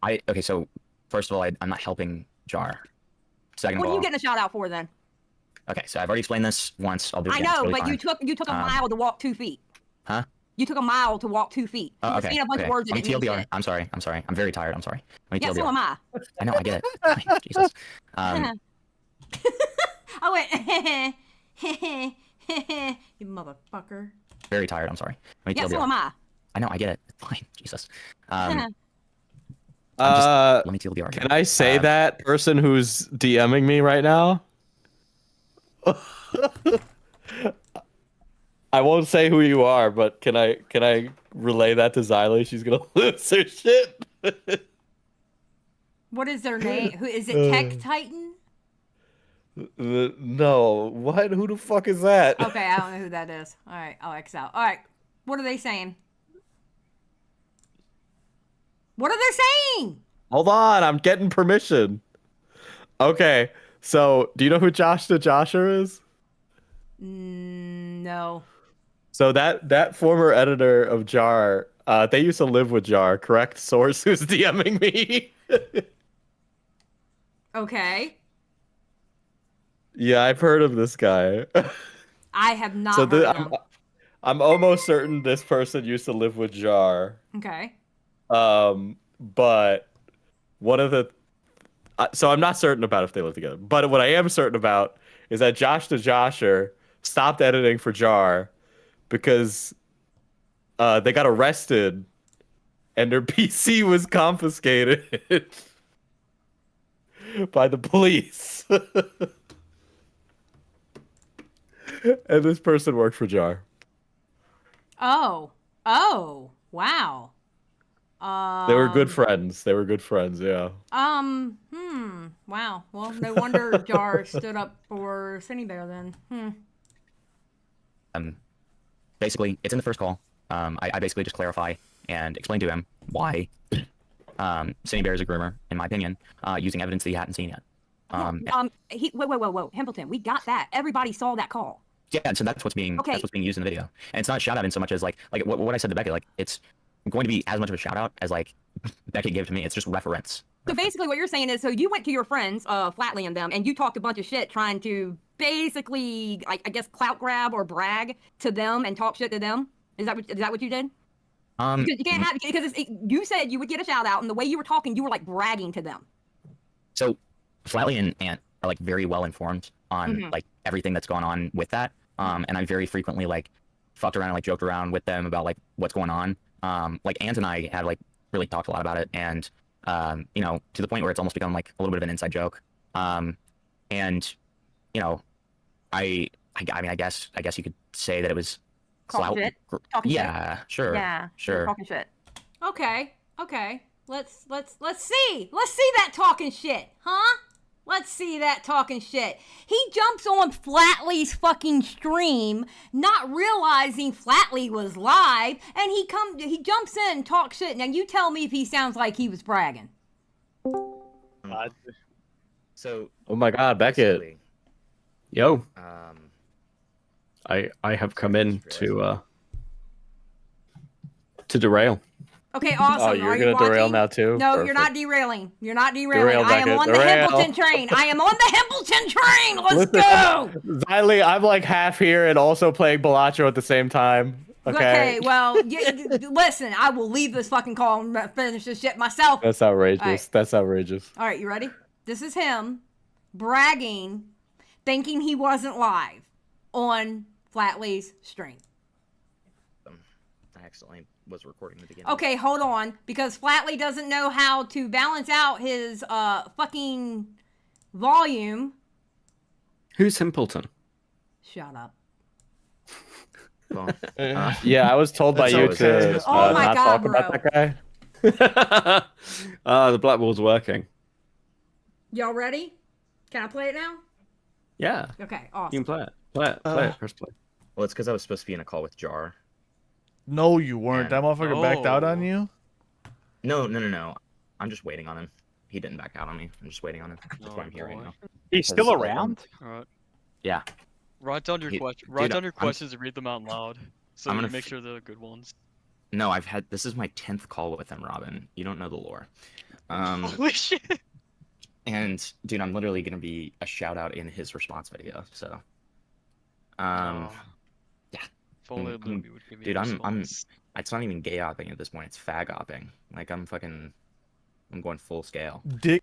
Okay, so first of all, I'm not helping Jar. Second What of are all, you getting a shout out for then? Okay, so I've already explained this once. I'll do it I again. know, It's but totally you took a mile to walk 2 feet. Huh? You took a mile to walk 2 feet. You were Okay. saying a bunch of words that Let me didn't mean TLDR. shit. I'm sorry. I'm very tired. I'm sorry. Let me Yeah, TLDR. so am I. I know. I get it. Fine, Jesus. Oh wait. You motherfucker. Very tired. I'm sorry. Let me Yeah, TLDR. so am I. I know. I get it. Fine. Jesus. Let me TLDR. Can I say that person who's DMing me right now? I won't say who you are, but can I relay that to Xylie? She's gonna lose her shit. What is their name? Who is it? Tech Titan? No. What? Who the fuck is that? Okay, I don't know who that is. All right, I'll X out. All right, what are they saying? What are they saying? Hold on, I'm getting permission. Okay, so do you know who Josh the Josher is? No. So that former editor of Jar, they used to live with Jar, correct? Source who's DMing me. Okay. Yeah, I've heard of this guy. I have not So heard of them. I'm almost certain this person used to live with Jar. Okay. But one of the so I'm not certain about if they live together. But what I am certain about is that Josh the Josher stopped editing for Jar because they got arrested and their PC was confiscated by the police. And this person worked for Jar. Oh, wow. They were good friends. They were good friends, yeah. Wow. Well, no wonder Jar stood up for Synnibear then. Basically, it's in the first call. I basically just clarify and explain to him why Synnibear is a groomer, in my opinion, using evidence that he hadn't seen yet. Whoa, Himpleton, we got that. Everybody saw that call. Yeah, so that's what's being used in the video, and it's not a shout out in so much as like what I said to Beckett. Like it's going to be as much of a shout out as like Beckett gave to me. It's just reference. So basically, what you're saying is, so you went to your friends, Flatley and them, and you talked a bunch of shit, trying to basically, I guess, clout grab or brag to them and talk shit to them. Is that what you did? Because you can't have you said you would get a shout out, and the way you were talking, you were like bragging to them. So Flatley and Ant are like very well informed on like everything that's going on with that. And I very frequently like fucked around and like joked around with them about like what's going on. Like Ant and I had like really talked a lot about it, and you know, to the point where it's almost become like a little bit of an inside joke. And you know, I mean, I guess you could say that it was clout. Talking shit. Sure. Yeah, sure. Talking shit. Okay. Let's see that talking shit, huh? Let's see that talking shit. He jumps on Flatley's fucking stream, not realizing Flatley was live, and he jumps in and talks shit. Now you tell me if he sounds like he was bragging. So. Oh my God, Beckett. Yo. I have come in to derail. Okay, awesome. Oh, you're Are gonna you derail watching? now too? No, Perfect. you're not derailing. You're not derailing. Derail, I am Beckett. on the Derail. Himpleton train. I am on the Himpleton train. Let's Listen, go. Xylie, I'm like half here and also playing Balacho at the same time. Okay. Well, listen, I will leave this fucking call and finish this shit myself. That's outrageous. All right. That's outrageous. All right, you ready? This is him bragging, thinking he wasn't live on Flatley's stream. I accidentally was recording the beginning. Okay, hold on, because Flatley doesn't know how to balance out his fucking volume. Who's Himpleton? Shut up. Well, yeah, I was told by you to Oh my not God, talk bro. about that guy. The blackboard's working. Y'all ready? Can I play it now? Yeah. Okay, awesome. You can play it. Play it. Press play. Well, it's because I was supposed to be in a call with Jar. No, you weren't. That motherfucker backed out on you? No. I'm just waiting on him. He didn't back out on me. I'm just waiting on him. That's why I'm here right now. He's still around? Alright. Yeah. Write down your questions and read them out loud. So I'm you gonna make sure they're good ones. No, this is my 10th call with him, Robin. You don't know the lore. Holy shit. And dude, I'm literally gonna be a shout out in his response video. So, yeah. If only Luby would give me Dude, a I'm. response. It's not even gay opping at this point. It's fag opping. Like I'm going full scale. Dick.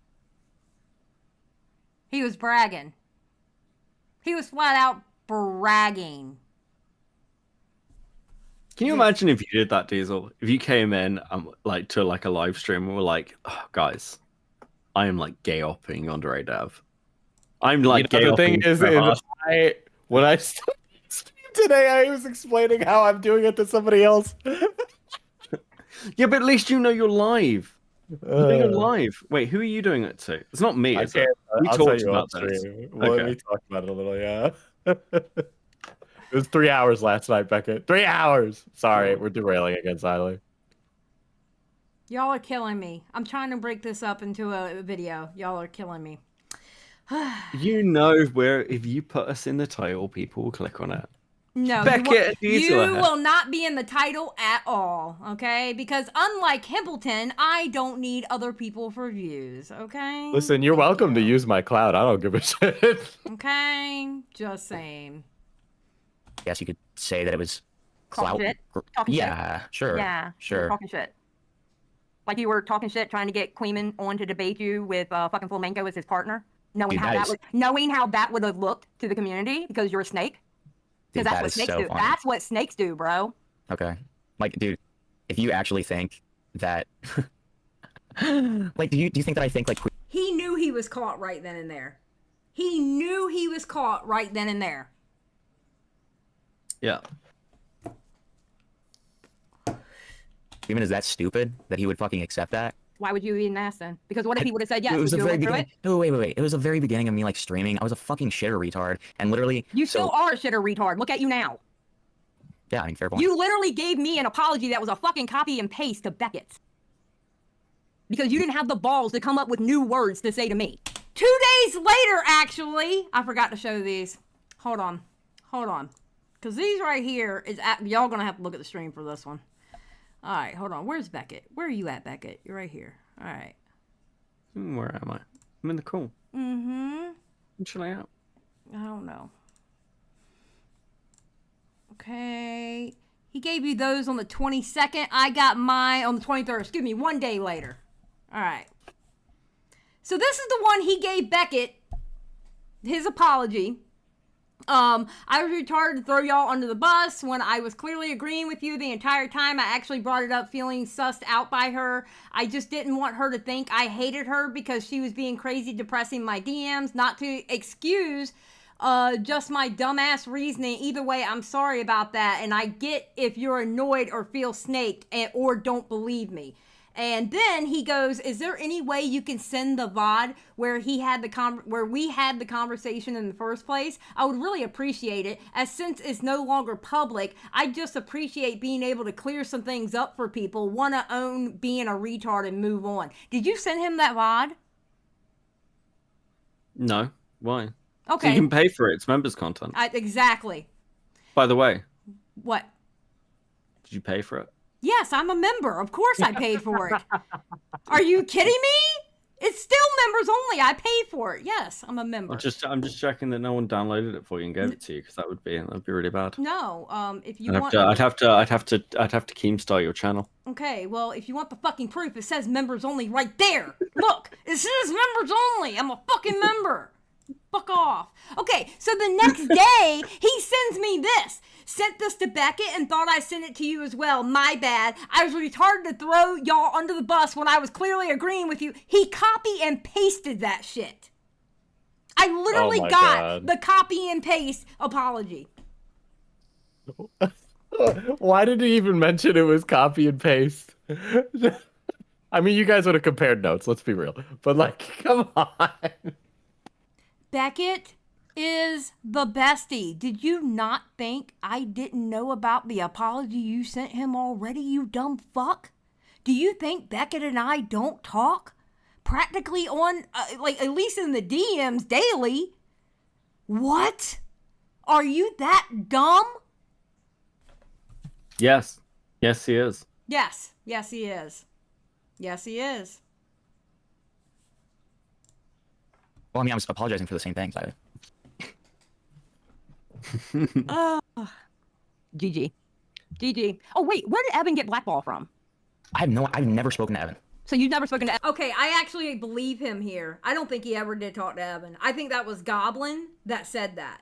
He was bragging. He was flat out bragging. Can you imagine if you did that, Diesel? If you came in like to like a live stream and were like, oh, guys, I am like gay opping under a dev. I'm like gay the thing opping. is when I started today, I was explaining how I'm doing it to somebody else. Yeah, but at least you know you're live. You're doing it live. Wait, who are you doing it to? It's not me. I Is it? can't. We I'll talked tell you about off this. stream. We talked about it a little, yeah. It was 3 hours last night, Beckett. 3 hours. Sorry, we're derailing again, Xylie. Y'all are killing me. I'm trying to break this up into a video. Y'all are killing me. You know where if you put us in the title, people will click on it. No, Beckett, you will not be in the title at all, okay? Because unlike Himpleton, I don't need other people for views, okay? Listen, you're welcome to use my cloud. I don't give a shit. Okay, just saying. I guess you could say that it was Talking clout. shit. Talking Yeah, shit. sure. Yeah, sure. Talking shit. Like you were talking shit, trying to get Queeman on to debate you with fucking Flamenco as his partner, knowing Dude, how that would have looked to the community because you're a snake. Because Dude, that's that what is snakes so do. funny. That's what snakes do, bro. Okay. Like, dude, if you actually think that, like, do you think that I think like? He knew he was caught right then and there. He knew he was caught right then and there. Yeah. Even is that stupid that he would fucking accept that? Why would you even ask then? Because what if he would have said yes? It was Would the you very have went through beginning. it? No, wait. It was the very beginning of me like streaming. I was a fucking shitter retard, and literally. You still are a shitter retard. Look at you now. Yeah, I mean, fair point. You literally gave me an apology that was a fucking copy and paste of Beckett's. Because you didn't have the balls to come up with new words to say to me. 2 days later, actually, I forgot to show these. Hold on. Because these right here is y'all gonna have to look at the stream for this one. All right, hold on. Where's Beckett? Where are you at, Beckett? You're right here. All right. Where am I? I'm in the call. Mm-hmm. What should I out? I don't know. Okay. He gave you those on the 22nd. I got mine on the 23rd. Excuse me, 1 day later. All right. So this is the one he gave Beckett, his apology. I was retarded to throw y'all under the bus when I was clearly agreeing with you the entire time. I actually brought it up feeling sussed out by her. I just didn't want her to think I hated her because she was being crazy depressing my DMs. Not to excuse just my dumbass reasoning. Either way, I'm sorry about that. And I get if you're annoyed or feel snaked or don't believe me. And then he goes, is there any way you can send the VOD where we had the conversation in the first place? I would really appreciate it, as since it's no longer public, I just appreciate being able to clear some things up for people, want to own being a retard and move on. Did you send him that VOD? No. Why? Okay. So you can pay for it. It's members content. Exactly. By the way. What? Did you pay for it? Yes, I'm a member. Of course I paid for it. Are you kidding me? It's still members only. I paid for it. Yes, I'm a member. I'm just checking that no one downloaded it for you and gave it to you, because that'd be really bad. No, if you I'd want, have to Keemstar your channel. Okay, well, if you want the fucking proof, it says members only right there. Look, it says members only. I'm a fucking member. Fuck off. Okay, so the next day, he sends me this. Sent this to Beckett and thought I sent it to you as well. My bad. I was retarded to throw y'all under the bus when I was clearly agreeing with you. He copy and pasted that shit. I literally got the copy and paste apology. Why did he even mention it was copy and paste? I mean, you guys would have compared notes, let's be real. But, like, come on. Beckett is the bestie. Did you not think I didn't know about the apology you sent him already, you dumb fuck? Do you think Beckett and I don't talk? Practically on, like, at least in the DMs daily? What? Are you that dumb? Yes. Yes, he is. Yes. Yes, he is. Yes, he is. Well, I mean, I was apologizing for the same things. GG. Oh, wait, where did Evan get blackball from? I've never spoken to Evan. So you've never spoken to Evan? Okay, I actually believe him here. I don't think he ever did talk to Evan. I think that was Goblin that said that.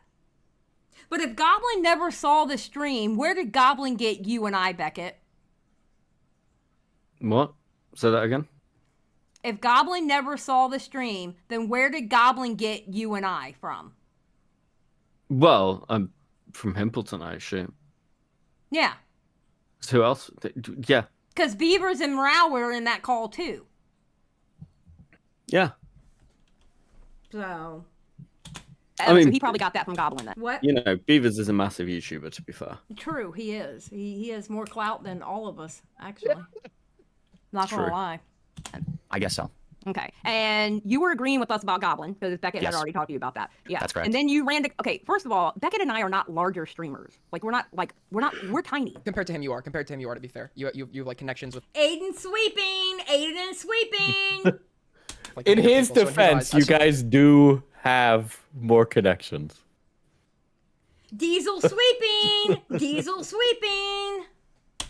But if Goblin never saw the stream, where did Goblin get you and I, Beckett? What? Say that again? If Goblin never saw the stream, then where did Goblin get you and I from? Well, I'm from Himpleton, I assume. Yeah. So who else? Yeah. Because Beavers and Morale were in that call too. Yeah. So. I mean, so he probably got that from Goblin then. What? You know, Beavers is a massive YouTuber, to be fair. True, he is. He has more clout than all of us, actually. Not gonna lie. I guess so. Okay, and you were agreeing with us about Goblin because Beckett had already talked to you about that. Yeah, that's correct. And then you ran to. Okay, first of all, Beckett and I are not larger streamers. Like we're tiny. Compared to him, you are. To be fair, you have like connections with. Aiden sweeping. Like, in his people, defense, so you guys do have more connections. Diesel sweeping.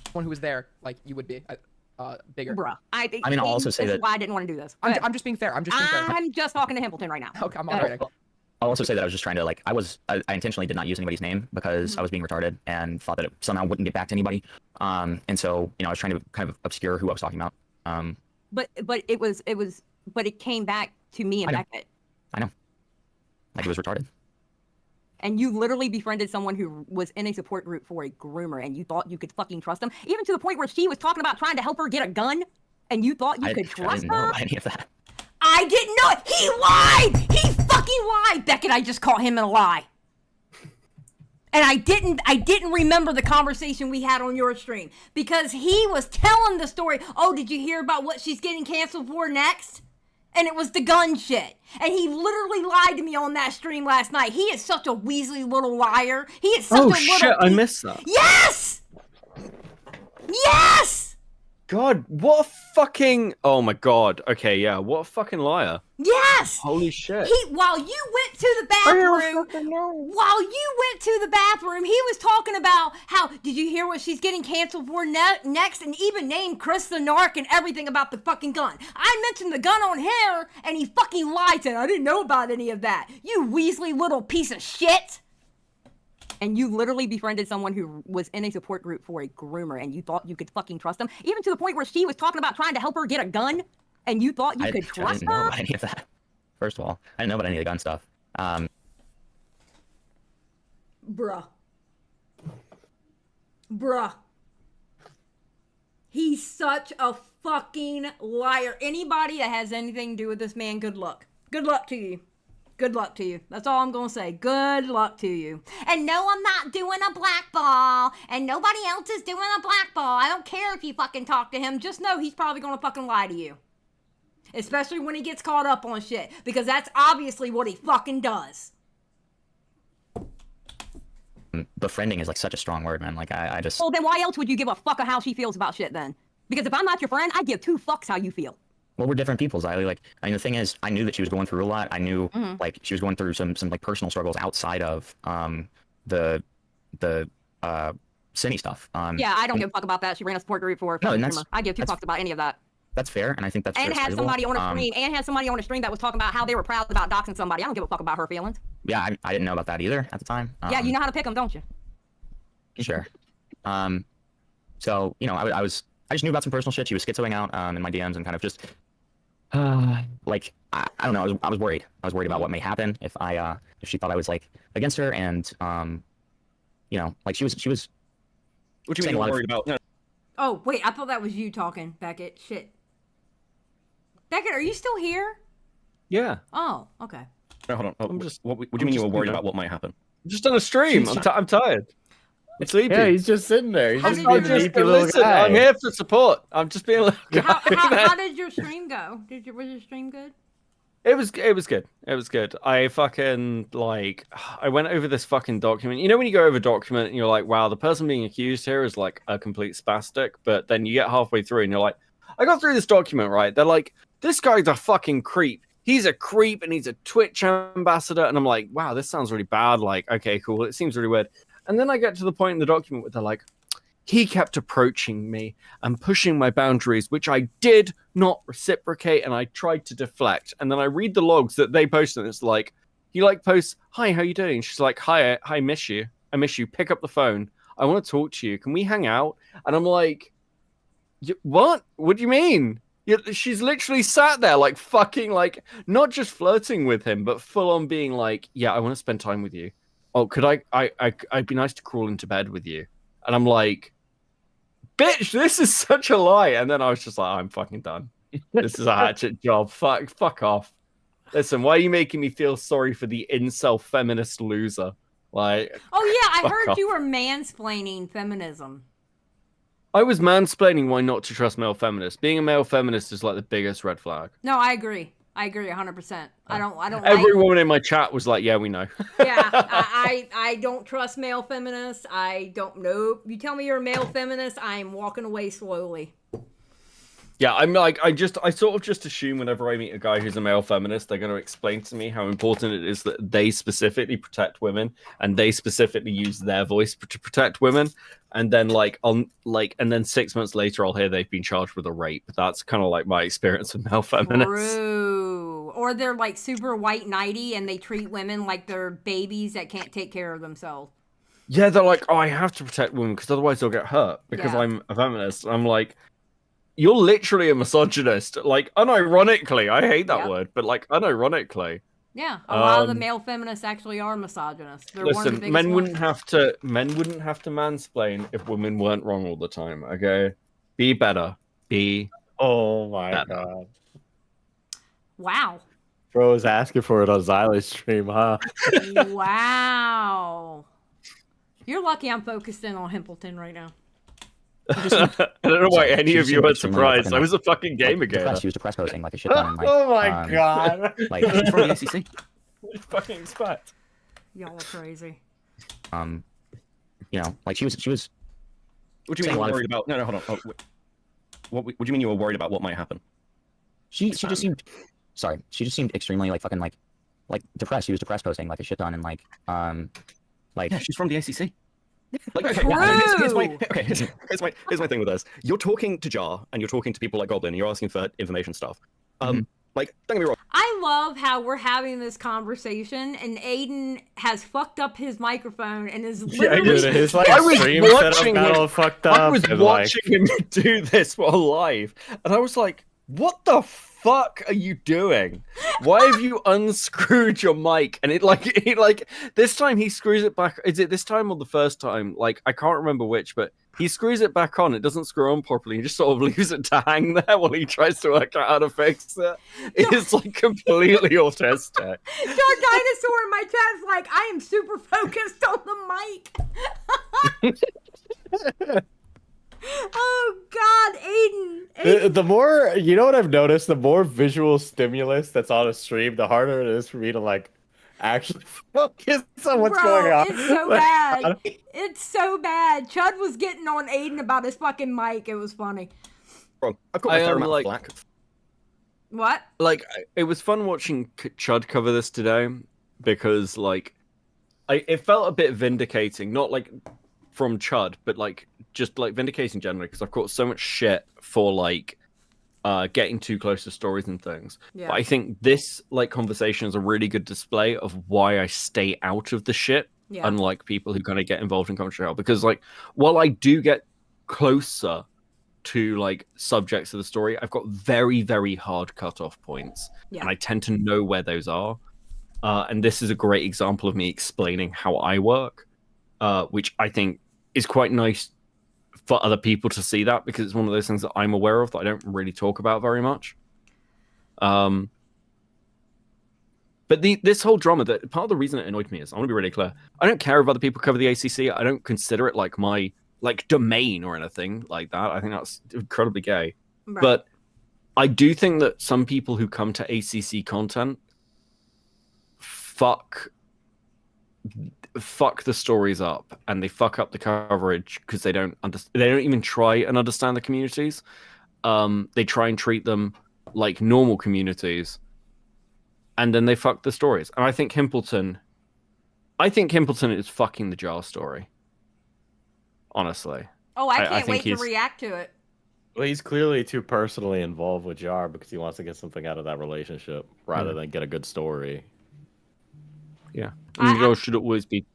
Someone who was there, like you would be. Bigger. Bruh. I mean, I'll also say this that. is why I didn't want to do this. I'm just being fair. I'm just talking to Himpleton right now. Okay, I'm alright. I'll also say that I was just trying to I intentionally did not use anybody's name because I was being retarded and thought that it somehow wouldn't get back to anybody. And so I was trying to kind of obscure who I was talking about. But it came back to me and Beckett. I know. Like it was retarded. and you literally befriended someone who was in a support group for a groomer, and you thought you could fucking trust them, even to the point where she was talking about trying to help her get a gun, and you thought you could trust I didn't know her? about any of that. I didn't know it. He lied. He fucking lied. Beckett, I just caught him in a lie. And I didn't remember the conversation we had on your stream because he was telling the story. Oh, did you hear about what she's getting canceled for next? And it was the gun shit. And he literally lied to me on that stream last night. He is such a Weasley little liar. He is such a little... Oh shit, I missed that. Yes! Yes! God, what a fucking... Oh my god. Okay, yeah, what a fucking liar. Yes! Holy shit. While you went to the bathroom, he was talking about how, did you hear what she's getting canceled for next? And even named Chris the Narc and everything about the fucking gun. I mentioned the gun on here, and he fucking lied and I didn't know about any of that. You Weasley little piece of shit. And you literally befriended someone who was in a support group for a groomer, and you thought you could fucking trust them, even to the point where she was talking about trying to help her get a gun, and you thought you could trust I didn't know her? about any of that. First of all, I didn't know about any of the gun stuff. Bruh. He's such a fucking liar. Anybody that has anything to do with this man, good luck. Good luck to you. Good luck to you. That's all I'm going to say. Good luck to you. And no, I'm not doing a blackball. And nobody else is doing a blackball. I don't care if you fucking talk to him. Just know he's probably going to fucking lie to you. Especially when he gets caught up on shit. Because that's obviously what he fucking does. Befriending is like such a strong word, man. Like I just... Well, then why else would you give a fuck of how she feels about shit then? Because if I'm not your friend, I give two fucks how you feel. Well, we're different people, Xylie. Like, I mean, the thing is, I knew that she was going through a lot. I knew, like, she was going through some like personal struggles outside of the Synny stuff. Yeah, I don't give a fuck about that. She ran a support group for a streamer. I give two fucks about any of that. That's fair, and I think that's and very had somebody on a stream. And had somebody on a stream that was talking about how they were proud about doxing somebody. I don't give a fuck about her feelings. Yeah, I didn't know about that either at the time. Yeah, you know how to pick them, don't you? Sure. So you know, I just knew about some personal shit. She was schizoing out in my DMs and kind of just like I don't know. I was worried. I was worried about what may happen if she thought I was like against her, and you know, like she was. What do you mean you're worried about? No. Oh wait, I thought that was you talking, Beckett. Shit. Beckett, are you still here? Yeah. Oh, okay. No, hold on. What do you mean you were worried about what might happen? I'm just on a stream. I'm tired. I'm sleepy. Yeah, he's just sitting there. He's just being a sleepy little listen, guy. I'm here for support. I'm just being a little guy. How did your stream go? Was your stream good? It was good. It was good. I fucking I went over this fucking document. You know when you go over a document and you're like, wow, the person being accused here is like a complete spastic, but then you get halfway through and you're like, I got through this document, right? They're like, this guy's a fucking creep. He's a creep and he's a Twitch ambassador. And I'm like, wow, this sounds really bad. Like, okay, cool. It seems really weird. And then I get to the point in the document where they're like, he kept approaching me and pushing my boundaries, which I did not reciprocate, and I tried to deflect. And then I read the logs that they posted, and it's like, he like posts, hi, how you doing? She's like, hi, I miss you. I miss you. Pick up the phone. I want to talk to you. Can we hang out? And I'm like, what? What do you mean? She's literally sat there like fucking like, not just flirting with him, but full on being like, yeah, I want to spend time with you. Oh, could I'd be nice to crawl into bed with you. And I'm like, bitch, this is such a lie. And then I was just like, I'm fucking done. This is a hatchet job. Fuck off. Listen, why are you making me feel sorry for the incel feminist loser? Like, oh yeah, I heard off. You were mansplaining feminism. I was mansplaining why not to trust male feminists. Being a male feminist is like the biggest red flag. No, I agree. I agree 100%. I don't. Every woman in my chat was like, "Yeah, we know." Yeah, I don't trust male feminists. I don't know. You tell me you're a male feminist, I'm walking away slowly. Yeah, I'm like, I sort of just assume whenever I meet a guy who's a male feminist, they're going to explain to me how important it is that they specifically protect women and they specifically use their voice to protect women. And then and then 6 months later, I'll hear they've been charged with a rape. That's kind of like my experience with male feminists. True. Or they're like super white knighty and they treat women like they're babies that can't take care of themselves. Yeah, they're like, oh, I have to protect women because otherwise they'll get hurt because I'm a feminist. I'm like, you're literally a misogynist. Like, unironically, I hate that word, but like, unironically. Yeah, a lot of the Um, male feminists actually are misogynist. They're one of the Listen, biggest men ones. wouldn't have to mansplain if women weren't wrong all the time. Okay, be better. Be. Oh my better. god. Wow. Bro was asking for it on Xylie stream, huh? Wow. You're lucky I'm focused in on Himpleton right now. I don't know why any She of just you seemed are extremely, surprised. like, I was a fucking gamer depressed. She was depressed posting like a shit ton. And, like, Oh my god. Like she's from the ACC. What do you fucking expect? Y'all are crazy. You know, like she was. What do you mean saying a you lot were of- worried about? No, hold on. Oh, wait. What do you mean you were worried about what might happen? She just seemed. Sorry, she just seemed extremely like fucking like depressed. She was depressed posting like a shit ton and like. Yeah, she's from the ACC. Like, okay, True. here's my thing with this. You're talking to Jar and you're talking to people like Goblin. And you're asking for information stuff. Like, don't get me wrong. I love how we're having this conversation and Aiden has fucked up his microphone and is literally. Dude, his like I was stream setup watching got him- all fucked up. I was and, watching him do this while live, and I was like, "What the fuck are you doing? Why have you unscrewed your mic?" And it like this time he screws it back. Is it this time or the first time? Like I can't remember which, but he screws it back on. It doesn't screw on properly. He just sort of leaves it to hang there while he tries to work out how to fix it. It's like completely autistic. Your dinosaur in my chat is like, I am super focused on the mic. Oh God, Aiden. The more, you know what I've noticed, the more visual stimulus that's on a stream, the harder it is for me to like actually focus on what's Bro, going on. it's so Like, bad. It's so bad. Chud was getting on Aiden about his fucking mic. It was funny. Wrong. I've got my fair amount like- of flack. What? Like it was fun watching Chud cover this today because like it felt a bit vindicating, not like from Chud, but like just like vindicating generally because I've caught so much shit for like getting too close to stories and things. Yeah. But I think this like conversation is a really good display of why I stay out of the shit, Yeah. unlike people who kind of get involved in commentary hell. Because like while I do get closer to like subjects of the story, I've got very, very hard cutoff points, Yeah. and I tend to know where those are. And this is a great example of me explaining how I work, which I think is quite nice for other people to see that because it's one of those things that I'm aware of that I don't really talk about very much. But this whole drama, that part of the reason it annoyed me is, I want to be really clear, I don't care if other people cover the ACC. I don't consider it like my like domain or anything like that. I think that's incredibly gay. Right. But I do think that some people who come to ACC content fuck the stories up and they fuck up the coverage because they don't even try and understand the communities. They try and treat them like normal communities, and then they fuck the stories. And I think Himpleton is fucking the Jar story. Honestly. Oh, I can't think wait to he's- react to it. Well, he's clearly too personally involved with Jar because he wants to get something out of that relationship rather than get a good story. Yeah. And your goal should always be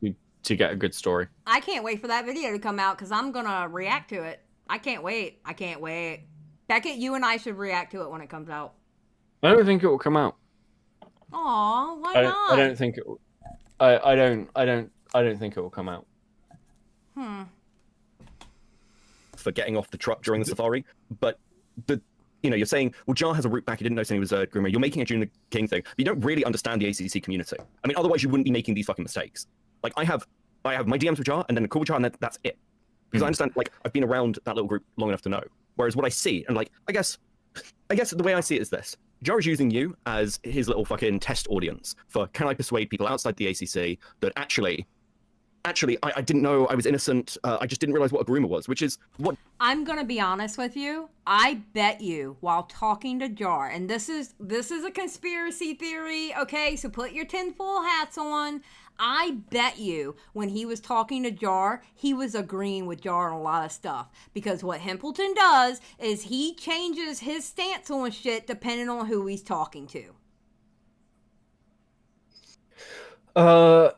to get a good story. I can't wait for that video to come out because I'm gonna react to it. I can't wait. I can't wait. Beckett, you and I should react to it when it comes out. I don't think it will come out. Aw, why not? I don't think it will. I don't think it will come out. For getting off the truck during the safari, but you're saying, well, Jar has a route back. He didn't know he was a groomer. You're making a June the King thing, but you don't really understand the ACC community. I mean, otherwise you wouldn't be making these fucking mistakes. Like I have my DMs with Jar, and then a call with Jar, and that's it. Because I understand, like I've been around that little group long enough to know. Whereas what I see, and like I guess the way I see it is this: Jar is using you as his little fucking test audience for can I persuade people outside the ACC that actually, I didn't know I was innocent. I just didn't realize what a groomer was, which is what. I'm gonna be honest with you. I bet you while talking to Jar, and this is a conspiracy theory, okay? So put your tinfoil hats on. I bet you when he was talking to Jar, he was agreeing with Jar on a lot of stuff. Because what Himpleton does is he changes his stance on shit depending on who he's talking to.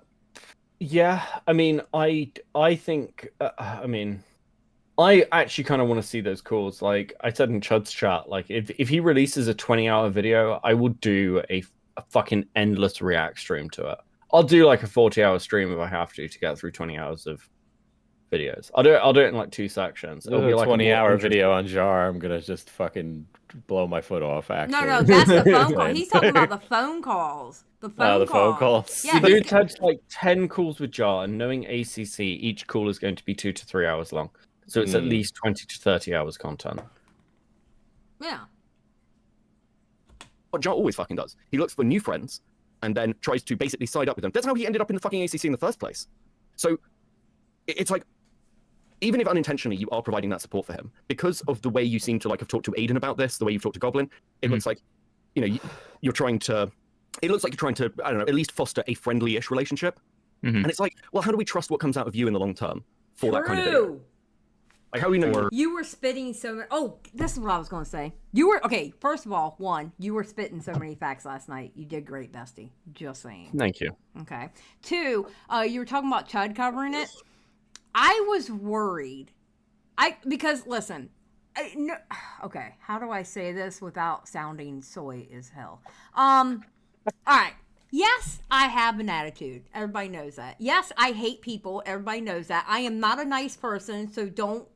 Yeah, I mean, I think, I mean, I actually kind of want to see those calls. Like I said in Chud's chat, like if he releases a 20-hour video, I will do a a fucking endless React stream to it. I'll do like a 40-hour stream if I have to get through 20 hours of videos. I'll do it in like 2 sections. It'll be like a 20-hour video on Jar. I'm gonna just fucking blow my foot off. Actually, No, that's the phone call. He's talking about the phone calls. The phone phone calls. Yeah, dude had like 10 calls with Jar, and knowing ACC, each call is going to be 2 to 3 hours long. So it's at least 20 to 30 hours content. Yeah. What Jar always fucking does. He looks for new friends and then tries to basically side up with them. That's how he ended up in the fucking ACC in the first place. So it's like, even if unintentionally you are providing that support for him, because of the way you seem to like have talked to Aiden about this, the way you've talked to Goblin, it looks like, you know, you're trying to, it looks like you're trying to, I don't know, at least foster a friendly-ish relationship. And it's like, well, how do we trust what comes out of you in the long term for that kind of video? Like, how do we know? You were spitting so many. Oh, this is what I was going to say. You were, okay, first of all, one, you were spitting so many facts last night. You did great, bestie. Just saying. Thank you. Okay. 2, you were talking about Chud covering it. I was worried. Because, listen, okay, how do I say this without sounding soy as hell? All right. Yes, I have an attitude. Everybody knows that. Yes, I hate people. Everybody knows that. I am not a nice person, so don't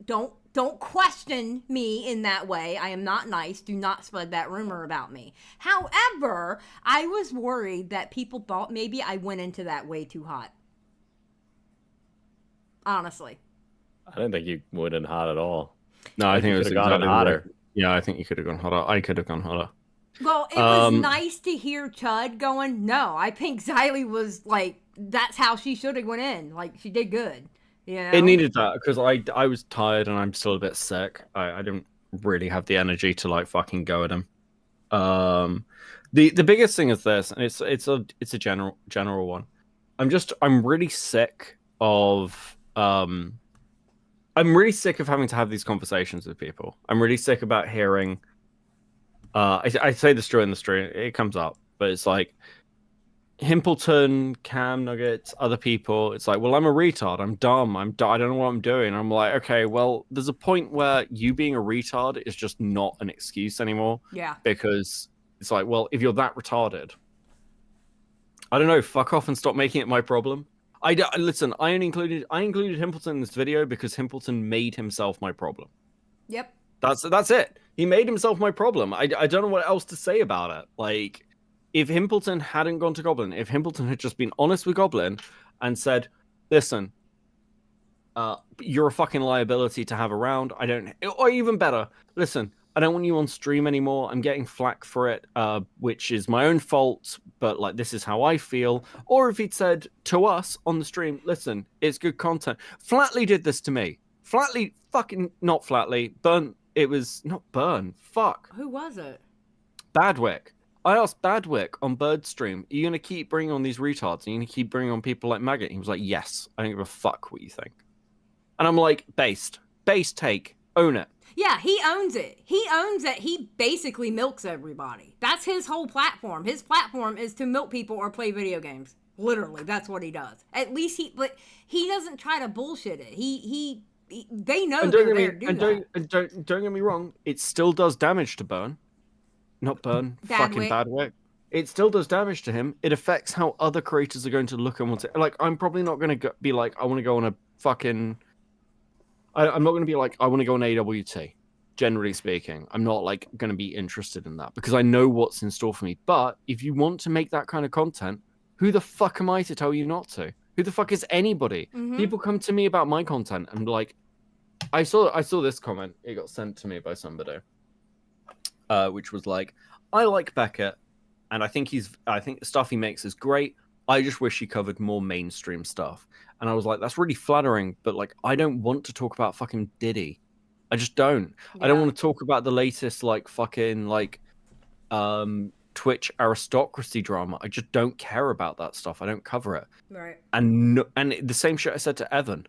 question me in that way. I am not nice. Do not spread that rumor about me. However, I was worried that people thought maybe I went into that way too hot. Honestly. I didn't think you went in hot at all. No, I think it was exactly hotter. Yeah, I think you could have gone hotter. I could have gone hotter. Well, it was nice to hear Chud going, no, I think Xylie was like, that's how she should have went in. Like, she did good. You know? It needed that because I was tired and I'm still a bit sick. I didn't really have the energy to like fucking go at him. The biggest thing is this, and it's a general one. I'm really sick of I'm really sick of having to have these conversations with people. I'm really sick about hearing. I say this during the stream, it comes up, but it's like Himpleton, Cam Nuggets, other people. It's like, well, I'm a retard. I'm dumb. I don't know what I'm doing. I'm like, okay, well, there's a point where you being a retard is just not an excuse anymore. Yeah. Because it's like, well, if you're that retarded, I don't know, fuck off and stop making it my problem. Listen, I included Himpleton in this video because Himpleton made himself my problem. Yep. That's it. He made himself my problem. I don't know what else to say about it. Like, if Himpleton hadn't gone to Goblin, if Himpleton had just been honest with Goblin and said, listen, you're a fucking liability to have around. Or even better, listen, I don't want you on stream anymore. I'm getting flack for it, which is my own fault, but like, this is how I feel. Or if he'd said to us on the stream, listen, it's good content. Flatley did this to me. Flatley, fucking, not Flatley, Burn. It was not Burn. Fuck. Who was it? Badwick. I asked Badwick on Bird Stream, are you going to keep bringing on these retards? Are you going to keep bringing on people like Maggot? He was like, yes. I don't give a fuck what you think. And I'm like, based. Base take. Own it. Yeah, he owns it. He owns it. He basically milks everybody. That's his whole platform. His platform is to milk people or play video games. Literally, that's what he does. At least but he doesn't try to bullshit it. They know they're there to do that. And don't get me wrong, it still does damage to Burn. Not Burn, fucking Badwick. It still does damage to him. It affects how other creators are going to look and want to. Like, I'm probably not going to be like, I want to go on a fucking. I'm not going to be like, I want to go on AWT. Generally speaking, I'm not like going to be interested in that because I know what's in store for me. But if you want to make that kind of content, who the fuck am I to tell you not to? Who the fuck is anybody? Mm-hmm. People come to me about my content and like, I saw this comment. It got sent to me by somebody, which was like, I like Beckett, and I think the stuff he makes is great. I just wish he covered more mainstream stuff. And I was like, that's really flattering, but like, I don't want to talk about fucking Diddy. I just don't. Yeah. I don't want to talk about the latest like fucking like Twitch aristocracy drama. I just don't care about that stuff. I don't cover it. Right. And the same shit I said to Evan.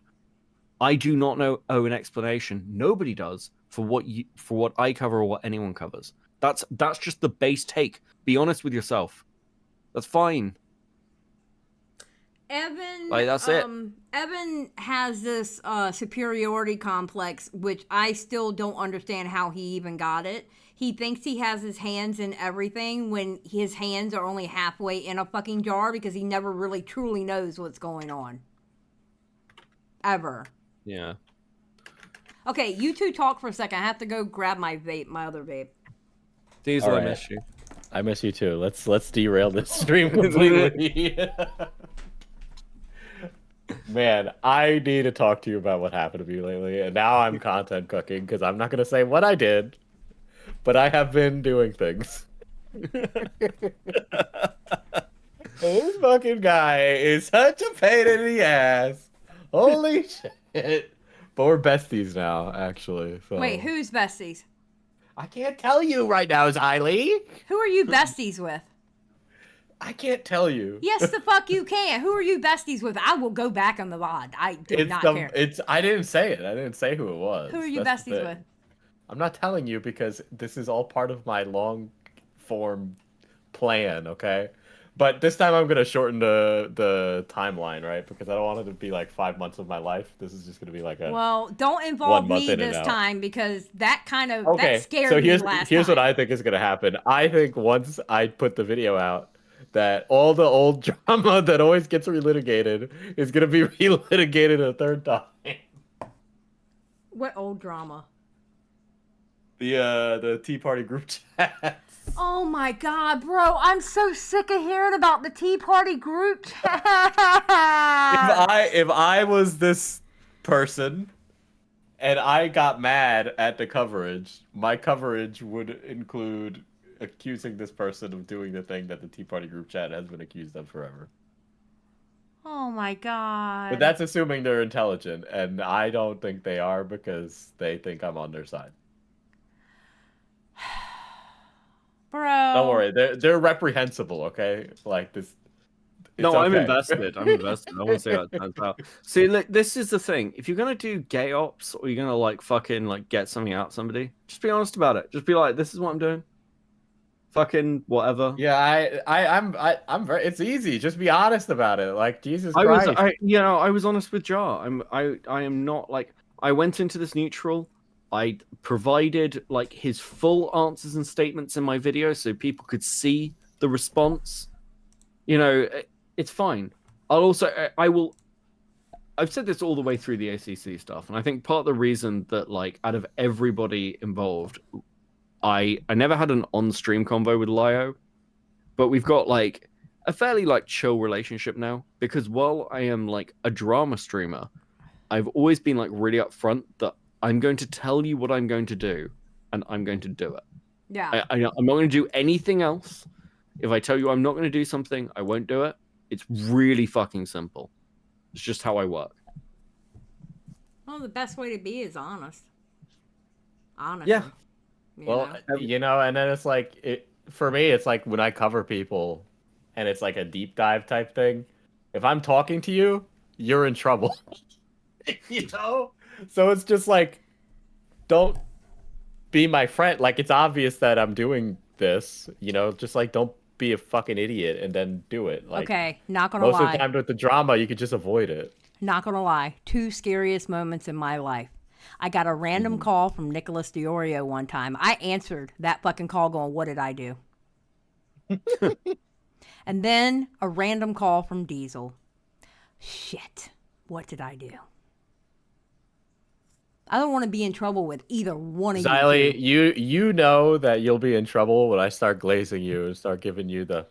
I do not owe an explanation. Nobody does for what I cover or what anyone covers. That's just the base take. Be honest with yourself. That's fine. Evan, Like, that's it. Evan has this superiority complex, which I still don't understand how he even got it. He thinks he has his hands in everything when his hands are only halfway in a fucking jar because he never really truly knows what's going on. Ever. Yeah. Okay, you two talk for a second. I have to go grab my vape, my other vape. Diesel, All I right. miss you. I miss you too. Let's derail this stream completely. Man, I need to talk to you about what happened to me lately, and now I'm content cooking because I'm not gonna say what I did, but I have been doing things. This fucking guy is such a pain in the ass. Holy shit! But we're besties now, actually. So. Wait, who's besties? I can't tell you right now, Xylie. Who are you besties with? I can't tell you. Yes, the fuck you can. Who are you besties with? I will go back on the VOD. I do not care. I didn't say it. I didn't say who it was. Who are you That's the besties thing. with? I'm not telling you because this is all part of my long form plan, okay? But this time I'm gonna shorten the timeline, right? Because I don't want it to be like 5 months of my life. This is just gonna be like a Well, don't involve 1 month me in and this out. time because that kind of Okay, that scared so me here's last here's time. what I think is gonna happen. I think once I put the video out, that all the old drama that always gets relitigated is gonna be relitigated a third time. What old drama? The Tea Party group chat. Oh my god, bro! I'm so sick of hearing about the Tea Party group chat. If I was this person and I got mad at the coverage, my coverage would include accusing this person of doing the thing that the Tea Party group chat has been accused of forever. Oh my god. But that's assuming they're intelligent, and I don't think they are because they think I'm on their side. Bro. Don't worry, they're reprehensible, okay? Like this. No, it's I'm okay. invested. I'm invested. I want to see how it turns out. See, look, this is the thing. If you're gonna do gay ops or you're gonna like fucking like get something out of somebody, just be honest about it. Just be like, this is what I'm doing. Fucking whatever. Yeah, I'm very. It's easy. Just be honest about it. Like Jesus I Christ. was honest with Jar. I am not like I went into this neutral. I provided like his full answers and statements in my video so people could see the response. You know, it's fine. I've said this all the way through the ACC stuff, and I think part of the reason that like out of everybody involved, I never had an on-stream convo with Lio, but we've got like a fairly like chill relationship now because while I am like a drama streamer, I've always been like really upfront that I'm going to tell you what I'm going to do, and I'm going to do it. Yeah. I'm not going to do anything else. If I tell you I'm not going to do something, I won't do it. It's really fucking simple. It's just how I work. Well, the best way to be is honest. Honest. Yeah. Well, you know, and then it's like for me, it's like when I cover people, and it's like a deep dive type thing. If I'm talking to you, you're in trouble. You know. So it's just like, don't be my friend. Like, it's obvious that I'm doing this, you know, just like, don't be a fucking idiot and then do it. Like, okay, not gonna most lie. of the time with the drama, you could just avoid it. Not gonna lie. 2 scariest moments in my life. I got a random call from Nicholas DiOrio one time. I answered that fucking call going, what did I do? And then a random call from Diesel. Shit. What did I do? I don't want to be in trouble with either one of Xylie, you. you know that you'll be in trouble when I start glazing you and start giving you the,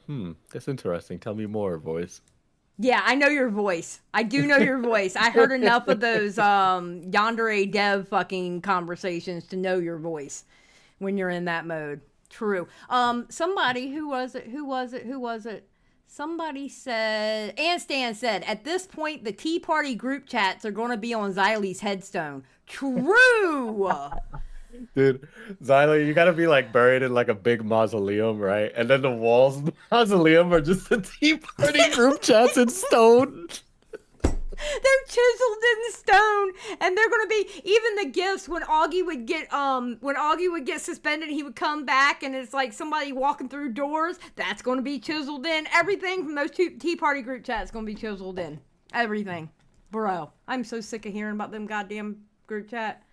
that's interesting. Tell me more voice. Yeah, I know your voice. I do know your voice. I heard enough of those Yandere dev fucking conversations to know your voice when you're in that mode. True. Somebody, who was it? Somebody said, and Stan said, at this point, the Tea Party group chats are going to be on Xylie's headstone. True! Dude, Xylie, you gotta be like buried in like a big mausoleum, right? And then the walls of the mausoleum are just the Tea Party group chats in stone. They're chiseled in stone, and they're gonna be even the gifts when Augie would get suspended. He would come back, and it's like somebody walking through doors. That's gonna be chiseled in. Everything from those Tea Party group chats gonna be chiseled in. Everything, bro. I'm so sick of hearing about them goddamn group chat.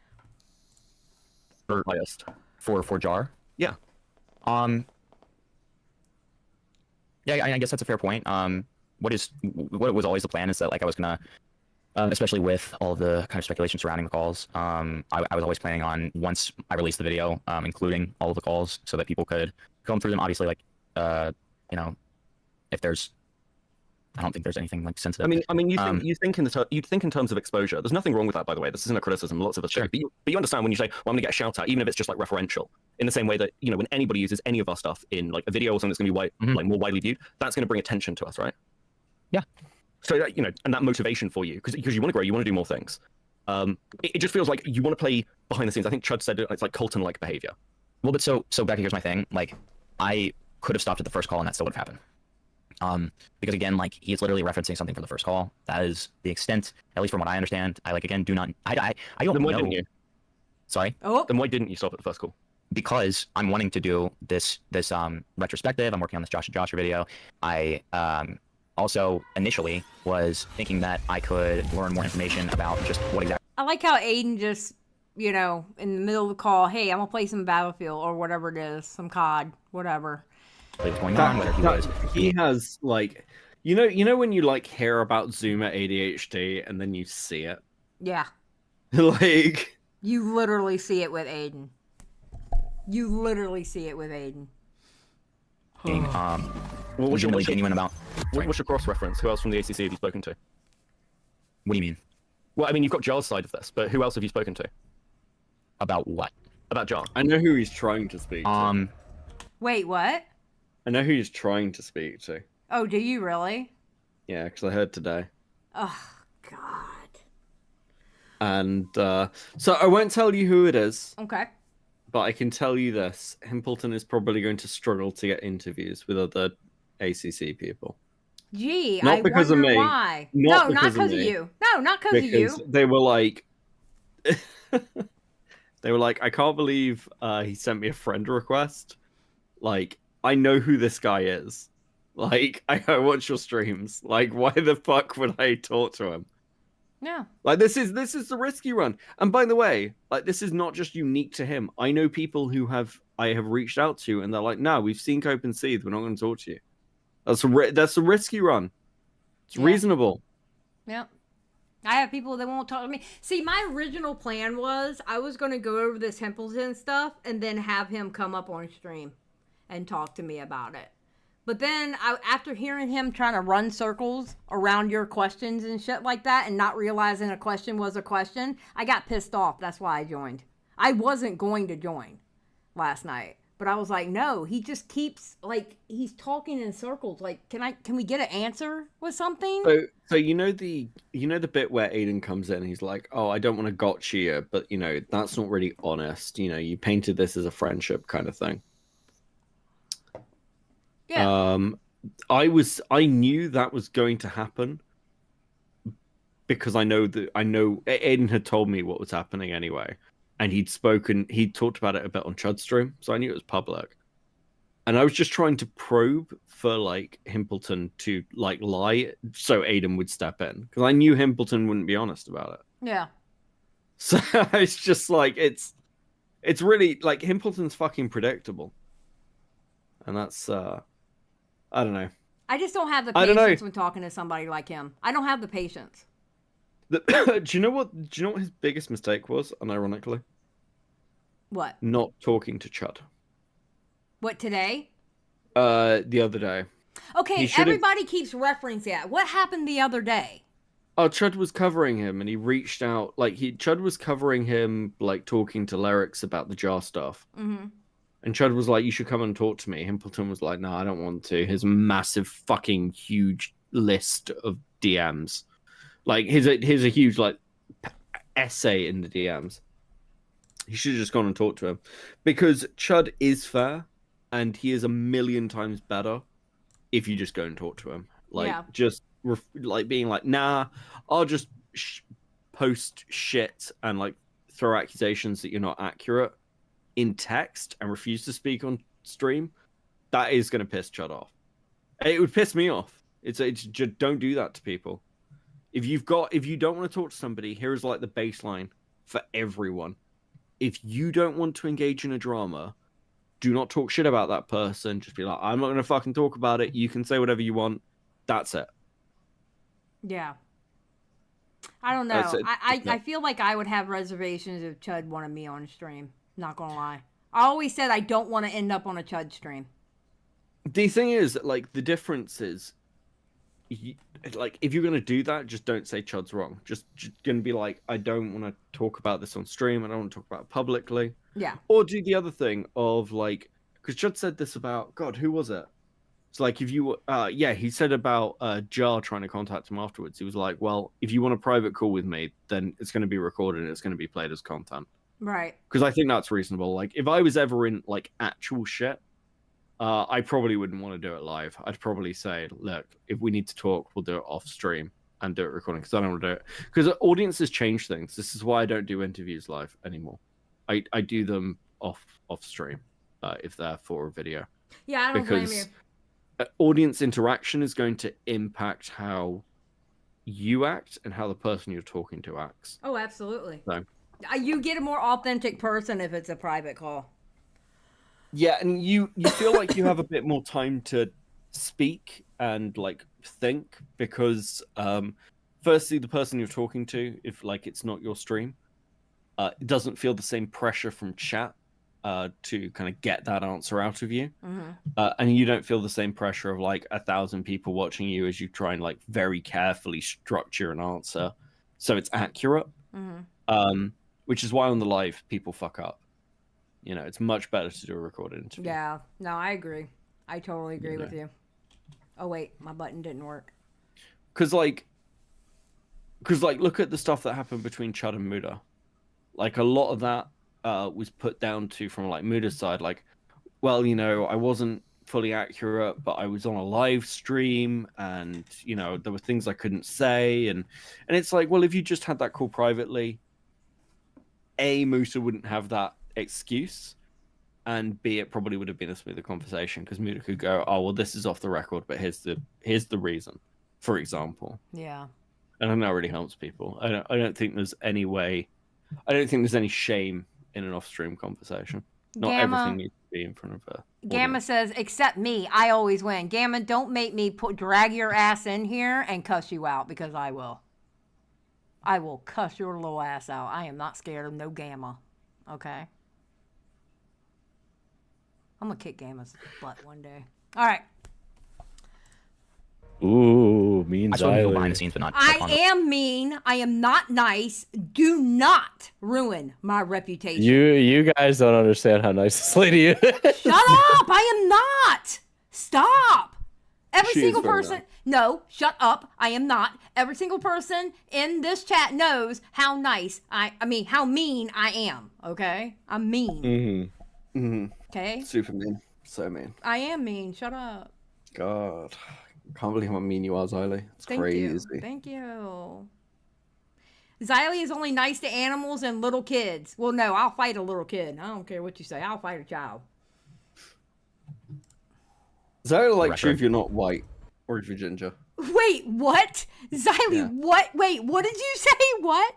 For Jar. Yeah. Yeah, I guess that's a fair point. What was always the plan is that like I was gonna, especially with all the kind of speculation surrounding the calls, I was always planning on once I released the video, including all of the calls so that people could comb through them. Obviously, like, you know, if there's, I don't think there's anything like sensitive. I mean, you think in terms of exposure. There's nothing wrong with that, by the way. This isn't a criticism. Lots of us do. But you understand when you say, "Well, I'm gonna get a shout out," even if it's just like referential. In the same way that when anybody uses any of our stuff in like a video or something that's gonna be like more widely viewed, that's gonna bring attention to us, right? Yeah. So that, and that motivation for you, because you want to grow, you want to do more things. It just feels like you want to play behind the scenes. I think Chud said it's like Colton-like behavior. Well, but so Becky, here's my thing. Like, I could have stopped at the first call and that still would have happened. Because again, like he's literally referencing something from the first call. That is the extent, at least from what I understand. I do not. I don't then why know. Didn't you? Sorry. Oh. Then why didn't you stop at the first call? Because I'm wanting to do this retrospective. I'm working on this Joshua video. I also initially was thinking that I could learn more information about just what exactly. I like how Aiden just, in the middle of the call, hey, I'm gonna play some Battlefield or whatever it is, some COD, whatever. What's going on? Whether he has like, you know when you like hear about Zoomer ADHD and then you see it. Yeah. Like. You literally see it with Aiden. You literally see it with Aiden. Was really genuine about. What's your cross reference? Who else from the ACC have you spoken to? What do you mean? Well, I mean, you've got Jar's side of this, but who else have you spoken to? About what? About Jar. I know who he's trying to speak to. Wait, what? I know who he's trying to speak to. Oh, do you really? Yeah, because I heard today. Oh, God. And so I won't tell you who it is. Okay. But I can tell you this. Himpleton is probably going to struggle to get interviews with other ACC people. Gee, not because of me. Why. Not not because of you. No, not because of you. They were like... They were like, I can't believe he sent me a friend request. Like, I know who this guy is. Like, I watch your streams. Like, why the fuck would I talk to him? Yeah. Like, this is the risky run. And by the way, like, this is not just unique to him. I know people who I have reached out to, and they're like, no, we've seen Cope and Seethe. We're not going to talk to you. That's a risky run. It's reasonable. Yep. I have people that won't talk to me. See, my original plan was I was going to go over this Himpleton stuff and then have him come up on stream and talk to me about it. But then after hearing him trying to run circles around your questions and shit like that and not realizing a question was a question, I got pissed off. That's why I joined. I wasn't going to join last night. But I was like, no, he just keeps, like, he's talking in circles. Like, can we get an answer with something? So you know the bit where Aiden comes in and he's like, oh, I don't want to gotcha you, but, that's not really honest. You painted this as a friendship kind of thing. Yeah. I knew that was going to happen because I know Aiden had told me what was happening anyway. And he'd talked about it a bit on Chud's stream, so I knew it was public. And I was just trying to probe for, like, Himpleton to, like, lie so Aiden would step in. Because I knew Himpleton wouldn't be honest about it. Yeah. So it's just, like, it's really, like, Himpleton's fucking predictable. And that's, I don't know. I just don't have the patience when talking to somebody like him. I don't have the patience. Do you know what his biggest mistake was, unironically? What? Not talking to Chud. What, today? The other day. Okay, everybody keeps referencing that. What happened the other day? Oh, Chud was covering him, and he reached out. Like, Chud was covering him, like, talking to Lyrics about the Jar stuff. Mm-hmm. And Chud was like, you should come and talk to me. Himpleton was like, no, I don't want to. His massive fucking huge list of DMs. Like, here's a huge, like, essay in the DMs. He should have just gone and talked to him. Because Chud is fair, and he is a million times better if you just go and talk to him. Like, just like being like, nah, I'll just post shit and like throw accusations that you're not accurate in text and refuse to speak on stream, that is going to piss Chud off. It would piss me off. It's just don't do that to people. If you don't want to talk to somebody, here's like the baseline for everyone. If you don't want to engage in a drama, do not talk shit about that person. Just be like, I'm not going to fucking talk about it. You can say whatever you want. That's it. Yeah. I don't know. I feel like I would have reservations if Chud wanted me on stream. Not gonna lie. I always said I don't want to end up on a Chud stream. The thing is, like, the difference is, like, if you're gonna do that, just don't say Chud's wrong. Just gonna be like, I don't want to talk about this on stream. I don't want to talk about it publicly. Yeah. Or do the other thing of like, because Chud said this about, God, who was it? It's like if you, he said about Jar trying to contact him afterwards. He was like, well, if you want a private call with me, then it's going to be recorded and it's going to be played as content. Right. Because I think that's reasonable. Like, if I was ever in like actual shit, I probably wouldn't want to do it live. I'd probably say, look, if we need to talk, we'll do it off stream and do it recording, because I don't want to do it. Because audiences change things. This is why I don't do interviews live anymore. I do them off stream if they're for a video. Yeah, I don't blame you. Audience interaction is going to impact how you act and how the person you're talking to acts. Oh, absolutely. So, you get a more authentic person if it's a private call. yeah, and you feel like you have a bit more time to speak and like think, because firstly, the person you're talking to, if like it's not your stream, it doesn't feel the same pressure from chat to kind of get that answer out of you. And you don't feel the same pressure of like 1,000 people watching you as you try and like very carefully structure an answer so it's accurate. Which is why on the live people fuck up. You know, it's much better to do a recorded interview. Yeah, no, I agree. I totally agree with you. Oh wait, my button didn't work. Because like look at the stuff that happened between Chud and Muda. Like a lot of that was put down to from like Muda's side, like, well, you know, I wasn't fully accurate, but I was on a live stream, and you know, there were things I couldn't say, and it's like, well, if you just had that call privately, A, Muda wouldn't have that excuse, and B, it probably would have been a smoother conversation, because Muda could go, oh well, this is off the record, but here's the reason, for example. Yeah. And I know it really helps people. I don't think there's any way. I don't think there's any shame in an off-stream conversation. Not Gamma, everything needs to be in front of her. Gamma says, except me, I always win. Gamma, don't make me drag your ass in here and cuss you out, because I will. I will cuss your little ass out. I am not scared of no Gamma. Okay? I'm going to kick Gamma's butt one day. All right. Ooh, mean I still go behind the scenes, but not. I am mean. I am not nice. Do not ruin my reputation. You guys don't understand how nice this lady is. Shut up! I am not. Stop. Every single person. Nice. No, shut up. I am not. Every single person in this chat knows how nice I mean, how mean I am. Okay, I'm mean. Okay. Super mean. So mean. I am mean. Shut up. God. Can't believe how mean you are, Xylie. It's Thank crazy. you. Thank you. Xylie is only nice to animals and little kids. Well, no, I'll fight a little kid. I don't care what you say. I'll fight a child. Xylie likes you if you're not white or if you're ginger. Wait, what? Xylie, what? Wait, what did you say? What?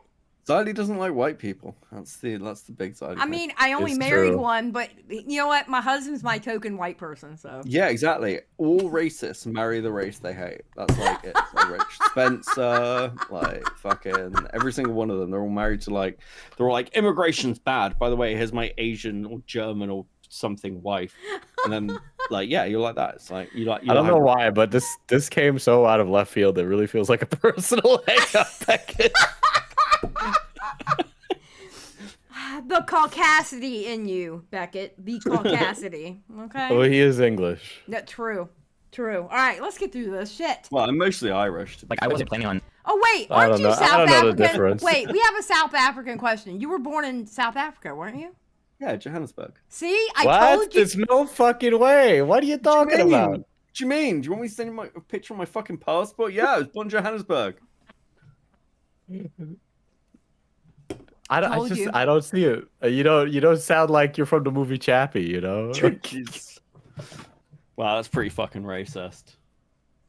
Xylie doesn't like white people. That's the big Xylie. I mean, I only married one, but you know what? My husband's my token white person, so. Yeah, exactly. All racists marry the race they hate. That's like it. Like Rich Spencer, like fucking every single one of them. They're all married to like, they're all like, immigration's bad. By the way, here's my Asian or German or something wife. And then like, yeah, you're like that. It's like you like. I don't know why, but this came so out of left field. It really feels like a personal hang-up, Beckett. The caucasity in you, Beckett. The caucasity. Okay. Oh, he is English. Yeah, true. True. All right, let's get through this shit. Well, I'm mostly Irish. Like I wasn't planning on. Oh wait, aren't you South I don't know the African? difference. Wait, we have a South African question. You were born in South Africa, weren't you? Yeah, Johannesburg. See, I what? told you. There's no fucking way. What are you talking about? do you mean? Do you want me to send you a picture of my fucking passport? Yeah, it's Bon Johannesburg. I don't see it. You don't sound like you're from the movie Chappie, you know? Wow, that's pretty fucking racist.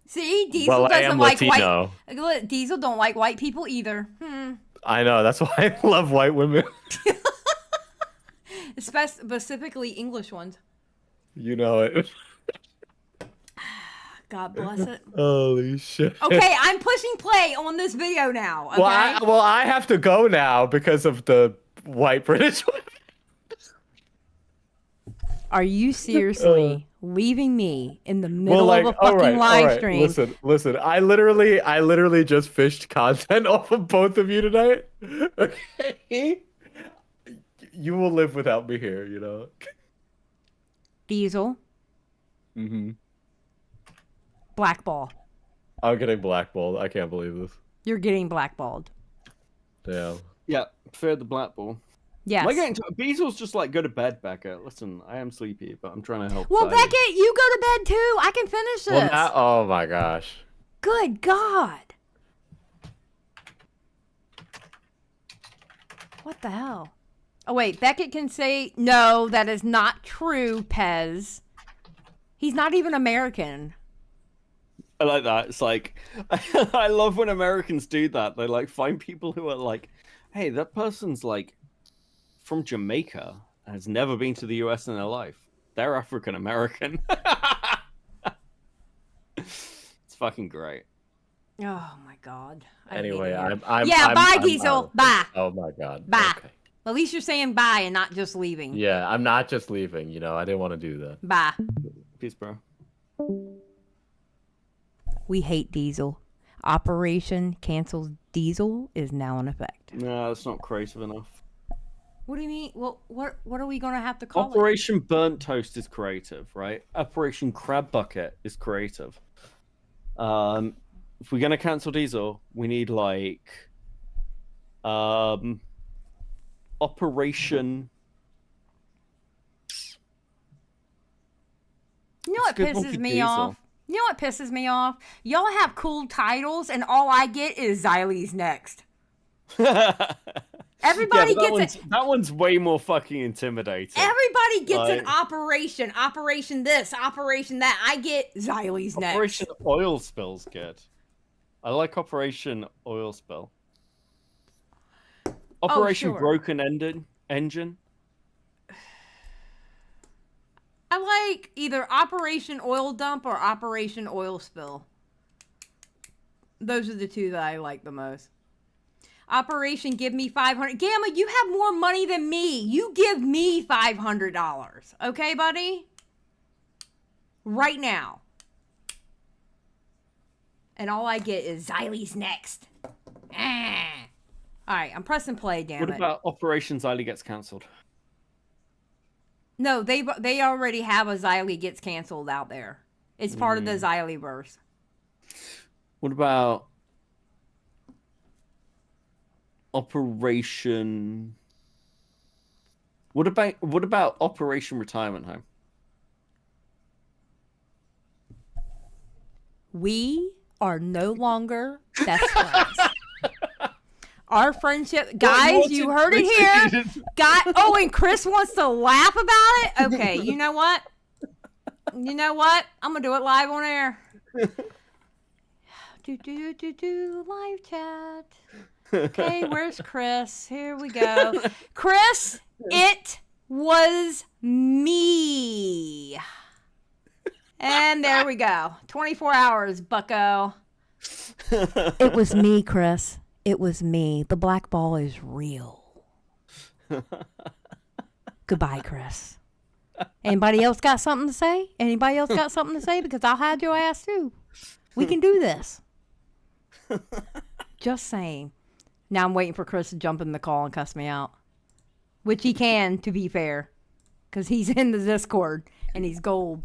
See, Diesel doesn't like Latino. white. Diesel don't like white people either. I know. That's why I love white women. Specifically English ones. You know it. God bless it. Holy shit. Okay, I'm pushing play on this video now. Okay? Well, I have to go now because of the white British women. Are you seriously leaving me in the middle of a fucking live stream? Listen. I literally just fished content off of both of you tonight. Okay. You will live without me here, you know. Diesel. Mm-hmm. Blackball. I'm getting blackballed. I can't believe this. You're getting blackballed. Damn. Yeah, prefer the blackball. Yes. Am I getting Beazle's just like, go to bed, Becca. Listen, I am sleepy, but I'm trying to help. Well, Xylie. Beckett, you go to bed too. I can finish this. Oh my gosh. Good God. What the hell? Oh, wait. Beckett can say, no, that is not true, Pez. He's not even American. I like that. It's like, I love when Americans do that. They like find people who are like, hey, that person's like from Jamaica and has never been to the US in their life. They're African American. It's fucking great. Oh my God. Anyway, I'm bye, Diesel. Bye. Oh my God. Bye. Okay. At least you're saying bye and not just leaving. Yeah, I'm not just leaving. You know, I didn't want to do that. Bye. Peace, bro. We hate Diesel. Operation Cancel Diesel is now in effect. No, that's not creative enough. What do you mean? Well, what are we gonna have to call Operation Burnt Toast is creative, right? Operation Crab Bucket is creative. If we're gonna cancel Diesel, we need like Operation. You know what pisses me off? You know what pisses me off? Y'all have cool titles, and all I get is Xylie's next. Everybody gets it. That one's way more fucking intimidating. Everybody gets an operation this, operation that. I get Xylie's next. Operation Oil Spill's good. I like Operation Oil Spill. Operation Broken Engine. I like either Operation Oil Dump or Operation Oil Spill. Those are the two that I like the most. Operation Give Me $500. Gamma, you have more money than me. You give me $500. Okay, buddy? Right now. And all I get is Xylie's next. Alright, I'm pressing play, damn it. What about Operation Xylie Gets Cancelled? No, they already have a Xylie Gets Canceled out there. It's part of the Xylie-verse. What about Operation? What about Operation Retirement Home? We are no longer best friends. Our friendship, guys, you heard it here. And Chris wants to laugh about it? Okay, you know what? I'm going to do it live on air. Live chat. Okay, where's Chris? Here we go. Chris, it was me. And there we go. 24 hours, bucko. It was me, Chris. It was me. The black ball is real. Goodbye, Chris. Anybody else got something to say? Because I'll hide your ass too. We can do this. Just saying. Now I'm waiting for Chris to jump in the call and cuss me out. Which he can, to be fair. Because he's in the Discord and he's gold.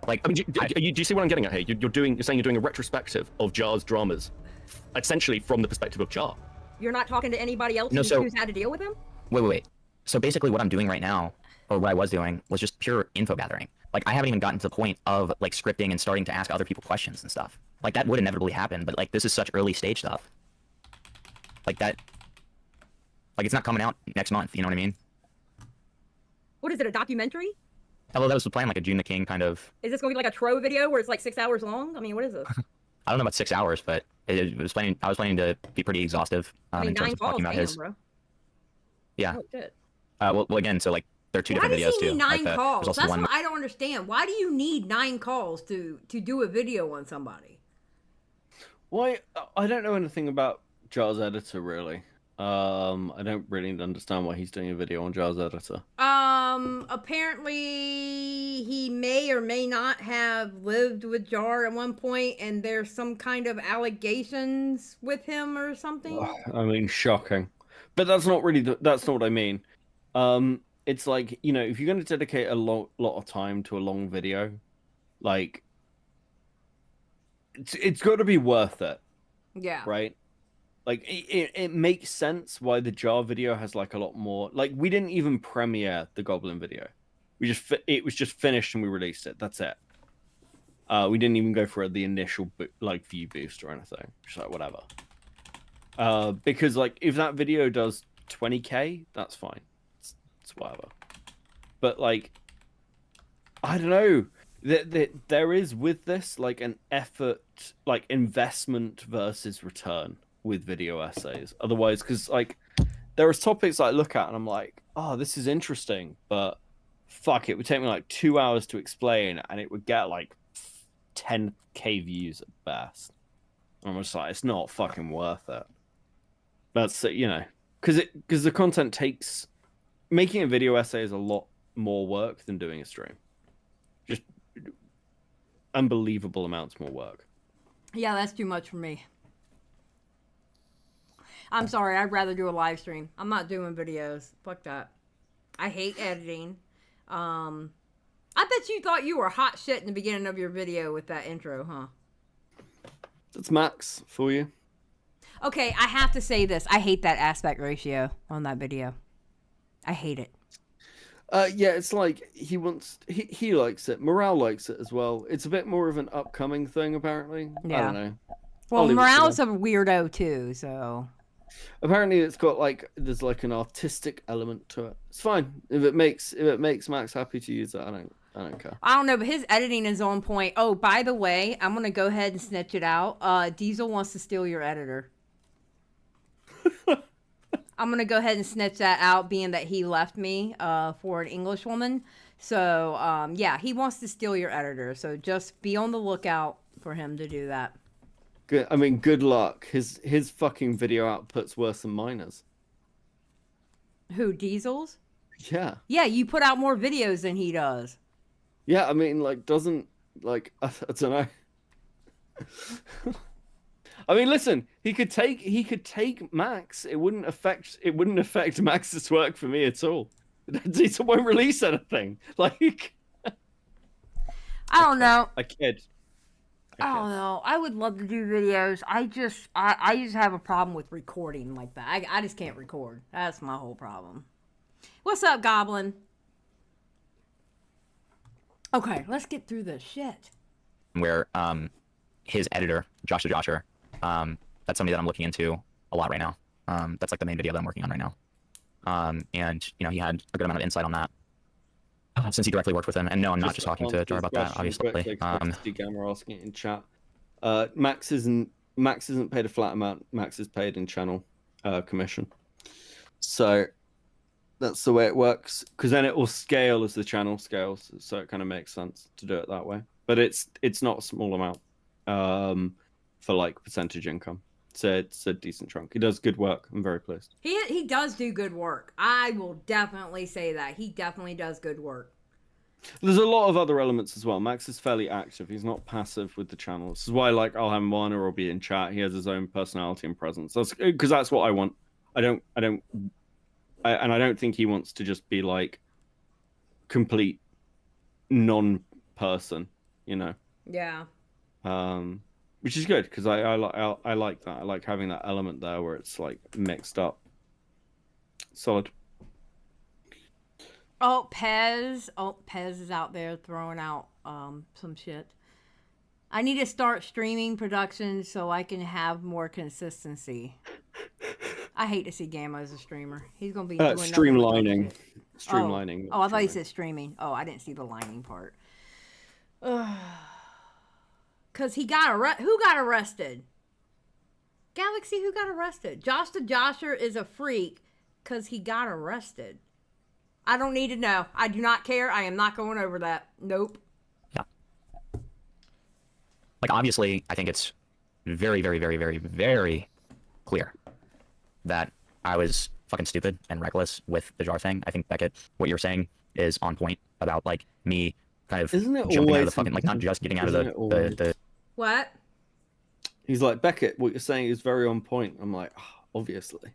Like, I mean, do you see what I'm getting at here? You're saying you're doing a retrospective of Jar's dramas, essentially from the perspective of Jar. You're not talking to anybody else No, who's had to deal with him? Wait. So basically, what I'm doing right now, or what I was doing, was just pure info gathering. Like, I haven't even gotten to the point of like scripting and starting to ask other people questions and stuff. Like, that would inevitably happen, but like, this is such early stage stuff. Like that. Like, it's not coming out next month. You know what I mean? What is it? A documentary? Although that was the plan, like a June the King kind of. Is this going to be like a Tro video where it's like 6 hours long? I mean, what is this? I don't know about 6 hours, but it was planning. I was planning to be pretty exhaustive in terms of talking about his. Bro. Yeah. Oh, shit. Well, again, so like there are two different videos too. Why does he need 9 like calls? there's also That's one. what I don't understand. Why do you need 9 calls to do a video on somebody? Why? I don't know anything about Jar's editor really. I don't really understand why he's doing a video on Jar's editor. Apparently he may or may not have lived with Jar at one point, and there's some kind of allegations with him or something. I mean, shocking. But that's not really. That's not what I mean. It's like, you know, if you're going to dedicate a lot of time to a long video, like it's got to be worth it. Yeah. Right. Like it makes sense why the Jar video has like a lot more. Like we didn't even premiere the Goblin video. It was just finished and we released it. That's it. We didn't even go for the initial like view boost or anything. Just like whatever. Because like if that video does 20K, that's fine. It's whatever. But like, I don't know. There is with this like an effort, like investment versus return with video essays. Otherwise, because like there are topics I look at and I'm like, oh, this is interesting, but fuck, it would take me like 2 hours to explain and it would get like 10K views at best. I'm just like, it's not fucking worth it. That's, you know, because the content takes, making a video essay is a lot more work than doing a stream. Just unbelievable amounts more work. Yeah, that's too much for me. I'm sorry, I'd rather do a live stream. I'm not doing videos. Fuck that. I hate editing. I bet you thought you were hot shit in the beginning of your video with that intro, huh? That's Max for you. Okay, I have to say this. I hate that aspect ratio on that video. I hate it. Yeah, it's like he likes it. Morale likes it as well. It's a bit more of an upcoming thing, apparently. Yeah. I don't know. Well, Morale's a weirdo too, so. Apparently, it's got like there's like an artistic element to it. It's fine if it makes Max happy to use it. I don't care. I don't know, but his editing is on point. Oh, by the way, I'm gonna go ahead and snitch it out. Diesel wants to steal your editor. I'm gonna go ahead and snitch that out, being that he left me for an English woman. So yeah, he wants to steal your editor. So just be on the lookout for him to do that. Good. I mean, good luck. His fucking video output's worse than mine is. Who, Diesel's? Yeah. Yeah, you put out more videos than he does. Yeah, I mean, like, doesn't like I don't know. I mean, listen, he could take Max. It wouldn't affect Max's work for me at all. Diesel won't release anything. Like, I don't know. I kid. I don't know. I would love to do videos. I just have a problem with recording like that. I just can't record. That's my whole problem. What's up, Goblin? Okay, let's get through this shit. Where his editor, Josh the Josher, that's somebody that I'm looking into a lot right now. That's like the main video that I'm working on right now. And you know, he had a good amount of insight on that since he directly worked with him. And no, I'm not just talking to Jar about that, obviously. Gamma asking in chat. Max isn't paid a flat amount. Max is paid in channel commission. So that's the way it works. Because then it will scale as the channel scales. So it kind of makes sense to do it that way. But it's not a small amount for like percentage income. So it's a decent chunk. He does good work. I'm very pleased. He does do good work. I will definitely say that. He definitely does good work. There's a lot of other elements as well. Max is fairly active. He's not passive with the channel. This is why, like, I'll have him on or I'll be in chat. He has his own personality and presence. That's because that's what I want. I don't think he wants to just be like complete non-person. You know. Yeah. Which is good because I like that. I like having that element there where it's like mixed up. Solid. Oh, Pez. Oh, Pez is out there throwing out some shit. I need to start streaming production so I can have more consistency. I hate to see Gamma as a streamer. He's gonna be doing streamlining. Streamlining. Oh, I thought he said streaming. Oh, I didn't see the lining part. Cause he got who got arrested? Galaxy, who got arrested? Josh the Josher is a freak cause he got arrested. I don't need to know. I do not care. I am not going over that. Nope. Yeah. Like, obviously, I think it's very, very, very, very, very clear that I was fucking stupid and reckless with the jar thing. I think, Beckett, what you're saying is on point about, like, me kind of jumping out of the fucking, like, not just getting out of the... What? He's like, Beckett, what you're saying is very on point. I'm like, oh, obviously.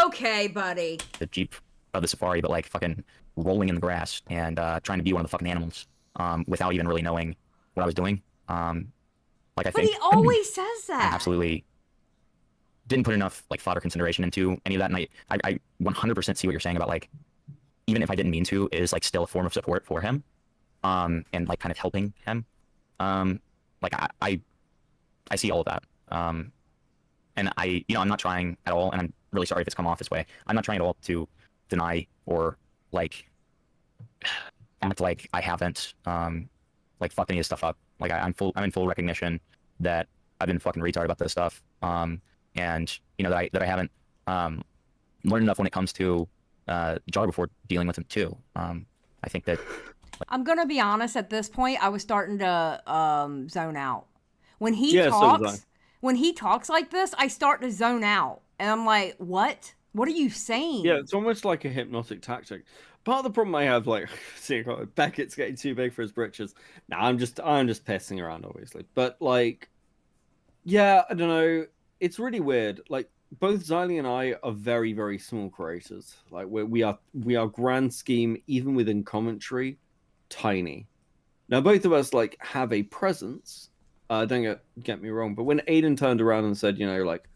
Okay, buddy. The Jeep of the safari, but, like, fucking rolling in the grass and trying to be one of the fucking animals without even really knowing what I was doing. Like, I think... But he always says that. I absolutely didn't put enough, like, thought or consideration into any of that, and I 100% see what you're saying about, like, even if I didn't mean to, it is, like, still a form of support for him, and, like, kind of helping him. Like, I see all of that. And I'm not trying at all, and I'm really sorry if it's come off this way. I'm not trying at all to deny or, like, act like I haven't, like, fucked any of this stuff up. Like, I'm in full recognition that I've been fucking retarded about this stuff. And, you know, that I haven't, learned enough when it comes to, Jar before dealing with him, too. I think that... I'm gonna be honest, at this point, I was starting to, zone out. When he when he talks like this, I start to zone out. And I'm like, what? What are you saying? Yeah, it's almost like a hypnotic tactic. Part of the problem I have, like, seeing Beckett's getting too big for his britches. Nah, I'm just pissing around, obviously. But, like, yeah, I don't know. It's really weird. Like, both Xylie and I are very, very small creators. Like, we are grand scheme, even within commentary, tiny. Now, both of us, like, have a presence. Don't get me wrong, but when Aiden turned around and said, you know, like,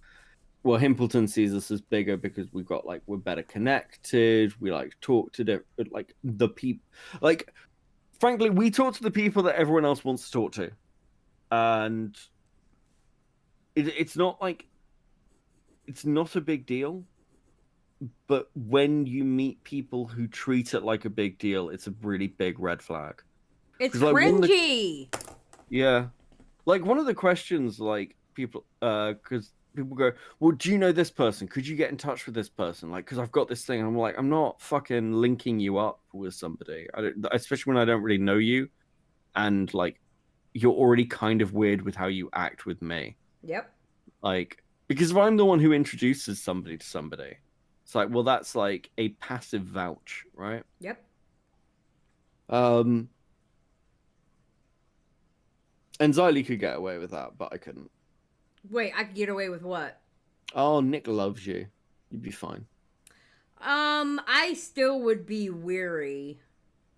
well, Himpleton sees us as bigger because we've got, like, we're better connected. We, like, talk to the people. Like, frankly, we talk to the people that everyone else wants to talk to. And it's not, like, it's not a big deal. But when you meet people who treat it like a big deal, it's a really big red flag. It's cringy. Yeah. Like, one of the questions, like, people, because people go, well, do you know this person? Could you get in touch with this person? Like, because I've got this thing. I'm like, I'm not fucking linking you up with somebody. Especially when I don't really know you. And, like, you're already kind of weird with how you act with me. Yep. Like, because if I'm the one who introduces somebody to somebody, it's like, well, that's, like, a passive vouch, right? Yep. And Xylie could get away with that, but I couldn't. Wait, I could get away with what? Oh, Nick loves you. You'd be fine. I still would be weary.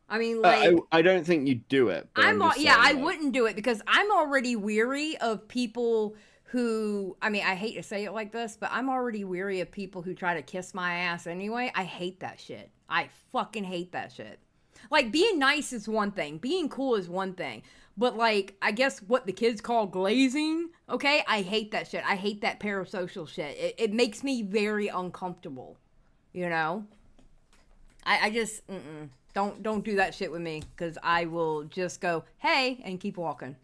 I mean, like... I don't think you'd do it. But I wouldn't do it because I'm already weary of people who... I mean, I hate to say it like this, but I'm already weary of people who try to kiss my ass anyway. I hate that shit. I fucking hate that shit. Like, being nice is one thing. Being cool is one thing. But, like, I guess what the kids call glazing, okay? I hate that shit. I hate that parasocial shit. It makes me very uncomfortable, you know? I just, don't do that shit with me, because I will just go, hey, and keep walking.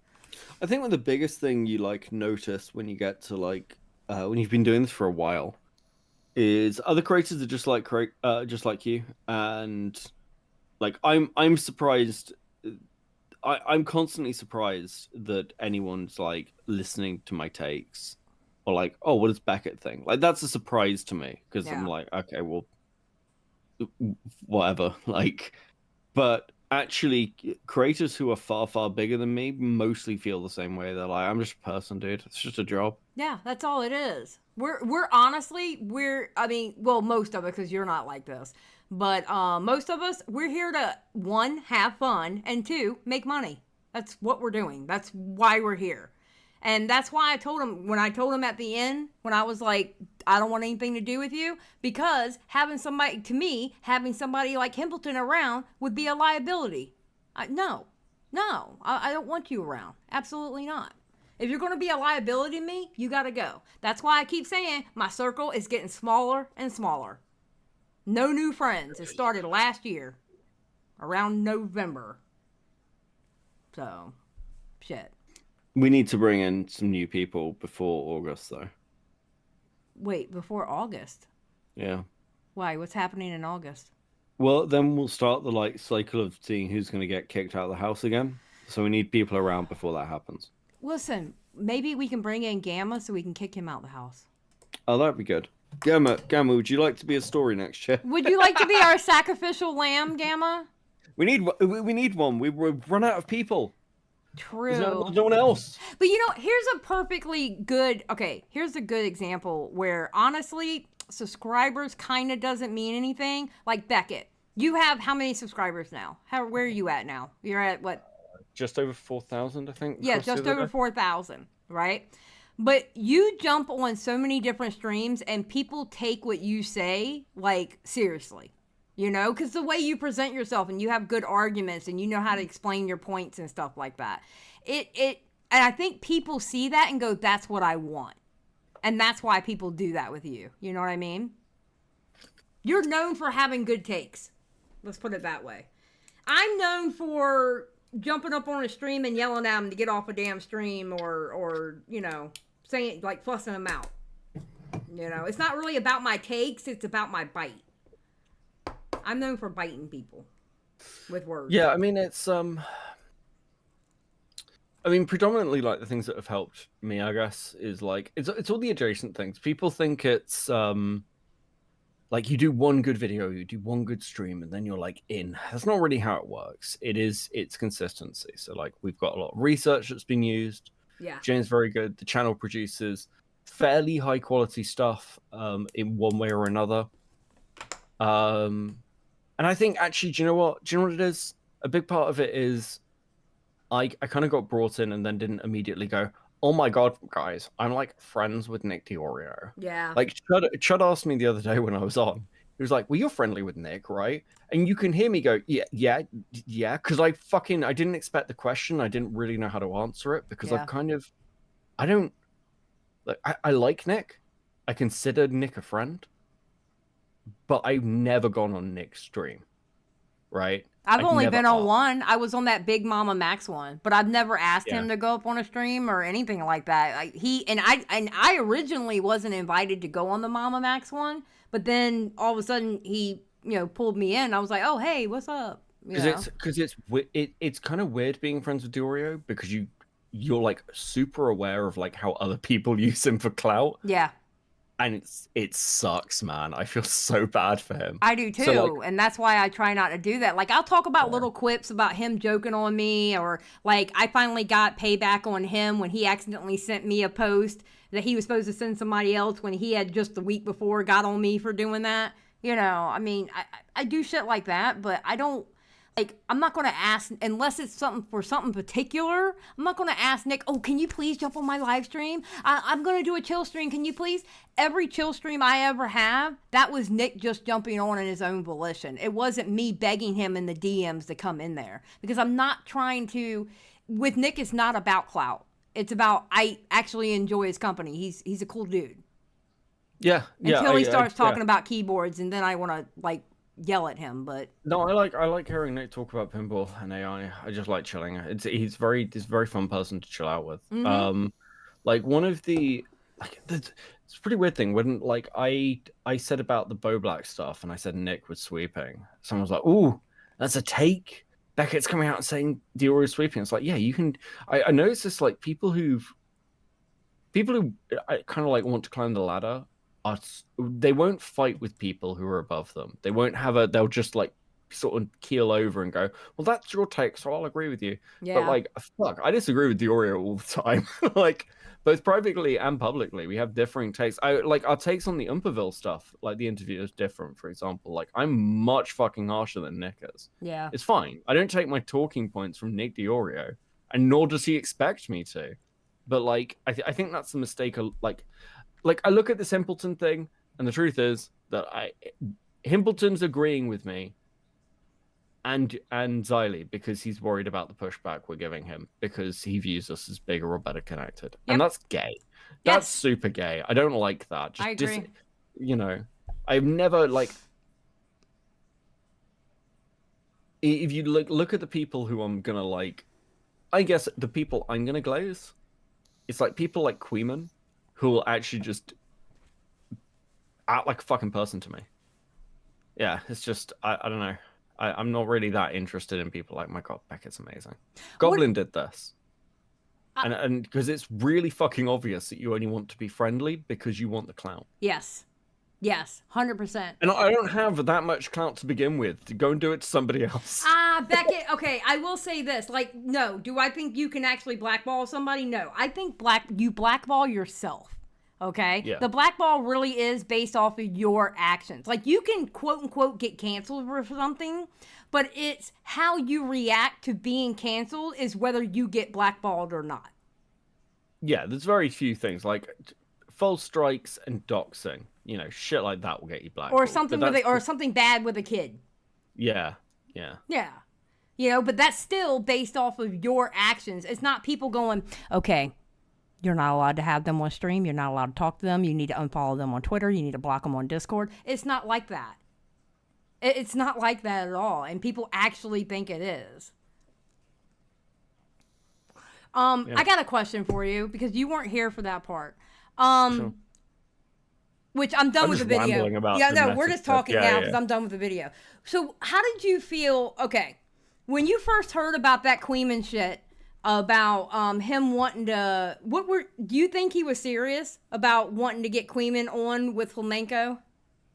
I think one of the biggest thing you, like, notice when you get to, like, when you've been doing this for a while, is other creators are just like you, and, like, I'm surprised... I'm constantly surprised that anyone's, like, listening to my takes or, like, oh, what does Beckett think? Like, that's a surprise to me because I'm like, okay, well, whatever. Like, but actually, creators who are far, far bigger than me mostly feel the same way. They're like, I'm just a person, dude. It's just a job. Yeah, that's all it is. We're honestly, I mean, well, most of it, because you're not like this. But most of us, we're here to, 1, have fun, and 2, make money. That's what we're doing. That's why we're here. And that's why I told him, when I told him at the end, when I was like, I don't want anything to do with you, because having somebody like Himpleton around would be a liability. No, I don't want you around. Absolutely not. If you're going to be a liability to me, you got to go. That's why I keep saying my circle is getting smaller and smaller. No new friends. It started last year, around November. So, shit. We need to bring in some new people before August, though. Wait, before August? Yeah. Why? What's happening in August? Well, then we'll start the cycle of seeing who's going to get kicked out of the house again. So we need people around before that happens. Listen, maybe we can bring in Gamma so we can kick him out of the house. Oh, that'd be good. Gamma, would you like to be a story next year? Would you like to be our sacrificial lamb, Gamma? We need one. We've run out of people. True. There's no one else. But you know, here's a good example where honestly, subscribers kind of doesn't mean anything. Like Beckett, you have how many subscribers now? Where are you at now? You're at what? Just over 4,000, I think. Yeah, just over 4,000, right? But you jump on so many different streams and people take what you say, like, seriously. You know, because the way you present yourself and you have good arguments and you know how to explain your points and stuff like that. And I think people see that and go, that's what I want. And that's why people do that with you. You know what I mean? You're known for having good takes. Let's put it that way. I'm known for jumping up on a stream and yelling at them to get off a damn stream or you know, saying, like, fussing them out. You know, it's not really about my takes. It's about my bite. I'm known for biting people with words. Yeah, I mean, it's predominantly like the things that have helped me, I guess, is like it's all the adjacent things. People think it's like you do one good video, you do one good stream, and then you're like in. That's not really how it works. It's consistency. So like we've got a lot of research that's been used. Yeah. Jane's very good. The channel produces fairly high quality stuff in one way or another. And I think actually, do you know what it is? A big part of it is I kind of got brought in and then didn't immediately go, oh my God, guys, I'm like friends with Nick Diorio. Yeah. Like Chud asked me the other day when I was on, he was like, well, you're friendly with Nick, right? And you can hear me go, yeah. Because I didn't expect the question. I didn't really know how to answer it because I like Nick. I consider Nick a friend. But I've never gone on Nick's stream, right? I've only been on one. I was on that Big Mama Max one, but I've never asked him to go up on a stream or anything like that. I originally wasn't invited to go on the Mama Max one, but then all of a sudden he, pulled me in. I was like, oh hey, what's up? Because it's kind of weird being friends with Diorio because you're like super aware of like how other people use him for clout. Yeah. And it sucks, man. I feel so bad for him. I do too, so, and that's why I try not to do that. Like, I'll talk about little quips about him joking on me, or like I finally got payback on him when he accidentally sent me a post that he was supposed to send somebody else when he had just the week before got on me for doing that. I do shit like that, but I don't. Like, I'm not going to ask, unless it's something particular, I'm not going to ask Nick, oh, can you please jump on my live stream? I'm going to do a chill stream. Can you please? Every chill stream I ever have, that was Nick just jumping on his own volition. It wasn't me begging him in the DMs to come in there. Because I'm not trying to, with Nick, it's not about clout. It's about, I actually enjoy his company. He's a cool dude. Yeah. Until he starts talking about keyboards, and then I want to, yell at him. But no, I like hearing Nick talk about pinball and AI. I just like chilling. He's a very fun person to chill out with. Mm-hmm. One of the it's a pretty weird thing when I said about the Bo Black stuff and I said Nick was sweeping. Someone was like, "Ooh, that's a take." Beckett's coming out and saying Dior is sweeping. It's like, yeah, you can. I noticed this people who kind of want to climb the ladder. They won't fight with people who are above them. They won't they'll just sort of keel over and go, well, that's your take, so I'll agree with you. Yeah. But fuck, I disagree with Diorio all the time. Both privately and publicly, we have differing takes. Our takes on the Umperville stuff, the interview is different, for example. I'm much fucking harsher than Nick is. Yeah. It's fine. I don't take my talking points from Nick Diorio, and nor does he expect me to. But like, I think that's the mistake. Like I look at this Himpleton thing, and the truth is that Himpleton's agreeing with me and Xylie because he's worried about the pushback we're giving him because he views us as bigger or better connected. And that's gay. That's super gay. I don't like that. Just I agree. You know, I've never like. If you look at the people who I'm gonna like, I guess the people I'm gonna glaze, it's like people like Queeman, who will actually just act like a fucking person to me. Yeah, it's just I don't know. I'm not really that interested in people like my God, Beckett's amazing. Goblin did this. And because it's really fucking obvious that you only want to be friendly because you want the clout. Yes. Yes, 100%. And I don't have that much clout to begin with. Go and do it to somebody else. Beckett, okay, I will say this. Like, no, do I think you can actually blackball somebody? No. I think you blackball yourself. Okay? Yeah. The blackball really is based off of your actions. Like, you can quote unquote get canceled for something, but it's how you react to being canceled is whether you get blackballed or not. Yeah, there's very few things like false strikes and doxing. You know, shit like that will get you blackballed. Or something or something bad with a kid. Yeah. Yeah. You know, but that's still based off of your actions. It's not people going, okay, you're not allowed to have them on stream. You're not allowed to talk to them. You need to unfollow them on Twitter. You need to block them on Discord. It's not like that. It's not like that at all. And people actually think it is. I got a question for you because you weren't here for that part. Sure. Which I'm done with the video. We're just talking now because yeah. I'm done with the video. So how did you feel? Okay, when you first heard about that Queeman shit about him wanting to, do you think he was serious about wanting to get Queeman on with Flamenco?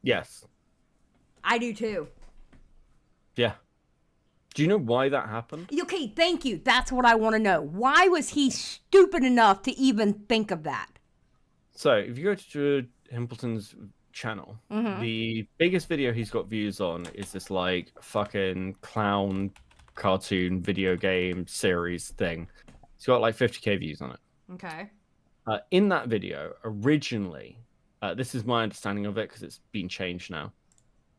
Yes. I do too. Yeah. Do you know why that happened? Okay, thank you. That's what I want to know. Why was he stupid enough to even think of that? So if you go to Himpleton's channel, the biggest video he's got views on is this like fucking clown cartoon video game series thing. It's got like 50k views on it. Okay. In that video, originally, this is my understanding of it because it's been changed now.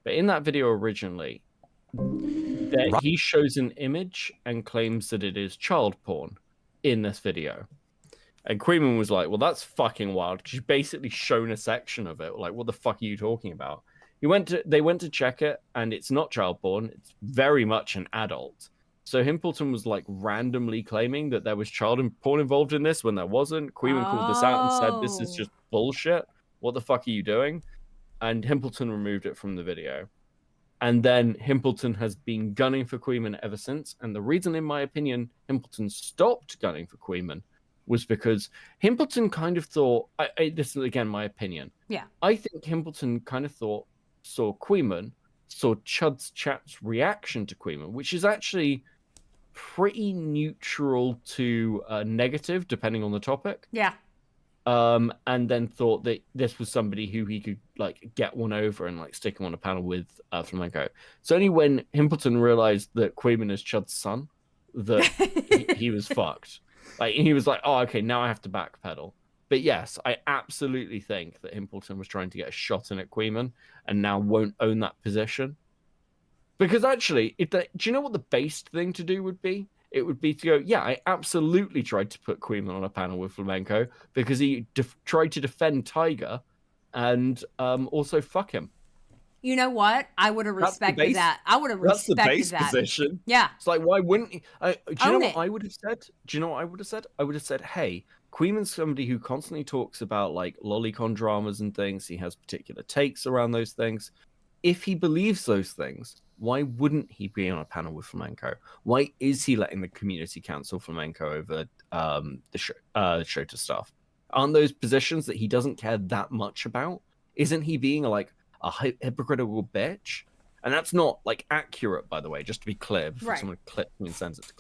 But in that video originally, he shows an image and claims that it is child porn in this video. And Queeman was like, well, that's fucking wild. She's basically shown a section of it. Like, what the fuck are you talking about? They went to check it, and it's not child porn. It's very much an adult. So Himpleton was like randomly claiming that there was child porn involved in this when there wasn't. Queeman called this out and said, this is just bullshit. What the fuck are you doing? And Himpleton removed it from the video. And then Himpleton has been gunning for Queeman ever since. And the reason, in my opinion, Himpleton stopped gunning for Queeman was because Himpleton kind of thought, this is again my opinion. Yeah. I think Himpleton kind of saw Queeman, saw Chud's chat's reaction to Queeman, which is actually pretty neutral to negative, depending on the topic. Yeah. And then thought that this was somebody who he could like get one over and like stick him on a panel with Flamenco. It's only when Himpleton realized that Queeman is Chud's son that he was fucked. Like he was like, oh, okay, now I have to backpedal. But yes, I absolutely think that Himpleton was trying to get a shot in at Queeman and now won't own that position. Because actually, do you know what the based thing to do would be? It would be to go, yeah, I absolutely tried to put Queeman on a panel with Flamenco because he tried to defend Tiger and also fuck him. You know what? I would have respected that. I would have respected that. That's the base position. Yeah. It's like, why wouldn't he? Do you know what it. I would have said? Do you know what I would have said? I would have said, hey, Queeman's somebody who constantly talks about like lolicon dramas and things. He has particular takes around those things. If he believes those things, why wouldn't he be on a panel with Flamenco? Why is he letting the community cancel Flamenco over the Shota stuff? Aren't those positions that he doesn't care that much about? Isn't he being like a hypocritical bitch? And that's not like accurate, by the way, just to be clear, before someone clips me and sends it to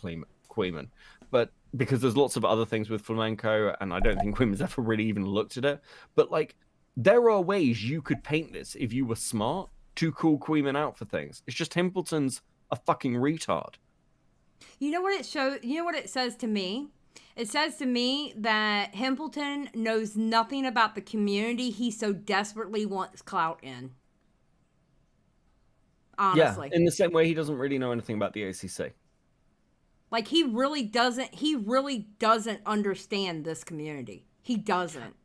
Queeman. But because there's lots of other things with Flamenco, and I don't think Queeman's ever really even looked at it. But like, there are ways you could paint this if you were smart to call Queeman out for things. It's just Himpleton's a fucking retard. You know what it shows? You know what it says to me? It says to me that Himpleton knows nothing about the community he so desperately wants clout in. Honestly. Yeah, in the same way he doesn't really know anything about the ACC. Like, he really doesn't understand this community. He doesn't.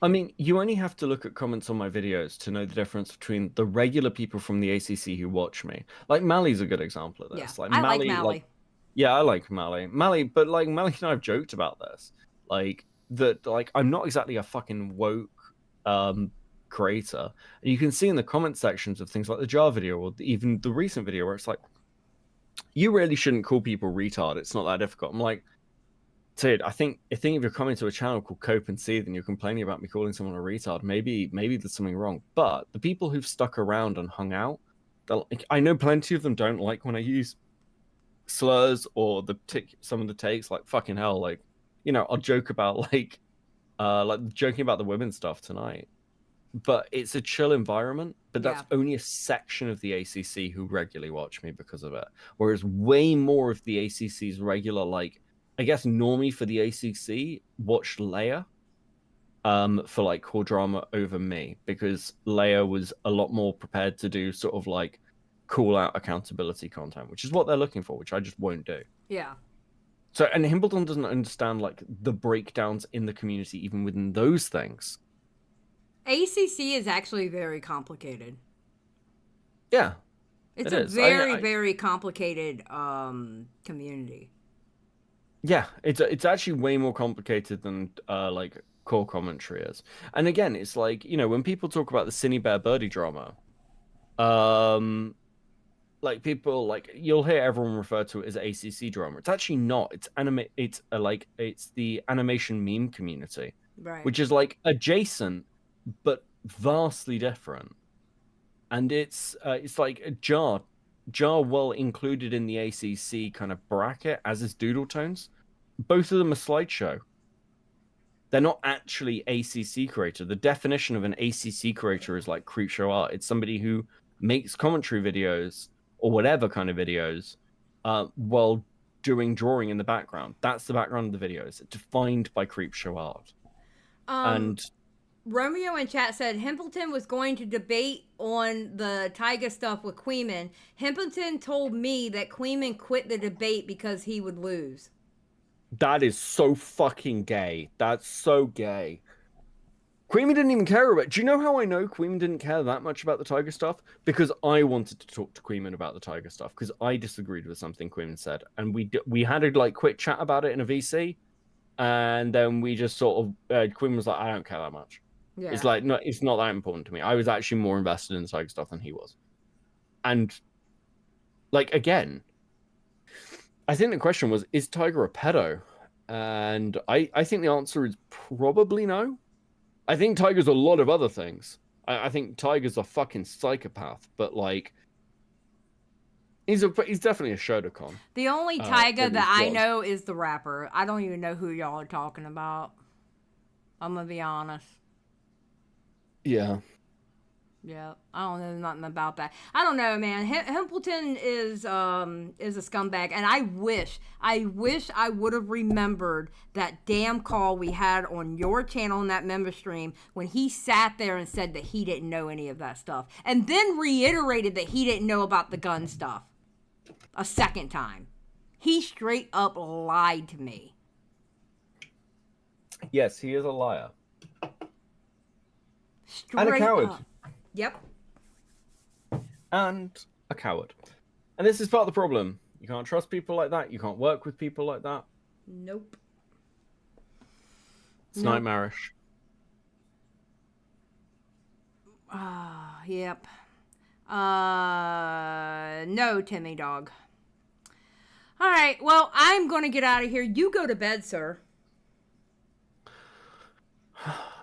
I mean, you only have to look at comments on my videos to know the difference between the regular people from the ACC who watch me. Like, Mally's a good example of this. Yeah, Like, I like Mally. Yeah, I like Mally. But like Mally and I have joked about this. Like I'm not exactly a fucking woke creator. And you can see in the comment sections of things like the jar video or even the recent video where it's like, you really shouldn't call people retard. It's not that difficult. I'm like, dude, I think if you're coming to a channel called Cope and Seethe and you're complaining about me calling someone a retard, maybe there's something wrong. But the people who've stuck around and hung out, I know plenty of them don't like when I use slurs or some of the takes. Like, fucking hell, like, you know, I'll joke about like joking about the women stuff tonight. But it's a chill environment. But that's only a section of the ACC who regularly watch me because of it. Whereas way more of the ACC's regular, like, I guess normie for the ACC watched Leia for like core drama over me, because Leia was a lot more prepared to do sort of like call out accountability content, which is what they're looking for, which I just won't do. Yeah. So, and Himpleton doesn't understand like the breakdowns in the community, even within those things. ACC is actually very complicated. Yeah. It's a very complicated community. Yeah, it's actually way more complicated than like core commentary is. And again, it's like, you know, when people talk about the Synnibear birdie drama, like people like you'll hear everyone refer to it as ACC drama. It's actually not. It's it's the animation meme community, right? Which is like adjacent but vastly different. And it's like a jar well included in the ACC kind of bracket, as is Doodle Tones. Both of them are slideshow. They're not actually ACC creator. The definition of an ACC creator is like Creepshow art. It's somebody who makes commentary videos or whatever kind of videos while doing drawing in the background. That's the background of the videos. It's defined by Creepshow art. And Romeo in chat said Himpleton was going to debate on the Tyga stuff with Queeman. Himpleton told me that Queeman quit the debate because he would lose. That is so fucking gay. That's so gay. Queeman didn't even care about it. Do you know how I know Queeman didn't care that much about the Tyga stuff? Because I wanted to talk to Queeman about the Tyga stuff, because I disagreed with something Queeman said. And we had a like quick chat about it in a VC. And then we just sort of, Queeman was like, I don't care that much. Yeah. It's like, no, it's not that important to me. I was actually more invested in the Tyga stuff than he was. And, like, again, I think the question was, is Tyga a pedo? And I think the answer is probably no. I think Tyga's a lot of other things. I think Tyga's a fucking psychopath, but, like, he's definitely a Shotokan. The only Tyga that I know is the rapper. I don't even know who y'all are talking about. I'm gonna be honest. Yeah. Yeah, I don't know nothing about that. I don't know, man. Himpleton is a scumbag, and I wish I would have remembered that damn call we had on your channel in that member stream when he sat there and said that he didn't know any of that stuff, and then reiterated that he didn't know about the gun stuff a second time. He straight up lied to me. Yes, he is a liar. Straight and a coward. Up. Yep. And a coward. And this is part of the problem. You can't trust people like that. You can't work with people like that. Nope. It's nightmarish. Yep. No, Timmy dog. All right, well, I'm going to get out of here. You go to bed, sir.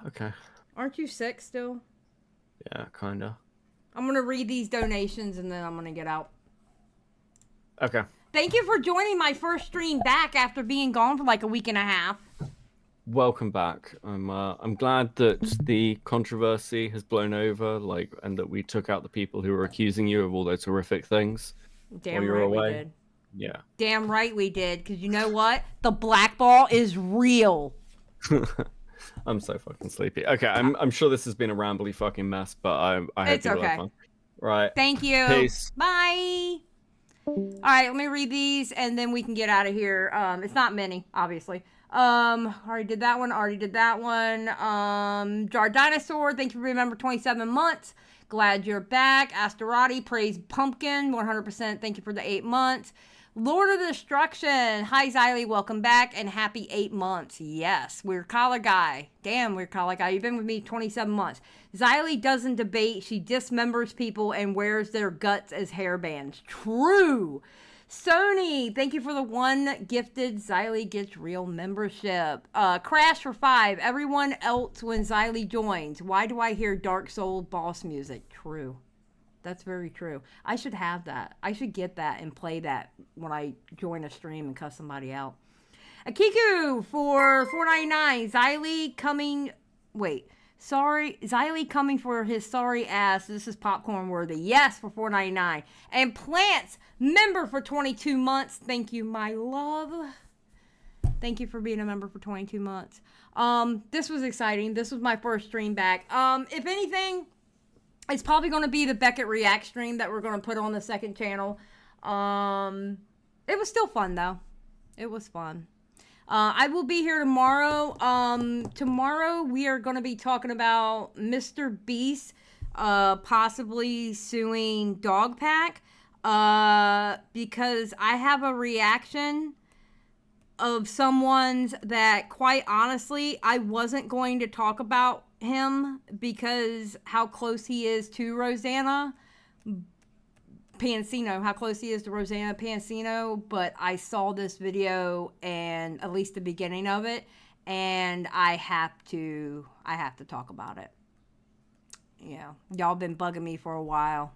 Okay. Aren't you sick still? Yeah, kinda. I'm going to read these donations and then I'm going to get out. Okay. Thank you for joining my first stream back after being gone for like a week and a half. Welcome back. I'm glad that the controversy has blown over, and that we took out the people who were accusing you of all those horrific things Damn while you were right away. we did. Yeah. Damn right we did, because you know what? The black ball is real. I'm so fucking sleepy. Okay, I'm sure this has been a rambly fucking mess, but I hope It's you all okay. have fun. Right. Thank you. Peace. Bye. All right, let me read these and then we can get out of here. It's not many, obviously. Already did that one. Jar Dinosaur, thank you for remember 27 months. Glad you're back. Asterati, praise Pumpkin, 100%. Thank you for the 8 months. Lord of Destruction, hi Xylie, welcome back and happy 8 months. Yes, Weird Collar Guy. Damn, Weird Collar Guy, you've been with me 27 months. Xylie doesn't debate, she dismembers people and wears their guts as hairbands. True. Sony, thank you for the 1 gifted Xylie Gets Real membership. Crash for 5, everyone else when Xylie joins. Why do I hear Dark Soul boss music? True. That's very true. I should have that. I should get that and play that when I join a stream and cuss somebody out. Akiku for $4.99. Xylie coming... Wait. Sorry. Xylie coming for his sorry ass. This is popcorn worthy. Yes, for $4.99. And Plants, member for 22 months. Thank you, my love. Thank you for being a member for 22 months. This was exciting. This was my first stream back. If anything... It's probably going to be the Beckett React stream that we're going to put on the second channel. It was still fun, though. It was fun. I will be here tomorrow. Tomorrow, we are going to be talking about Mr. Beast possibly suing Dogpack because I have a reaction of someone's that, quite honestly, I wasn't going to talk about him because how close he is to Rosanna Pansino, how close he is to Rosanna Pansino, but I saw this video and at least the beginning of it, and I have to talk about it. Yeah, y'all been bugging me for a while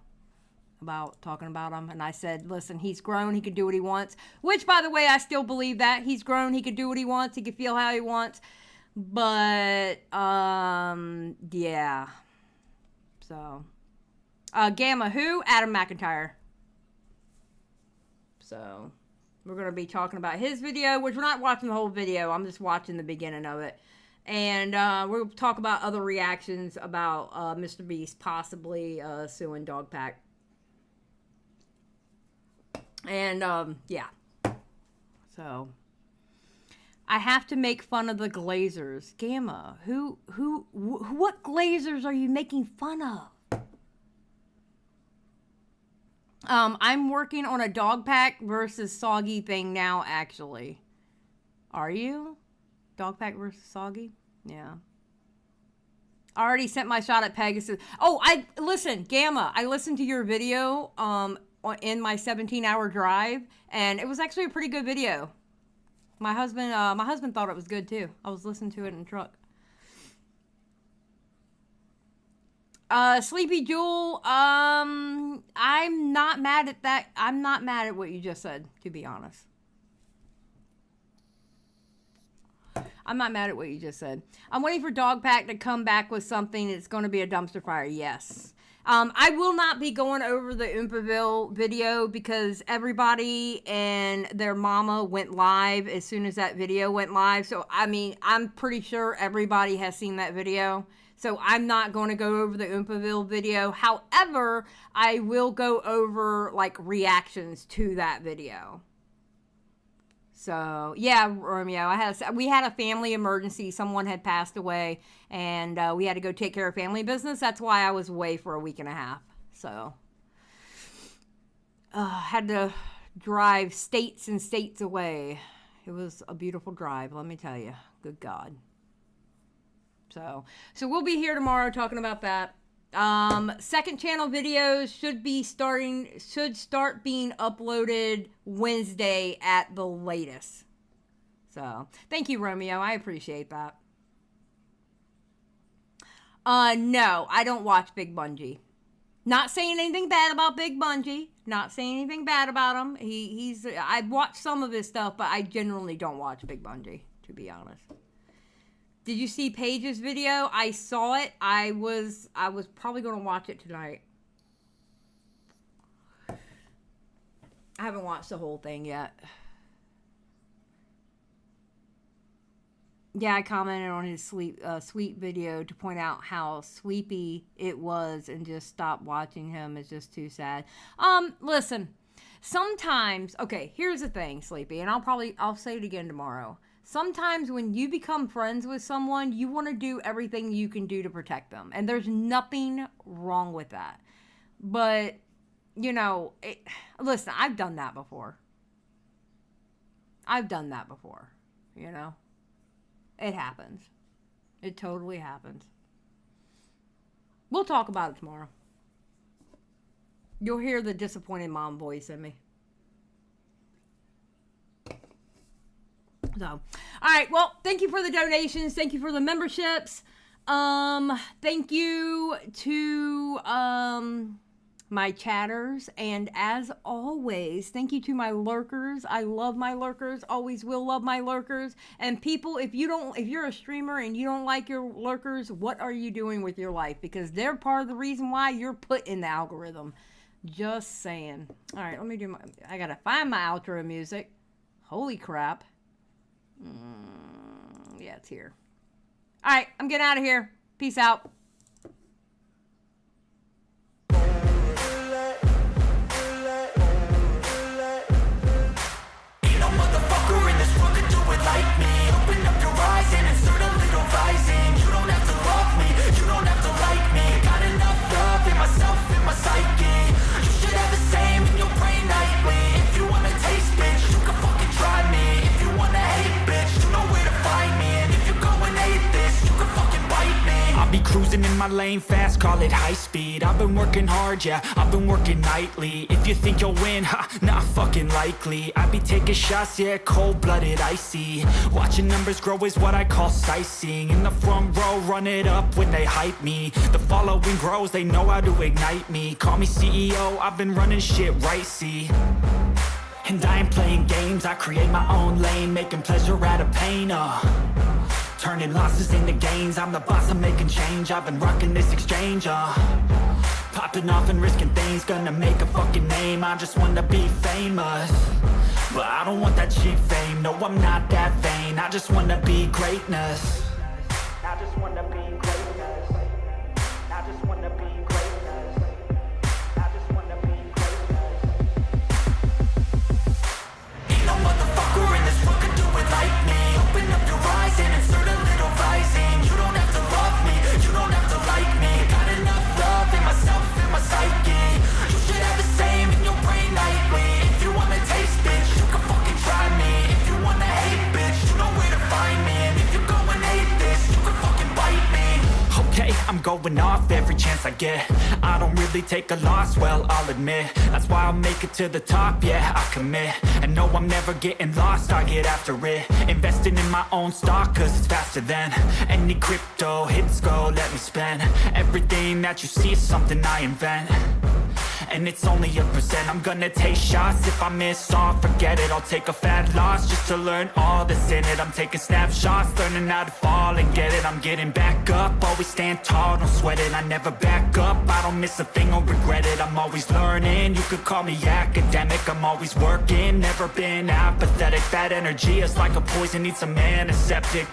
about talking about him, and I said, listen, he's grown, he can do what he wants, which, by the way, I still believe that. He's grown, he can do what he wants, he can feel how he wants. But, yeah. So, Gamma who? Adam McIntyre. So, we're going to be talking about his video, which we're not watching the whole video. I'm just watching the beginning of it. And, we'll talk about other reactions about, Mr. Beast possibly, suing Dogpack. And, yeah. So... I have to make fun of the Glazers. Gamma, what Glazers are you making fun of? I'm working on a Dogpack versus Soggy thing now, actually. Are you? Dogpack versus Soggy? Yeah. I already sent my shot at Pegasus. Oh, listen, Gamma, I listened to your video, in my 17-hour drive, and it was actually a pretty good video. My husband thought it was good too. I was listening to it in the truck. Sleepy Jewel, I'm not mad at that. I'm not mad at what you just said, to be honest. I'm not mad at what you just said. I'm waiting for Dogpack to come back with something that's going to be a dumpster fire. Yes. I will not be going over the Oompaville video because everybody and their mama went live as soon as that video went live. So, I mean, I'm pretty sure everybody has seen that video. So, I'm not going to go over the Oompaville video. However, I will go over, like, reactions to that video. So, yeah, Romeo, we had a family emergency. Someone had passed away, and we had to go take care of family business. That's why I was away for a week and a half. So, had to drive states and states away. It was a beautiful drive, let me tell you. Good God. So we'll be here tomorrow talking about that. Second channel videos should start being uploaded Wednesday at the latest. So, thank you, Romeo. I appreciate that. No, I don't watch Big Bungie. Not saying anything bad about Big Bungie. Not saying anything bad about him. I've watched some of his stuff, but I generally don't watch Big Bungie, to be honest. Did you see Paige's video? I saw it. I was probably going to watch it tonight. I haven't watched the whole thing yet. Yeah, I commented on his sweet video to point out how sweepy it was and just stopped watching him. It's just too sad. Listen, sometimes, okay, here's the thing, Sleepy, and I'll say it again tomorrow. Sometimes when you become friends with someone, you want to do everything you can do to protect them. And there's nothing wrong with that. But, you know, listen, I've done that before. You know? It happens. It totally happens. We'll talk about it tomorrow. You'll hear the disappointed mom voice in me. So, all right. Well, thank you for the donations. Thank you for the memberships. Thank you to my chatters, and as always, thank you to my lurkers. I love my lurkers. Always will love my lurkers. And people, if you're a streamer and you don't like your lurkers, what are you doing with your life? Because they're part of the reason why you're put in the algorithm. Just saying. All right, let me do I gotta find my outro music. Holy crap. Yeah, it's here. All right, I'm getting out of here. Peace out. Like me, open up your eyes and insert a little rising. You don't have to love me, you don't have to like me. Got enough love in myself, in my psyche. You should have the same in your brain nightly. If you wanna taste, bitch, you can fucking try me. If you wanna hate, bitch, you know where to find me. And if you're going hate this, you can fucking bite me. I'll be cruising in my lane fast, call it high speed. I've been working hard, yeah, I've been working nightly. If you think you'll win, ha, not fucking likely. I be taking shots, yeah, cold-blooded, icy. Watching numbers grow is what I call sightseeing. In the front row, run it up when they hype me. The following grows, they know how to ignite me. Call me CEO, I've been running shit right, see. And I ain't playing games, I create my own lane. Making pleasure out of pain, turning losses into gains. I'm the boss, I'm making change. I've been rocking this exchange, popping off and risking things. Gonna make a fucking name, I just wanna be famous. But I don't want that cheap fame, no I'm not that vain. I just wanna be greatness. I just wanna be greatness. I just wanna be greatness. I just wanna be greatness. Ain't no motherfucker in this world could do it like me. Open up your eyes and insert a little rising. You don't have to love me, you don't have to like me. Got enough love in myself, in my psyche. You should have the same in your brain nightly. If you wanna taste, bitch, you can fucking try me. If you wanna hate, bitch, you know where to find me. And if you're going hate this, you can fucking bite me. Okay, I'm going off every chance I get. I don't really take a loss, well, I'll admit. That's why I'll make it to the top, yeah, I commit. And no, I'm never getting lost, I get after it. Investing in my own stock, cause it's faster than any crypto hits go, let me spend. Everything that you see is something I invent. And it's only a percent. I'm gonna take shots. If I miss all, forget it. I'll take a fat loss just to learn all that's in it. I'm taking snapshots, learning how to fall and get it. I'm getting back up, always stand tall, don't sweat it. I never back up, I don't miss a thing or regret it. I'm always learning, you could call me academic. I'm always working, never been apathetic. That energy is like a poison, needs some antiseptic.